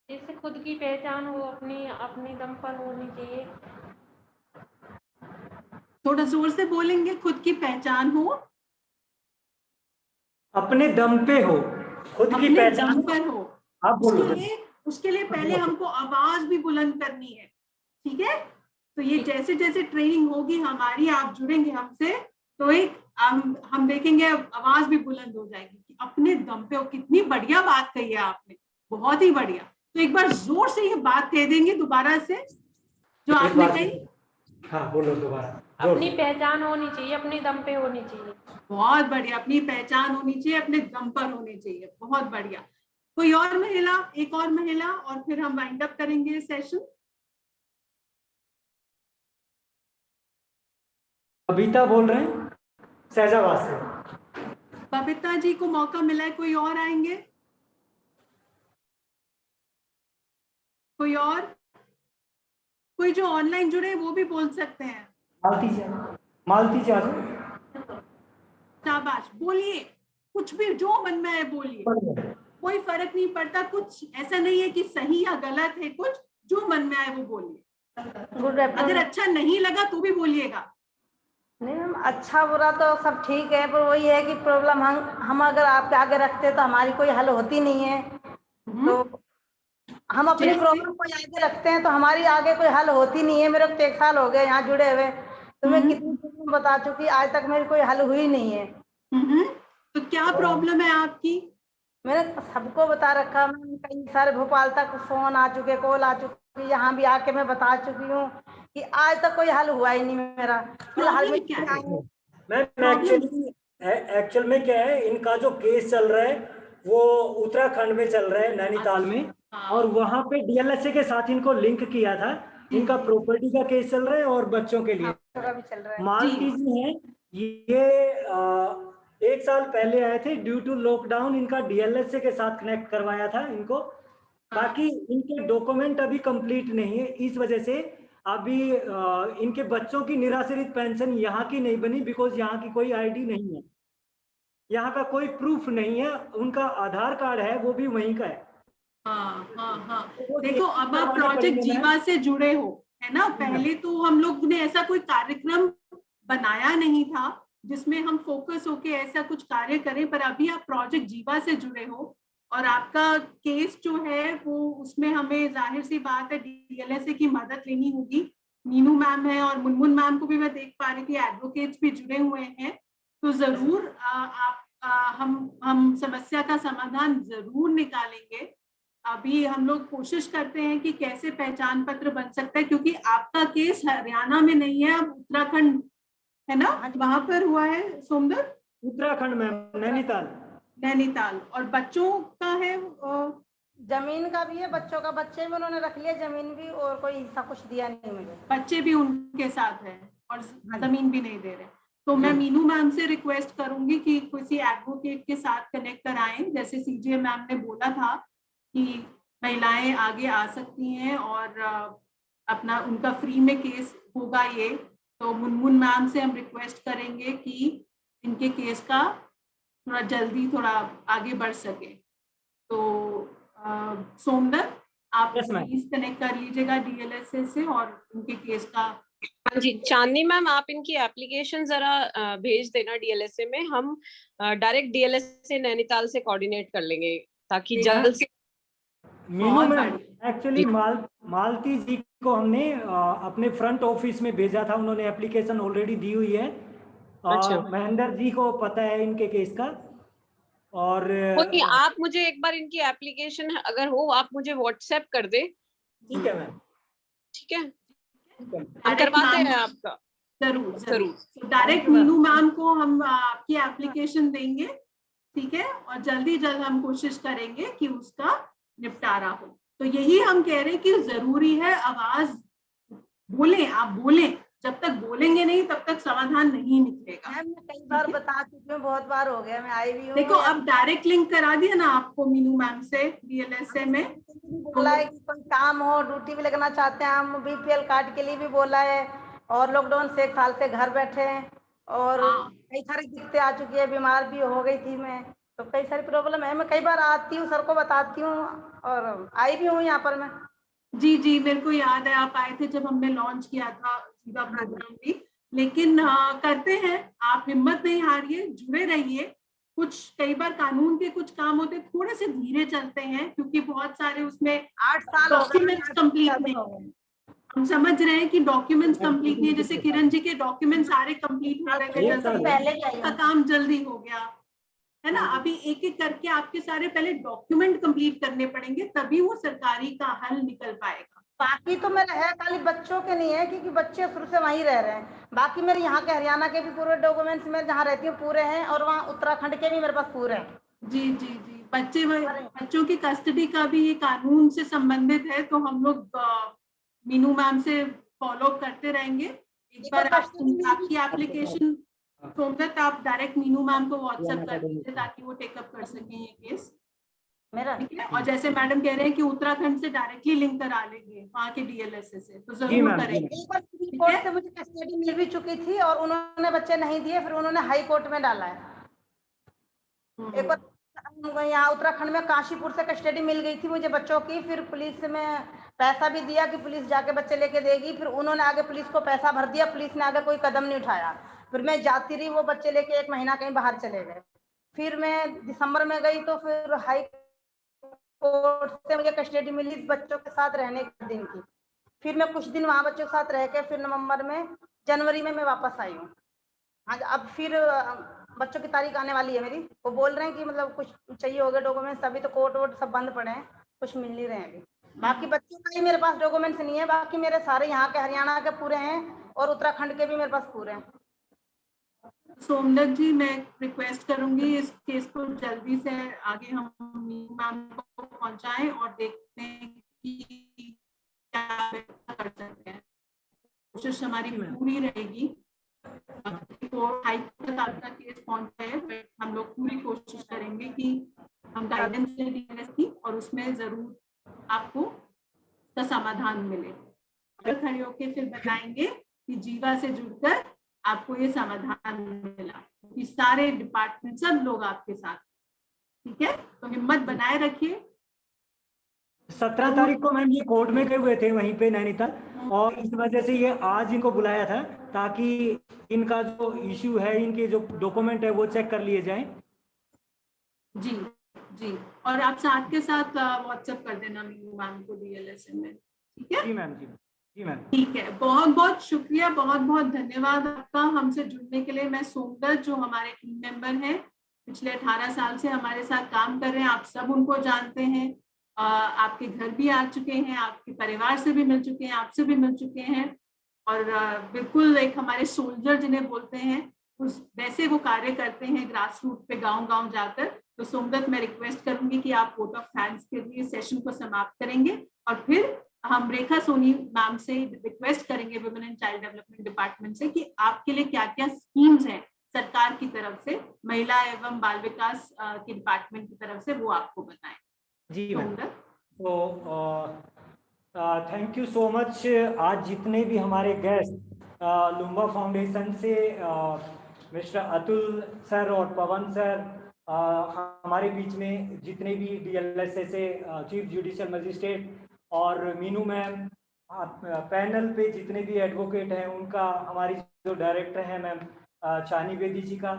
जैसे खुद की पहचान हो, अपनी दम पर होनी चाहिए। थोड़ा जोर से बोलेंगे? खुद की पहचान हो, अपने दम पे हो, खुद की पहचान पर हो। आप बोलो। उसके लिए पहले हमको आवाज भी बुलंद करनी है, ठीक है? तो ये जैसे जैसे ट्रेनिंग होगी हमारी, आप जुड़ेंगे हमसे, तो एक हम देखेंगे आवाज भी बुलंद हो जाएगी कि अपने दम पे हो। कितनी बढ़िया बात कही है आपने, बहुत ही बढ़िया। तो एक बार जोर से ये बात कह देंगे दोबारा से जो आपने कही। हाँ बोलो दोबारा। अपनी पहचान होनी चाहिए, अपने दम पे होनी चाहिए। बहुत बढ़िया, अपनी पहचान होनी चाहिए, अपने दम पर होनी चाहिए, बहुत बढ़िया। कोई और महिला, एक और महिला, और फिर हम वाइंड अप करेंगे सेशन। बबीता बोल रहे हैं सहजाबाद से। बबीता जी को मौका मिला है, कोई और आएंगे? कोई और? कोई जो ऑनलाइन जुड़े वो भी बोल सकते हैं। मालती जी शाबाश, बोलिए, कुछ भी जो मन में आए बोलिए, कोई फर्क नहीं पड़ता। कुछ ऐसा नहीं है कि सही या गलत है, कुछ जो मन में आए वो बोलिए। अगर अच्छा नहीं लगा तो भी बोलिएगा। नहीं मैम, अच्छा बुरा तो सब ठीक है, पर वही है कि प्रॉब्लम हम अगर आपके आगे रखते तो हमारी कोई हल होती नहीं है। तो हम अपनी प्रॉब्लम को आगे रखते हैं तो हमारी आगे कोई हल होती नहीं है। मेरे को 1 साल हो गए यहाँ जुड़े हुए, तो मैं कितनी प्रॉब्लम बता चुकी, आज तक मेरी कोई हल हुई नहीं है। तो क्या प्रॉब्लम है आपकी? मैंने सबको बता रखा, मैं कई सारे भोपाल तक फोन आ चुके, कॉल आ चुकी, यहाँ भी आके मैं बता चुकी हूँ कि आज तक कोई हल हुआ ही नहीं मेरा। एक्चुअल में क्या है, इनका जो केस चल रहा है वो उत्तराखंड में चल रहा है, नैनीताल में, और वहां पे डीएलएसए के साथ इनको लिंक किया था। इनका प्रॉपर्टी का केस चल रहा है और बच्चों के लिए। मालती जी हैं, ये 1 साल पहले आए थे, ड्यू टू लॉकडाउन इनका डीएलएसए के साथ कनेक्ट करवाया था इनको। बाकी इनके डॉक्यूमेंट अभी कंप्लीट नहीं है, इस वजह से अभी इनके बच्चों की निराश्रित पेंशन यहाँ की नहीं बनी, बिकॉज यहाँ की कोई आईडी नहीं है, यहाँ का कोई प्रूफ नहीं है। उनका आधार कार्ड है वो भी वहीं का है। हाँ। देखो, अब आप प्रोजेक्ट जीवा से जुड़े हो, है ना? पहले तो हम लोग ने ऐसा कोई कार्यक्रम बनाया नहीं था जिसमें हम फोकस होके ऐसा कुछ कार्य करें, पर अभी आप प्रोजेक्ट जीवा से जुड़े हो और आपका केस जो है वो, उसमें हमें जाहिर सी बात है डीएलएसए की मदद लेनी होगी। नीनू मैम है और मुनमुन मैम को भी मैं देख पा रही थी, एडवोकेट्स भी जुड़े हुए हैं। तो जरूर हम समस्या का समाधान जरूर निकालेंगे। अभी हम लोग कोशिश करते हैं कि कैसे पहचान पत्र बन सकता है, क्योंकि आपका केस हरियाणा में नहीं है, अब उत्तराखंड है ना, वहां पर हुआ है सोमदत्त? उत्तराखंड में, नैनीताल। नैनीताल। और बच्चों का है? जमीन का भी है, बच्चों का, बच्चे भी उन्होंने रख लिया, जमीन भी, और कोई हिस्सा कुछ दिया नहीं मुझे। बच्चे भी उनके साथ है और जमीन भी नहीं दे रहे। तो मैं मीनू मैम से रिक्वेस्ट करूंगी कि किसी एडवोकेट के साथ कनेक्ट कराएं, जैसे सीजे मैम ने बोला था कि महिलाएं आगे आ सकती हैं और अपना उनका फ्री में केस होगा ये। तो मुनमुन मैम से हम रिक्वेस्ट करेंगे कि इनके केस का थोड़ा जल्दी थोड़ा आगे बढ़ सके। तो सोमदत्त आप प्लीज कनेक्ट कर लीजिएगा डीएलएसए से और उनके केस का। हाँ जी, चांदनी मैम आप इनकी एप्लीकेशन जरा भेज देना डीएलएसए में, हम डायरेक्ट डीएलएसए नैनीताल से कोऑर्डिनेट कर लेंगे ताकि जल्द से। मीनू मैम एक्चुअली मालती जी को हमने अपने फ्रंट ऑफिस में भेजा था, उन्होंने एप्लीकेशन ऑलरेडी दी हुई है। महेंद्र जी को पता है इनके केस का। और आप मुझे एक बार इनकी एप्लीकेशन अगर हो आप मुझे व्हाट्सएप कर दे। ठीक है मैम, ठीक है, हम करवाते हैं आपका। जरूर डायरेक्ट मीनू मैम को हम आपकी एप्लीकेशन देंगे, ठीक है, और जल्दी जल्द हम कोशिश करेंगे कि उसका निपटारा हो। तो यही हम कह रहे हैं कि जरूरी है आवाज बोलें, आप बोलें, जब तक बोलेंगे नहीं तब तक समाधान नहीं निकलेगा। मैं कई बार बता चुकी हूँ, बहुत बार हो गया, मैं आई भी हूँ। देखो अब डायरेक्ट लिंक करा दिया ना आपको मीनू मैम से डीएलएसए में। बोला है कि कोई काम हो, ड्यूटी भी लगना चाहते हैं हम, बीपीएल कार्ड के लिए भी बोला है, और लॉकडाउन से 1 साल से घर बैठे हैं और कई सारी दिक्कतें आ चुकी है, बीमार भी हो गई थी मैं, तो कई सारी प्रॉब्लम है। मैं कई बार आती हूँ, सर को बताती हूँ और आई भी हूँ यहाँ पर मैं। जी मेरे को याद है आप आए थे जब हमने लॉन्च किया था जीवा प्रोग्राम भी। लेकिन करते हैं, आप हिम्मत नहीं हारिए, जुड़े रहिए। कुछ कई बार कानून के कुछ काम होते थोड़े से धीरे चलते हैं क्योंकि बहुत सारे उसमें 8 साल डॉक्यूमेंट्स कंप्लीट नहीं है। हम समझ रहे हैं कि डॉक्यूमेंट्स कंप्लीट नहीं है, जैसे किरण जी के डॉक्यूमेंट सारे कंप्लीट हो रहे थे, का काम जल्दी हो गया है ना। अभी एक एक करके आपके सारे पहले डॉक्यूमेंट कंप्लीट करने पड़ेंगे, तभी वो सरकारी का हल निकल पाएगा। बाकी तो मेरा है, खाली बच्चों के नहीं है क्योंकि बच्चे शुरू से वहीं रह रहे हैं। बाकी मेरे यहाँ के हरियाणा के भी पूरे डॉक्यूमेंट्स में जहाँ रहती हूँ पूरे हैं, और वहाँ उत्तराखंड के भी मेरे पास पूरे हैं। जी बच्चों की कस्टडी का भी ये कानून से संबंधित है, तो हम लोग मीनू मैम से फॉलो करते रहेंगे। एक बार आपकी एप्लीकेशन सोमदत्त आप डायरेक्ट मीनू मैम को व्हाट्सएप कर दीजिए ताकि वो टेकअप कर सकें ये केस मेरा। ठीक है, और जैसे मैडम कह रहे हैं कि उत्तराखंड से डायरेक्टली लिंक करा लेंगे वहाँ के डीएलएसए से, तो जरूर करेंगे। एक बार सुप्रीम कोर्ट से मुझे कस्टडी मिल भी चुकी थी और उन्होंने बच्चे नहीं दिए, फिर उन्होंने हाई कोर्ट में डाला है। एक बार यहाँ उत्तराखंड में काशीपुर से कस्टडी मिल गई थी मुझे बच्चों की, फिर पुलिस में पैसा भी दिया कि पुलिस जाके बच्चे लेके देगी, फिर उन्होंने आगे पुलिस को पैसा भर दिया, पुलिस ने आगे कोई कदम नहीं उठाया। फिर मैं जाती रही, वो बच्चे लेके 1 महीना कहीं बाहर चले गए। फिर मैं दिसंबर में गई तो फिर हाई कोर्ट से मुझे कस्टडी मिली बच्चों के साथ रहने के दिन की। फिर मैं कुछ दिन वहाँ बच्चों के साथ रह के फिर जनवरी में मैं वापस आई हूँ। हाँ, अब फिर बच्चों की तारीख आने वाली है मेरी। वो बोल रहे हैं कि मतलब कुछ चाहिए होगा डॉक्यूमेंट्स, अभी तो कोर्ट वोर्ट सब बंद पड़े हैं, कुछ मिल नहीं रहे हैं अभी। बाकी बच्चों का ही मेरे पास डॉक्यूमेंट्स नहीं है, बाकी मेरे सारे यहाँ के हरियाणा के पूरे हैं और उत्तराखंड के भी मेरे पास पूरे हैं। सोमदत्त जी मैं रिक्वेस्ट करूंगी इस केस को जल्दी से आगे हम मैम को पहुंचाएं और देखते हैं कि क्या कर सकते हैं। कोशिश हमारी पूरी रहेगी। हाई कोर्ट तक आपका केस पहुंचा है, हम लोग पूरी कोशिश करेंगे कि हम गाइडेंस दें की और उसमें जरूर आपको इसका समाधान मिले। खड़े होके फिर बताएंगे कि जीवा से जुड़कर आपको ये समाधान मिला, कि सारे डिपार्टमेंट सब लोग आपके साथ। ठीक है, तो हिम्मत बनाए रखिए। 17 तारीख को मैम ये कोर्ट में गए हुए थे वहीं पे नैनीताल, और इस वजह से ये आज इनको बुलाया था ताकि इनका जो इश्यू है, इनके जो डॉक्यूमेंट है वो चेक कर लिए जाएं। जी और आप साथ के साथ व्हाट्सएप कर देना मैम को डीएलएसए में। ठीक है जी मैम। जी मैम ठीक है, बहुत बहुत शुक्रिया, बहुत बहुत धन्यवाद आपका हमसे जुड़ने के लिए। मैं सोमदत्त जो हमारे टीम मेंबर हैं, पिछले 18 साल से हमारे साथ काम कर रहे हैं, आप सब उनको जानते हैं। आपके घर भी आ चुके हैं, आपके परिवार से भी मिल चुके हैं, आपसे भी मिल चुके हैं, और बिल्कुल एक हमारे सोल्जर जिन्हें बोलते हैं उस वैसे वो कार्य करते हैं ग्रास रूट पे, गांव-गांव जाकर। तो सोमदत्त, मैं रिक्वेस्ट करूंगी कि आप वोट ऑफ थैंक्स के लिए सेशन को समाप्त करेंगे, और फिर हम रेखा सोनी मैम से रिक्वेस्ट करेंगे women and child development department से कि आपके लिए क्या क्या स्कीम्स हैं सरकार की तरफ से, महिला एवं बाल विकास के डिपार्टमेंट की तरफ से, वो आपको बताएं। जी मैम, तो थैंक यू सो मच। आज जितने भी हमारे गेस्ट लुम्बा फाउंडेशन से मिस्टर अतुल सर और पवन सर, हमारे बीच में जितने भी DLSA से चीफ जुडिशियल मजिस्ट्रेट और मीनू मैम, पैनल पे जितने भी एडवोकेट हैं उनका, हमारी जो डायरेक्टर हैं मैम चानी बेदी जी का,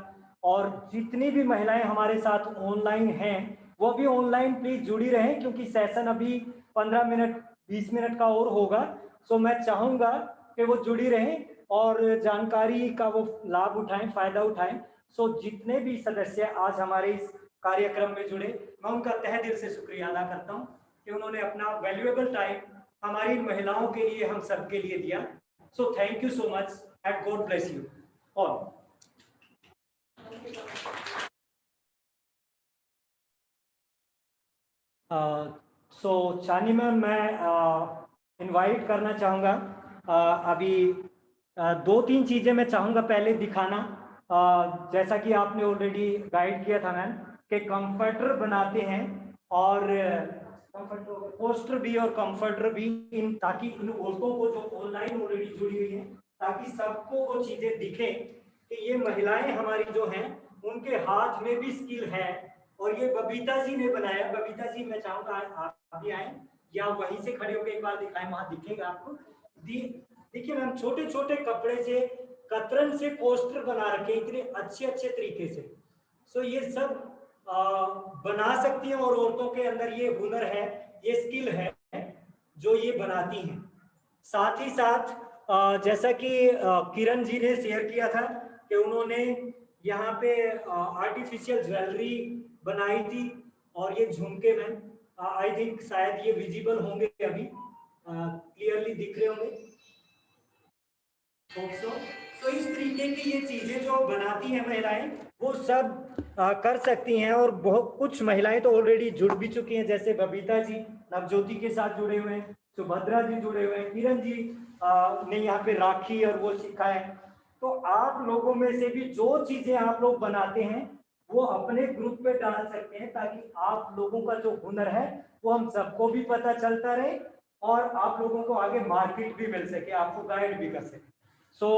और जितनी भी महिलाएं हमारे साथ ऑनलाइन हैं वो भी ऑनलाइन प्लीज जुड़ी रहें, क्योंकि सेशन अभी 15 मिनट 20 मिनट का और होगा। सो मैं चाहूँगा कि वो जुड़ी रहें और जानकारी का वो लाभ उठाएं, फायदा उठाएं। सो जितने भी सदस्य आज हमारे इस कार्यक्रम में जुड़े, मैं उनका तहे दिल से शुक्रिया अदा करता हूं कि उन्होंने अपना वैल्यूएबल टाइम हमारी महिलाओं के लिए, हम सबके लिए दिया। So thank you so much and God bless you all. So Chani ma'am, मैं इनवाइट करना चाहूँगा। अभी 2-3 चीज़ें मैं चाहूँगा पहले दिखाना। जैसा कि आपने ऑलरेडी गाइड किया था मैम कि कंफर्टर बनाते हैं, और पोस्टर भी और कंफर्टर भी, इन ताकि इन औरतों को जो ऑनलाइन ऑलरेडी जुड़ी हुई है, ताकि सबको वो चीज़ें दिखें कि ये महिलाएं हमारी जो हैं उनके हाथ में भी स्किल है। और ये बबीता जी ने बनाया। बबीता जी, मैं चाहूँगा आप भी आए या वहीं से खड़े होकर एक बार दिखाएं, वहां दिखेगा आपको। देखिए मैम, छोटे छोटे कपड़े से, कतरन से पोस्टर बना रखे इतने अच्छे अच्छे तरीके से। सो ये सब बना सकती हैं, और औरतों के अंदर ये हुनर है, ये स्किल है जो ये बनाती हैं। साथ ही साथ जैसा कि किरण जी ने शेयर किया था कि उन्होंने यहाँ पे आर्टिफिशियल ज्वेलरी बनाई थी, और ये झुमके में आई थिंक शायद ये विजिबल होंगे, अभी क्लियरली दिख रहे होंगे। तो इस तरीके की ये चीजें जो बनाती हैं महिलाएं, वो सब कर सकती हैं। और बहुत कुछ महिलाएं तो ऑलरेडी जुड़ भी चुकी हैं, जैसे बबीता जी नवज्योति के साथ जुड़े हुए हैं, सुभद्रा जी जुड़े हुए हैं, किरण जी ने यहाँ पे राखी और वो सीखा है। तो आप लोगों में से भी जो चीजें आप लोग बनाते हैं वो अपने ग्रुप पे डाल सकते हैं, ताकि आप लोगों का जो हुनर है वो हम सबको भी पता चलता रहे, और आप लोगों को आगे मार्केट भी मिल सके, आपको गाइड भी कर सके। सो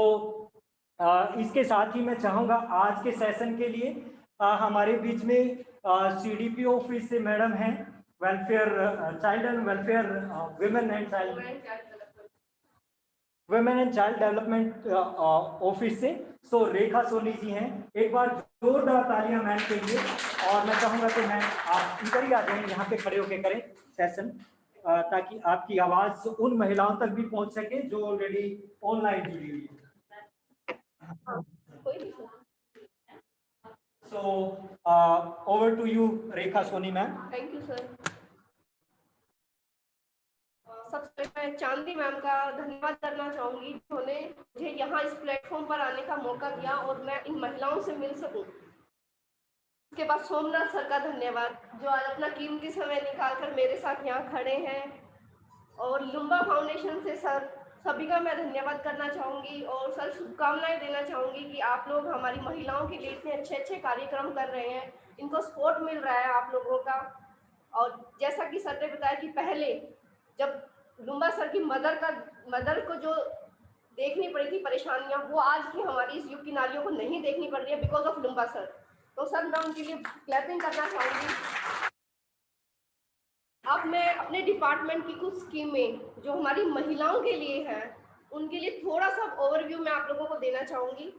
इसके साथ ही मैं चाहूँगा आज के सेशन के लिए हमारे बीच में CDP ऑफिस से मैडम हैं, welfare child and welfare women and child development office से, सो रेखा सोनी जी हैं। एक बार जोरदार तालियां मैम के लिए। और मैं चाहूँगा कि मैम आप इधर ही आ जाएं, यहाँ पे खड़े होके करें सेशन, ताकि आपकी आवाज़ उन महिलाओं तक भी पहुँच सके जो ऑलरेडी ऑनलाइन जुड़ी हुई है। So over to you, Rekha Soni ma'am. Thank you sir. सबसे पहले मैं चांदी मैम का धन्यवाद करना चाहूंगी जिन्होंने मुझे यहाँ इस प्लेटफॉर्म पर आने का मौका दिया और मैं इन महिलाओं से मिल सकूं। उसके बाद सोमनाथ सर का धन्यवाद, जो आज अपना कीमती समय निकालकर मेरे साथ यहाँ खड़े हैं। और लुम्बा फाउंडेशन से सर सभी का मैं धन्यवाद करना चाहूँगी, और सर शुभकामनाएं देना चाहूँगी कि आप लोग हमारी महिलाओं के लिए इतने अच्छे अच्छे कार्यक्रम कर रहे हैं, इनको सपोर्ट मिल रहा है आप लोगों का। और जैसा कि सर ने बताया कि पहले जब लुम्बा सर की मदर को जो देखनी पड़ी थी परेशानियाँ, वो आज की हमारी इस युग की नारियों को नहीं देखनी पड़ रही है बिकॉज ऑफ लुम्बा सर। तो सर मैं उनके लिए क्लैपिंग करना चाहूँगी। अब मैं अपने डिपार्टमेंट की कुछ स्कीमें जो हमारी महिलाओं के लिए है उनके लिए थोड़ा सा ओवरव्यू मैं आप लोगों को देना चाहूँगी।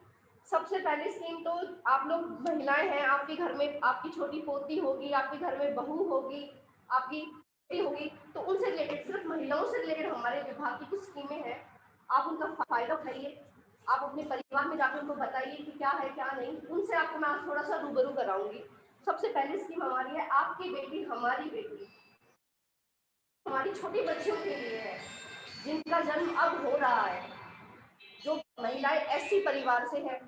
सबसे पहली स्कीम तो आप लोग महिलाएं हैं, आपके घर में आपकी छोटी पोती होगी, आपके घर में बहू होगी, आपकी बेटी होगी, तो उनसे रिलेटेड, सिर्फ महिलाओं से रिलेटेड हमारे विभाग की कुछ स्कीमें हैं। आप उनका फ़ायदा उठाइए, आप अपने परिवार में जाकर उनको बताइए कि क्या है क्या नहीं। उनसे आपको मैं थोड़ा सा रूबरू कराऊंगी। सबसे पहली स्कीम हमारी है आपकी बेटी हमारी बेटी। हमारी छोटी बच्चियों के लिए है जिनका जन्म अब हो रहा है, जो महिलाएं एससी परिवार से है,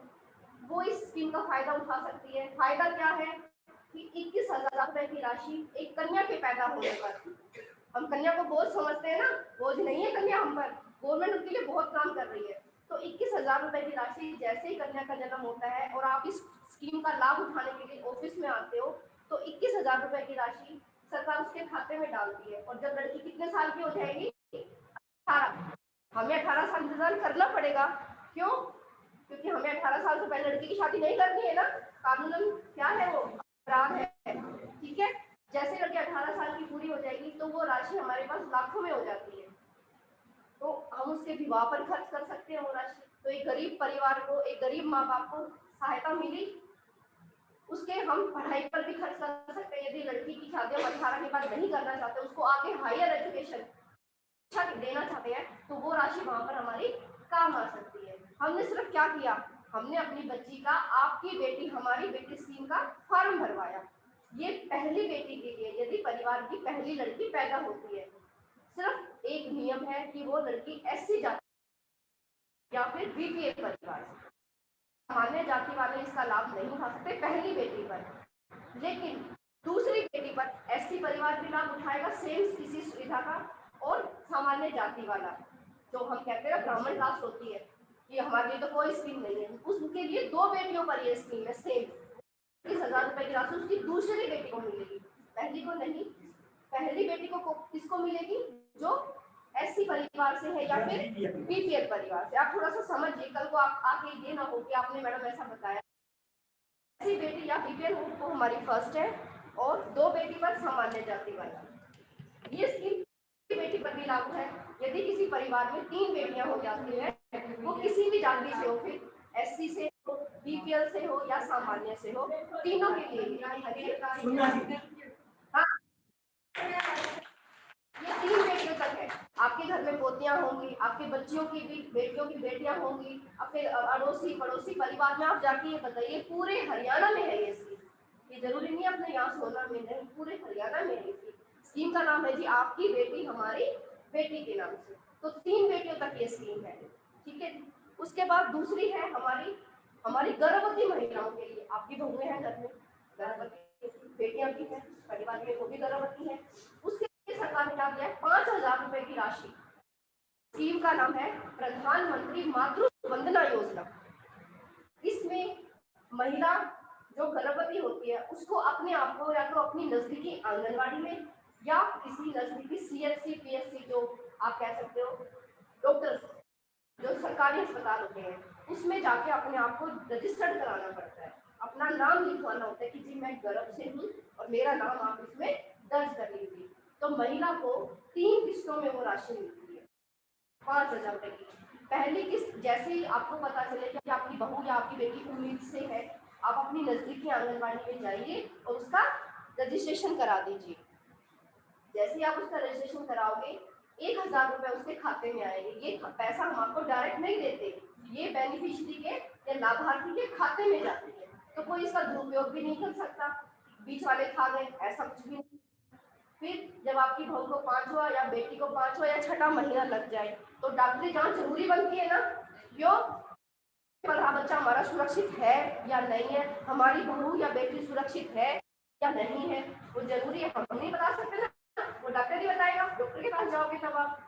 वो इस स्कीम का फायदा उठा सकती है। फायदा क्या है कि 21,000 रुपए की राशि एक कन्या के पैदा होने पर, हम कन्या को बोझ समझते हैं ना, बोझ नहीं है कन्या हम पर, गवर्नमेंट उनके लिए बहुत काम कर रही है। तो 21,000 रुपए की राशि जैसे ही कन्या का जन्म होता है और आप इस स्कीम का लाभ उठाने के लिए ऑफिस में आते हो, तो 21,000 रुपए की राशि सरकार उसके खाते में डालती है। और जब लड़की कितने साल की हो जाएगी, 18, हमें 18 साल इंतजार करना पड़ेगा। क्यों? क्योंकि हमें 18 साल से पहले लड़की की शादी नहीं करनी है ना, कानूनन क्या है वो अपराध है, ठीक है। जैसे लड़की 18 साल की पूरी हो जाएगी तो वो राशि हमारे पास लाखों में हो जाती है, तो हम उसके विवाह पर खर्च कर सकते हैं वो राशि। तो एक गरीब परिवार को, एक गरीब माँ बाप को सहायता मिली, उसके हम पढ़ाई पर भी खर्च कर सकते हैं। यदि लड़की की शादी हम 18 के बाद नहीं करना चाहते, उसको आगे हायर एजुकेशन अच्छा देना चाहते हैं, तो वो राशि वहां पर हमारी काम आ सकती है। हमने सिर्फ क्या किया, हमने अपनी बच्ची का आपकी बेटी हमारी बेटी स्कीम का फॉर्म भरवाया। ये पहली बेटी के लिए, यदि परिवार की पहली लड़की पैदा होती है, सिर्फ एक नियम है कि वो लड़की एससी जाति या फिर बीपीएल परिवार से, सामान्य जाति वाले इसका लाभ नहीं उठा सकते पहली बेटी पर। लेकिन दूसरी बेटी पर एससी परिवार भी लाभ उठाएगा सेम किसी सुविधा का, और सामान्य जाति वाला जो हम कहते हैं ब्राह्मण कास्ट होती है, ये हमारे लिए तो कोई स्कीम नहीं है, उसके लिए 2 बेटियों पर ये स्कीम है सेम। 21,000 रुपए की राशि उसकी दूसरी बेटी को मिलेगी, पहली को नहीं। पहली बेटी को किसको मिलेगी? जो एससी परिवार से है या फिर बीपीएल परिवार से। आप थोड़ा सा समझिए, कल को आप आके ये ना हो कि आपने मैडम ऐसा बताया। एससी बेटी या बीपीएल वो हमारी फर्स्ट है, और 2 बेटी पर सामान्य जाति वाला। ये स्कीम बेटी पर भी लागू है। यदि किसी परिवार में 3 बेटियां हो जाती हैं, वो किसी भी जाति से हो, फिर एससी से हो, बीपीएल से हो या सामान्य से हो, तीनों के लिए हाँ, ये 3 बेटियों तक है। आपके घर में पोतियां होंगी, आपके बच्चियों की भी बेटियों की बेटियां होंगी, आपके अड़ोसी पड़ोसी परिवार में आप जाके ये बताइए, पूरे हरियाणा में है ये स्कीम। ये जरूरी नहीं अपने यहाँ सोना में नहीं, पूरे हरियाणा में है। स्कीम का नाम है जी आपकी बेटी हमारी बेटी के नाम से। तो 3 बेटियों तक ये स्कीम है, ठीक है। उसके बाद दूसरी है हमारी गर्भवती महिलाओं के लिए। आपकी बहुएं हैं घर में, गर्भवती बेटियां भी हैं, परिवार में वो भी गर्भवती है। उसके लिए सरकार ने क्या दिया है, 5,000 रुपए की राशि। स्कीम का नाम है प्रधानमंत्री मातृ वंदना योजना। इसमें महिला जो गर्भवती होती है उसको अपने आप को या तो अपनी नजदीकी आंगनबाड़ी में या किसी नजदीकी सीएचसी पीएचसी जो आप कह सकते हो, डॉक्टर जो सरकारी अस्पताल होते हैं, उसमें जाके अपने आप को रजिस्टर्ड कराना पड़ता है, अपना नाम लिखवाना होता है कि जी मैं गर्भ से हूँ और मेरा नाम आप इसमें दर्ज कर लीजिए। तो महिला को 3 किस्तों में वो राशि मिलती है 5,000 रुपए की। पहली किस्त जैसे ही आपको पता चले कि आपकी बहू या आपकी बेटी उम्मीद से है, आप अपनी नजदीकी आंगनबाड़ी में जाइए और उसका रजिस्ट्रेशन करा दीजिए। जैसे ही आप उसका रजिस्ट्रेशन कराओगे 1,000 रुपए उसके खाते में आएंगे। ये पैसा हम आपको डायरेक्ट नहीं देते, ये बेनिफिशियरी के या लाभार्थी के खाते में जाती है। तो कोई इसका दुरुपयोग भी नहीं कर सकता, बीच वाले खा गए, ऐसा कुछ भी नहीं। फिर जब आपकी बहू को 5वां या बेटी को 5वां या 6वां महीना लग जाए तो डॉक्टरी जांच जरूरी बनती है ना, क्यों? पर बच्चा हमारा सुरक्षित है या नहीं है, हमारी बहू या बेटी सुरक्षित है या नहीं है, वो जरूरी है। हम नहीं बता सकते ना, वो डॉक्टर ही बताएगा, डॉक्टर के पास जाओगे तब आप।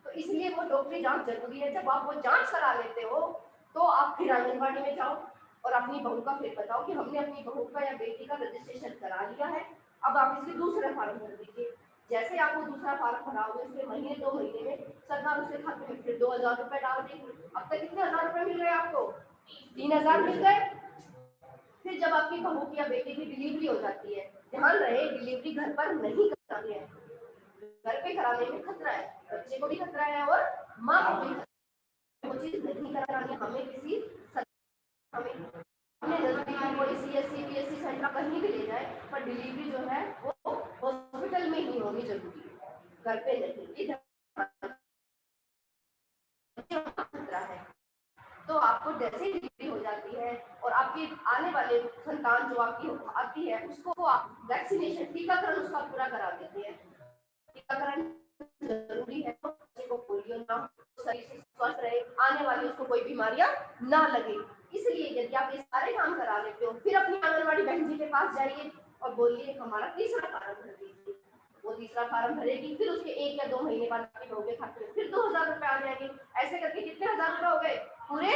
तो इसलिए वो डॉक्टरी जांच जरूरी है। जब आप वो जांच करा लेते हो तो आप फिर आंगनबाड़ी में जाओ और अपनी बहू का फिर बताओ कि हमने अपनी बहू का या बेटी का रजिस्ट्रेशन करा लिया है, अब आप इसके दूसरा फॉर्म भर दीजिए। जैसे आप वो दूसरा फॉर्म भराओगे उसके महीने 2 महीने में सरकार उसके खाते में फिर 2,000 रुपए डाल देगी। अब तक कितने 1,000 रुपए मिल रहे हैं आपको? 3,000 मिल गए। फिर जब आपकी बहू की या बेटी की डिलीवरी हो जाती है, ध्यान रहे डिलीवरी घर पर नहीं करानी है, घर पे कराने में खतरा है, बच्चे को भी खतरा है और माँ को भी खतरा है। वो चीज नहीं करानी है, हमें अपने नजदीक कोई सीएचसी पीएचसी सेंटर कहीं भी ले जाए, पर डिलीवरी जो है वो हॉस्पिटल में ही होनी जरूरी है, घर पे नहीं। खतरा है तो आपको जैसे ही डिलीवरी हो जाती है और आपकी आने वाले संतान जो आपकी आती है उसको आप वैक्सीनेशन टीकाकरण उसका पूरा करा देते हैं। टीकाकरण जरूरी है तो बच्चे को पोलियो ना हो, शरीर से स्वस्थ रहे, आने वाली उसको कोई बीमारियां ना लगे। इसलिए यदि आप ये सारे काम करा लेते हो, फिर अपनी आंगनवाड़ी बहन जी के पास जाइए और बोलिए हमारा तीसरा फार्म भर दीजिए। वो तीसरा फार्म भरेगी, फिर उसके 1 या 2 महीने बाद आपके बहू के खाते में फिर 2000 रुपए आ जाएंगे। ऐसे करके कितने हजार रुपए हो गए? पूरे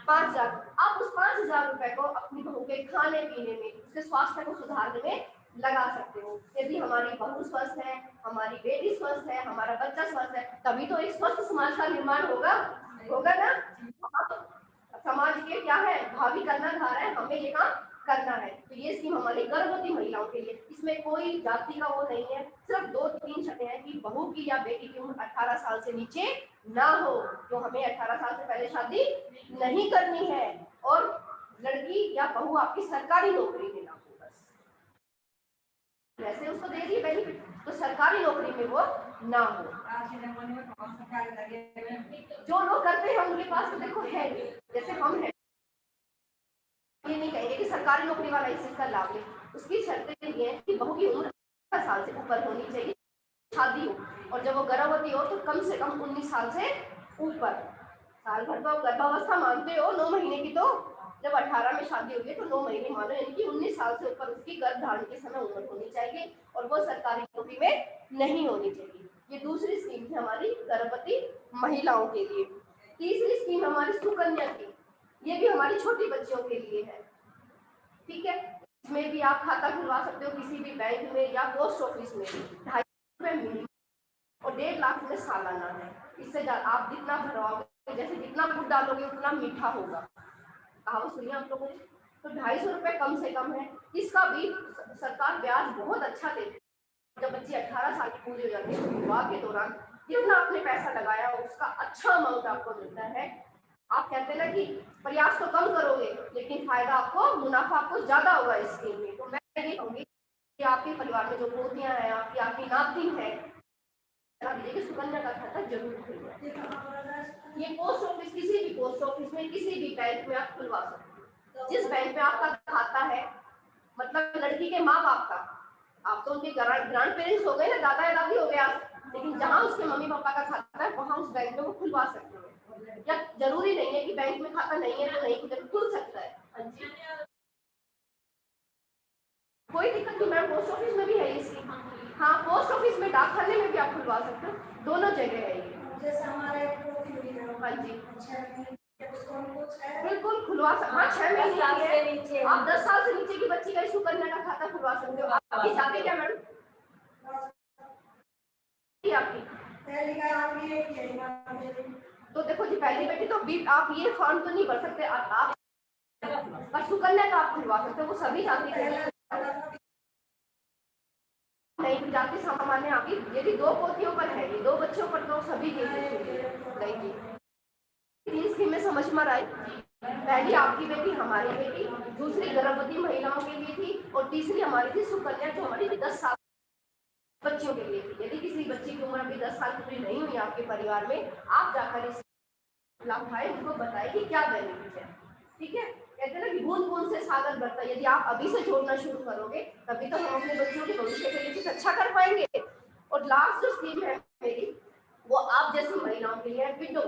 5000। आप उस 5000 रुपए को अपनी बहू के खाने पीने में, उसके स्वास्थ्य को सुधारने में लगा सकते हो। यदि हमारी बहू स्वस्थ है, हमारी बेटी स्वस्थ है, हमारा बच्चा स्वस्थ है, तभी तो एक स्वस्थ समाज का निर्माण होगा ना। समाज के क्या है भावी कर्णधार है, हमें ये काम करना है। तो ये स्कीम हमारी गर्भवती महिलाओं के लिए, इसमें कोई जाति का वो नहीं है, सिर्फ 2-3 शर्तें हैं कि बहू की या बेटी की उम्र 18 साल से नीचे ना हो, तो हमें 18 साल से पहले शादी नहीं करनी है, और लड़की या बहू आपकी सरकारी नौकरी में ना हो। बस वैसे उसको दे दी बेनिफिट, तो सरकारी नौकरी में वो ना हो। जो लोग करते हैं उनके पास तो देखो है, जैसे हम हैं, ये नहीं कहेंगे कि सरकारी नौकरी वाला इस चीज का लाभ ले। उसकी शर्तें ये है कि बहू की उम्र 18 साल से ऊपर होनी चाहिए, शादी हो, और जब वो गर्भवती हो तो कम से कम 19 साल से ऊपर। साल भर तो आप गर्भावस्था मानते हो 9 महीने की, तो जब 18 में शादी हुई है तो 9 महीने मानो, यानी कि 19 साल से ऊपर उसकी गर्भ धारण के समय उम्र होनी चाहिए, और वो सरकारी नौकरी में नहीं होनी चाहिए। ये दूसरी स्कीम थी हमारी गर्भवती महिलाओं के लिए। तीसरी स्कीम हमारी सुकन्या की, ये भी हमारी छोटी बच्चियों के लिए है, ठीक है। इसमें भी आप खाता खुलवा सकते हो किसी भी बैंक में या पोस्ट ऑफिस में। 250 रुपये मिनिमम और 1.5 लाख में सालाना है। इससे आप जितना भरवाओगे, जैसे जितना गुड़ डालोगे उतना मीठा होगा, कहावत सुनिए आप लोगों ने। तो 250 रुपये कम से कम है। इसका भी सरकार ब्याज बहुत अच्छा देती है। जब बच्ची 18 साल की पूरी हो जाती है, विवाह के दौरान जितना आपने पैसा लगाया उसका अच्छा अमाउंट आपको मिलता है। आप कहते हैं ना कि प्रयास तो कम करोगे लेकिन फायदा आपको, मुनाफा आपको ज्यादा होगा इस स्कीम में। तो मैं ये कहूँगी कि आपके परिवार में जो पोतियां हैं, आपकी नातिन है, सुकन्या का खाता जरूर खुलवाइए। ये पोस्ट ऑफिस, किसी भी पोस्ट ऑफिस में, किसी भी बैंक में आप खुलवा सकते हो। जिस बैंक में आपका खाता है, मतलब लड़की के माँ बाप का, आप तो उनके ग्रैंड पेरेंट्स हो गए ना, दादा या दादी हो गए आप, लेकिन जहाँ उसके मम्मी पापा का खाता है वहाँ उस बैंक में वो खुलवा सकते हो। या जरूरी नहीं है कि बैंक में खाता नहीं है तो नहीं खुल सकता है। हाँ जी, कोई दिक्कत नहीं मैम, पोस्ट ऑफिस में भी है ये स्कीम। हाँ, पोस्ट ऑफिस में, डाकखाने में भी आप खुलवा सकते हो, दोनों जगह है ये। हाँ जी, बिल्कुल खुलवा सकते। हाँ, 6 महीने से नीचे, आप 10 साल से नीचे की बच्ची का सुकन्या का खाता खुलवा सकते हो। आपकी जाति क्या मैडम? तो देखो जी, पहली बेटी तो आप ये फॉर्म तो नहीं भर सकते, आप पर सुकन्या का आप खुलवा सकते हो। वो सभी जाति के नहीं, जाति सामान्य आपकी यदि 2 पोतियों पर है, ये 2 बच्चों पर तो सभी के लिए। 3 स्कीमें समझ में आई। पहली आपकी बेटी, हमारी बेटी, दूसरी गर्भवती महिलाओं के लिए थी, और तीसरी हमारी थी सुकन्या, जो हमारी 10 साल बच्चियों के लिए थी। यदि किसी बच्ची की उम्र अभी 10 साल पूरी नहीं हुई आपके परिवार में, आप जाकर इस लाभ उठाए, उनको बताए कि क्या बेनिफिट है, ठीक है। कहते हैं ना कि बूंद बूंद से सागर बढ़ता है। यदि आप अभी से जोड़ना शुरू करोगे तभी तो हम अपने बच्चों के भविष्य के लिए कुछ अच्छा कर पाएंगे। और लास्ट जो स्कीम है मेरी, वो आप जैसी महिलाओं के लिए विडो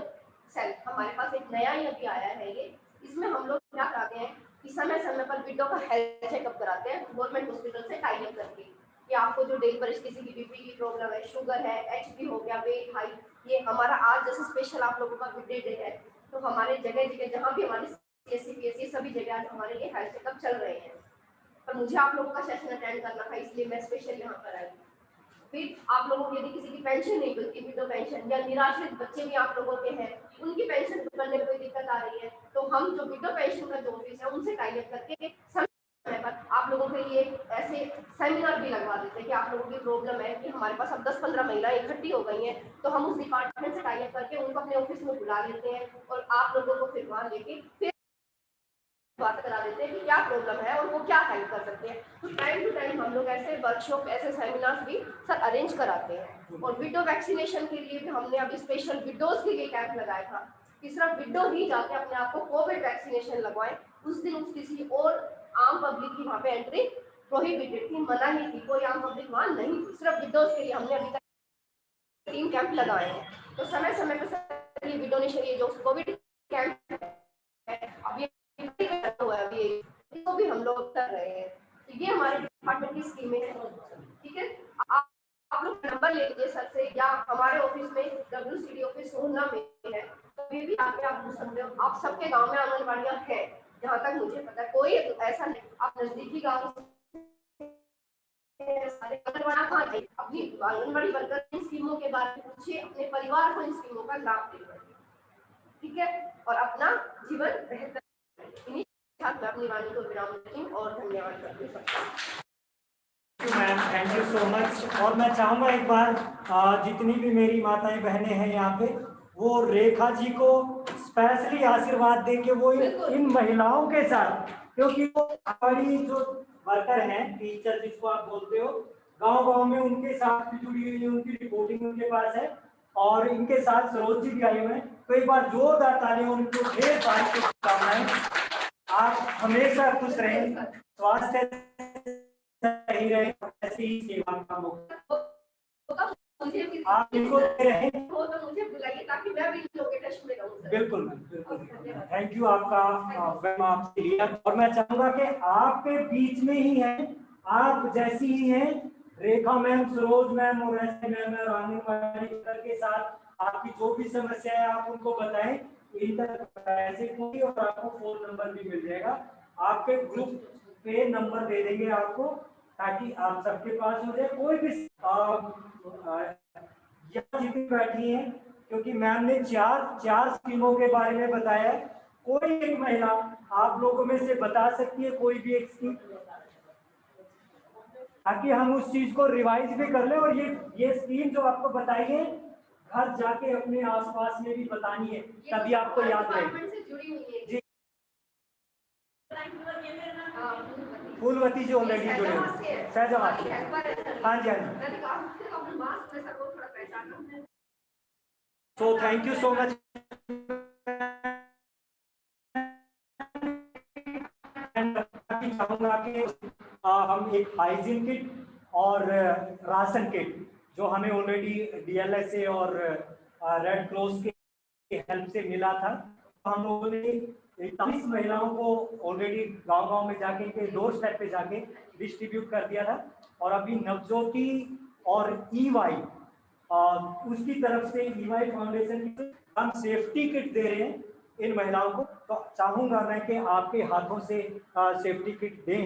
सेल्फ। हमारे पास एक नया ही अभी आया है ये। इसमें हम लोग क्या कराते हैं कि समय समय पर विडो का हेल्थ चेकअप कराते हैं गवर्नमेंट हॉस्पिटल से टाई अप करके, कि आपको जो डेली पर किसी की बीपी की प्रॉब्लम है, शुगर है, एचपी हो गया, वेट हाई, ये हमारा आज जैसे स्पेशल आप लोगों का गुड डे है, तो हमारे जगह जगह जहाँ भी हमारी CSC सभी जगह आज हमारे लिए हेल्थ चेकअप चल रहे हैं। पर मुझे आप लोगों का सेशन अटेंड करना था, इसलिए मैं स्पेशल यहाँ पर आई। फिर आप लोगों की यदि किसी की पेंशन नहीं मिलती, विडो पेंशन, या निराश्रित बच्चे भी आप लोगों के हैं, उनकी पेंशन करने में कोई दिक्कत आ रही है, तो हम जो विडो पेंशन का जो ऑफिस है उनसे टाई अप करके समय पर आप लोगों के लिए ऐसे सेमिनार भी लगवा देते हैं कि आप लोगों की प्रॉब्लम है कि हमारे पास अब 10-15 महिलाएं इकट्ठी हो गई हैं, तो हम उस डिपार्टमेंट से टाई अप करके उनको अपने ऑफिस में बुला लेते हैं, और आप लोगों को फिर वहाँ लेके फिर बात करा देते हैं कि क्या प्रॉब्लम है और वो क्या हेल्प कर सकते हैं। तो टाइम टू टाइम हम लोग ऐसे वर्कशॉप, ऐसे सेमिनार्स भी सर अरेंज कराते हैं। और विडो वैक्सीनेशन के लिए भी हमने अभी स्पेशल विडोज के लिए कैंप लगाया था कि सिर्फ विडो ही जाके अपने आप को कोविड वैक्सीनेशन लगवाएं। उस दिन किसी और आम पब्लिक की वहाँ पे एंट्री प्रोहिबिटेड थी, मना ही थी, कोई आम पब्लिक वहाँ नहीं थी, सिर्फ विडोज के लिए हमने अभी तक 3 कैंप लगाए हैं, तो समय समय पर ये डोनेशन, ये जो कोविड कैंप है अब ये हुआ है, अभी इसको भी हम लोग कर रहे हैं। तो ये हमारे डिपार्टमेंट की स्कीमें हैं, ठीक है। आप लोग नंबर ले लीजिए सर से, या हमारे ऑफिस में WCD ऑफिस सोहना में है, तो ये भी आके आप पूछ सकते हो। आप सबके गांव में आंगनबाड़ियां हैं, जहाँ तक मुझे पता है, कोई ऐसा नहीं। आप नजदीकी गाँव सारे अपनी आंगनबाड़ी वर्कर इन स्कीमों के बारे में पूछिए, अपने परिवार को इन स्कीमों का लाभ दीजिए, ठीक है, और अपना जीवन बेहतर। इन्हीं के साथ मैं अपनी वाणी को विराम देती हूँ और धन्यवाद करती हूँ। Ma'am, thank you so much. और मैं चाहूँगा एक बार जितनी भी मेरी माताएं बहनें हैं यहाँ पे, वो रेखा जी को स्पेशली आशीर्वाद दे के वो इन महिलाओं के साथ, क्योंकि वो हमारी जो वर्कर हैं, टीचर जिसको आप बोलते हो, गांव-गांव में उनके साथ भी जुड़ी हुई है, उनकी रिपोर्टिंग उनके पास है, और इनके साथ सरोज जी भी आए हुए हैं। तो एक बार जोरदार तालियां उनको ढेर सारी शुभकामनाएं। आप हमेशा खुश रहें, स्वास्थ्य सही रहे, ऐसी ही सेवा का मौका आप इनको दे रहे हैं, तो मुझे बुलाइए ताकि मैं भी लोगों के टच में रहूं। बिल्कुल बिल्कुल, थैंक यू आपका आपसे लिया। और मैं चाहूंगा कि आपके बीच में ही है, आप जैसी ही हैं, रेखा मैम, सरोज मैम और ऐसे मैम और आंगनबाड़ी के साथ आपकी जो भी समस्या है आप उनको बताएं, इन तक पैसे होंगे और आपको फोन नंबर भी मिल जाएगा। आपके ग्रुप पे नंबर दे देंगे आपको, ताकि आप सबके पास हो जाए। कोई भी यहाँ जितनी बैठी हैं, क्योंकि मैम ने चार स्कीमों के बारे में बताया, कोई एक महिला आप लोगों में से बता सकती है कोई भी एक स्कीम, ताकि हम उस चीज को रिवाइज भी कर लें। और ये स्कीम जो आपको बताई है, घर जाके अपने आसपास में भी बतानी है, तभी आपको याद रहेगी। जी, फूलवती जी ऑलरेडी जुड़े हैं, फैजाबाद से। हाँ जी, हाँ जी। So thank you so much. चाहूंगा कि हम एक हाइजीन किट और राशन किट जो हमें ऑलरेडी DLSA और रेड क्रॉस के हेल्प से मिला था, हम लोगों ने 41 महिलाओं को ऑलरेडी गांव-गांव में जाके के डोर स्टेप पे जाके डिस्ट्रीब्यूट कर दिया था। और अभी नवज्योति और EY उसकी तरफ से, EY फाउंडेशन की हम सेफ्टी किट दे रहे हैं इन महिलाओं को। तो चाहूंगा मैं कि आपके हाथों से सेफ्टी किट दें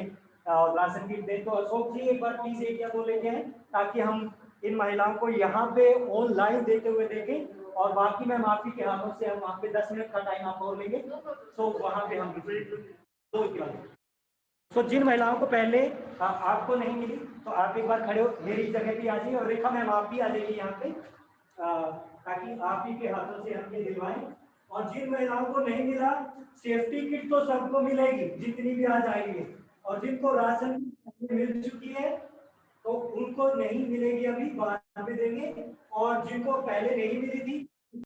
और राशन किट दें। तो अशोक जी एक बार प्लीज 1 या 2 लेके आए, ताकि हम इन महिलाओं को यहाँ पे ऑनलाइन देते हुए देखें, और बाकी मैम आप ही के हाथों से हम वहाँ पे 10 मिनट का टाइम आप और लेंगे, तो वहाँ पे हम तो जिन महिलाओं को पहले आपको नहीं मिली, तो आप एक बार खड़े हो मेरी जगह पे आ जाइए, और रेखा मैम आप भी आ जाइए यहाँ पे, ताकि आप ही के हाथों से हम ये दिलवाएं। और जिन महिलाओं को नहीं मिला, सेफ्टी किट तो सबको मिलेगी जितनी भी आज आई है, और जिनको राशन मिल चुकी है तो उनको नहीं मिलेगी, अभी बाद में देंगे। और जिनको पहले नहीं मिली थी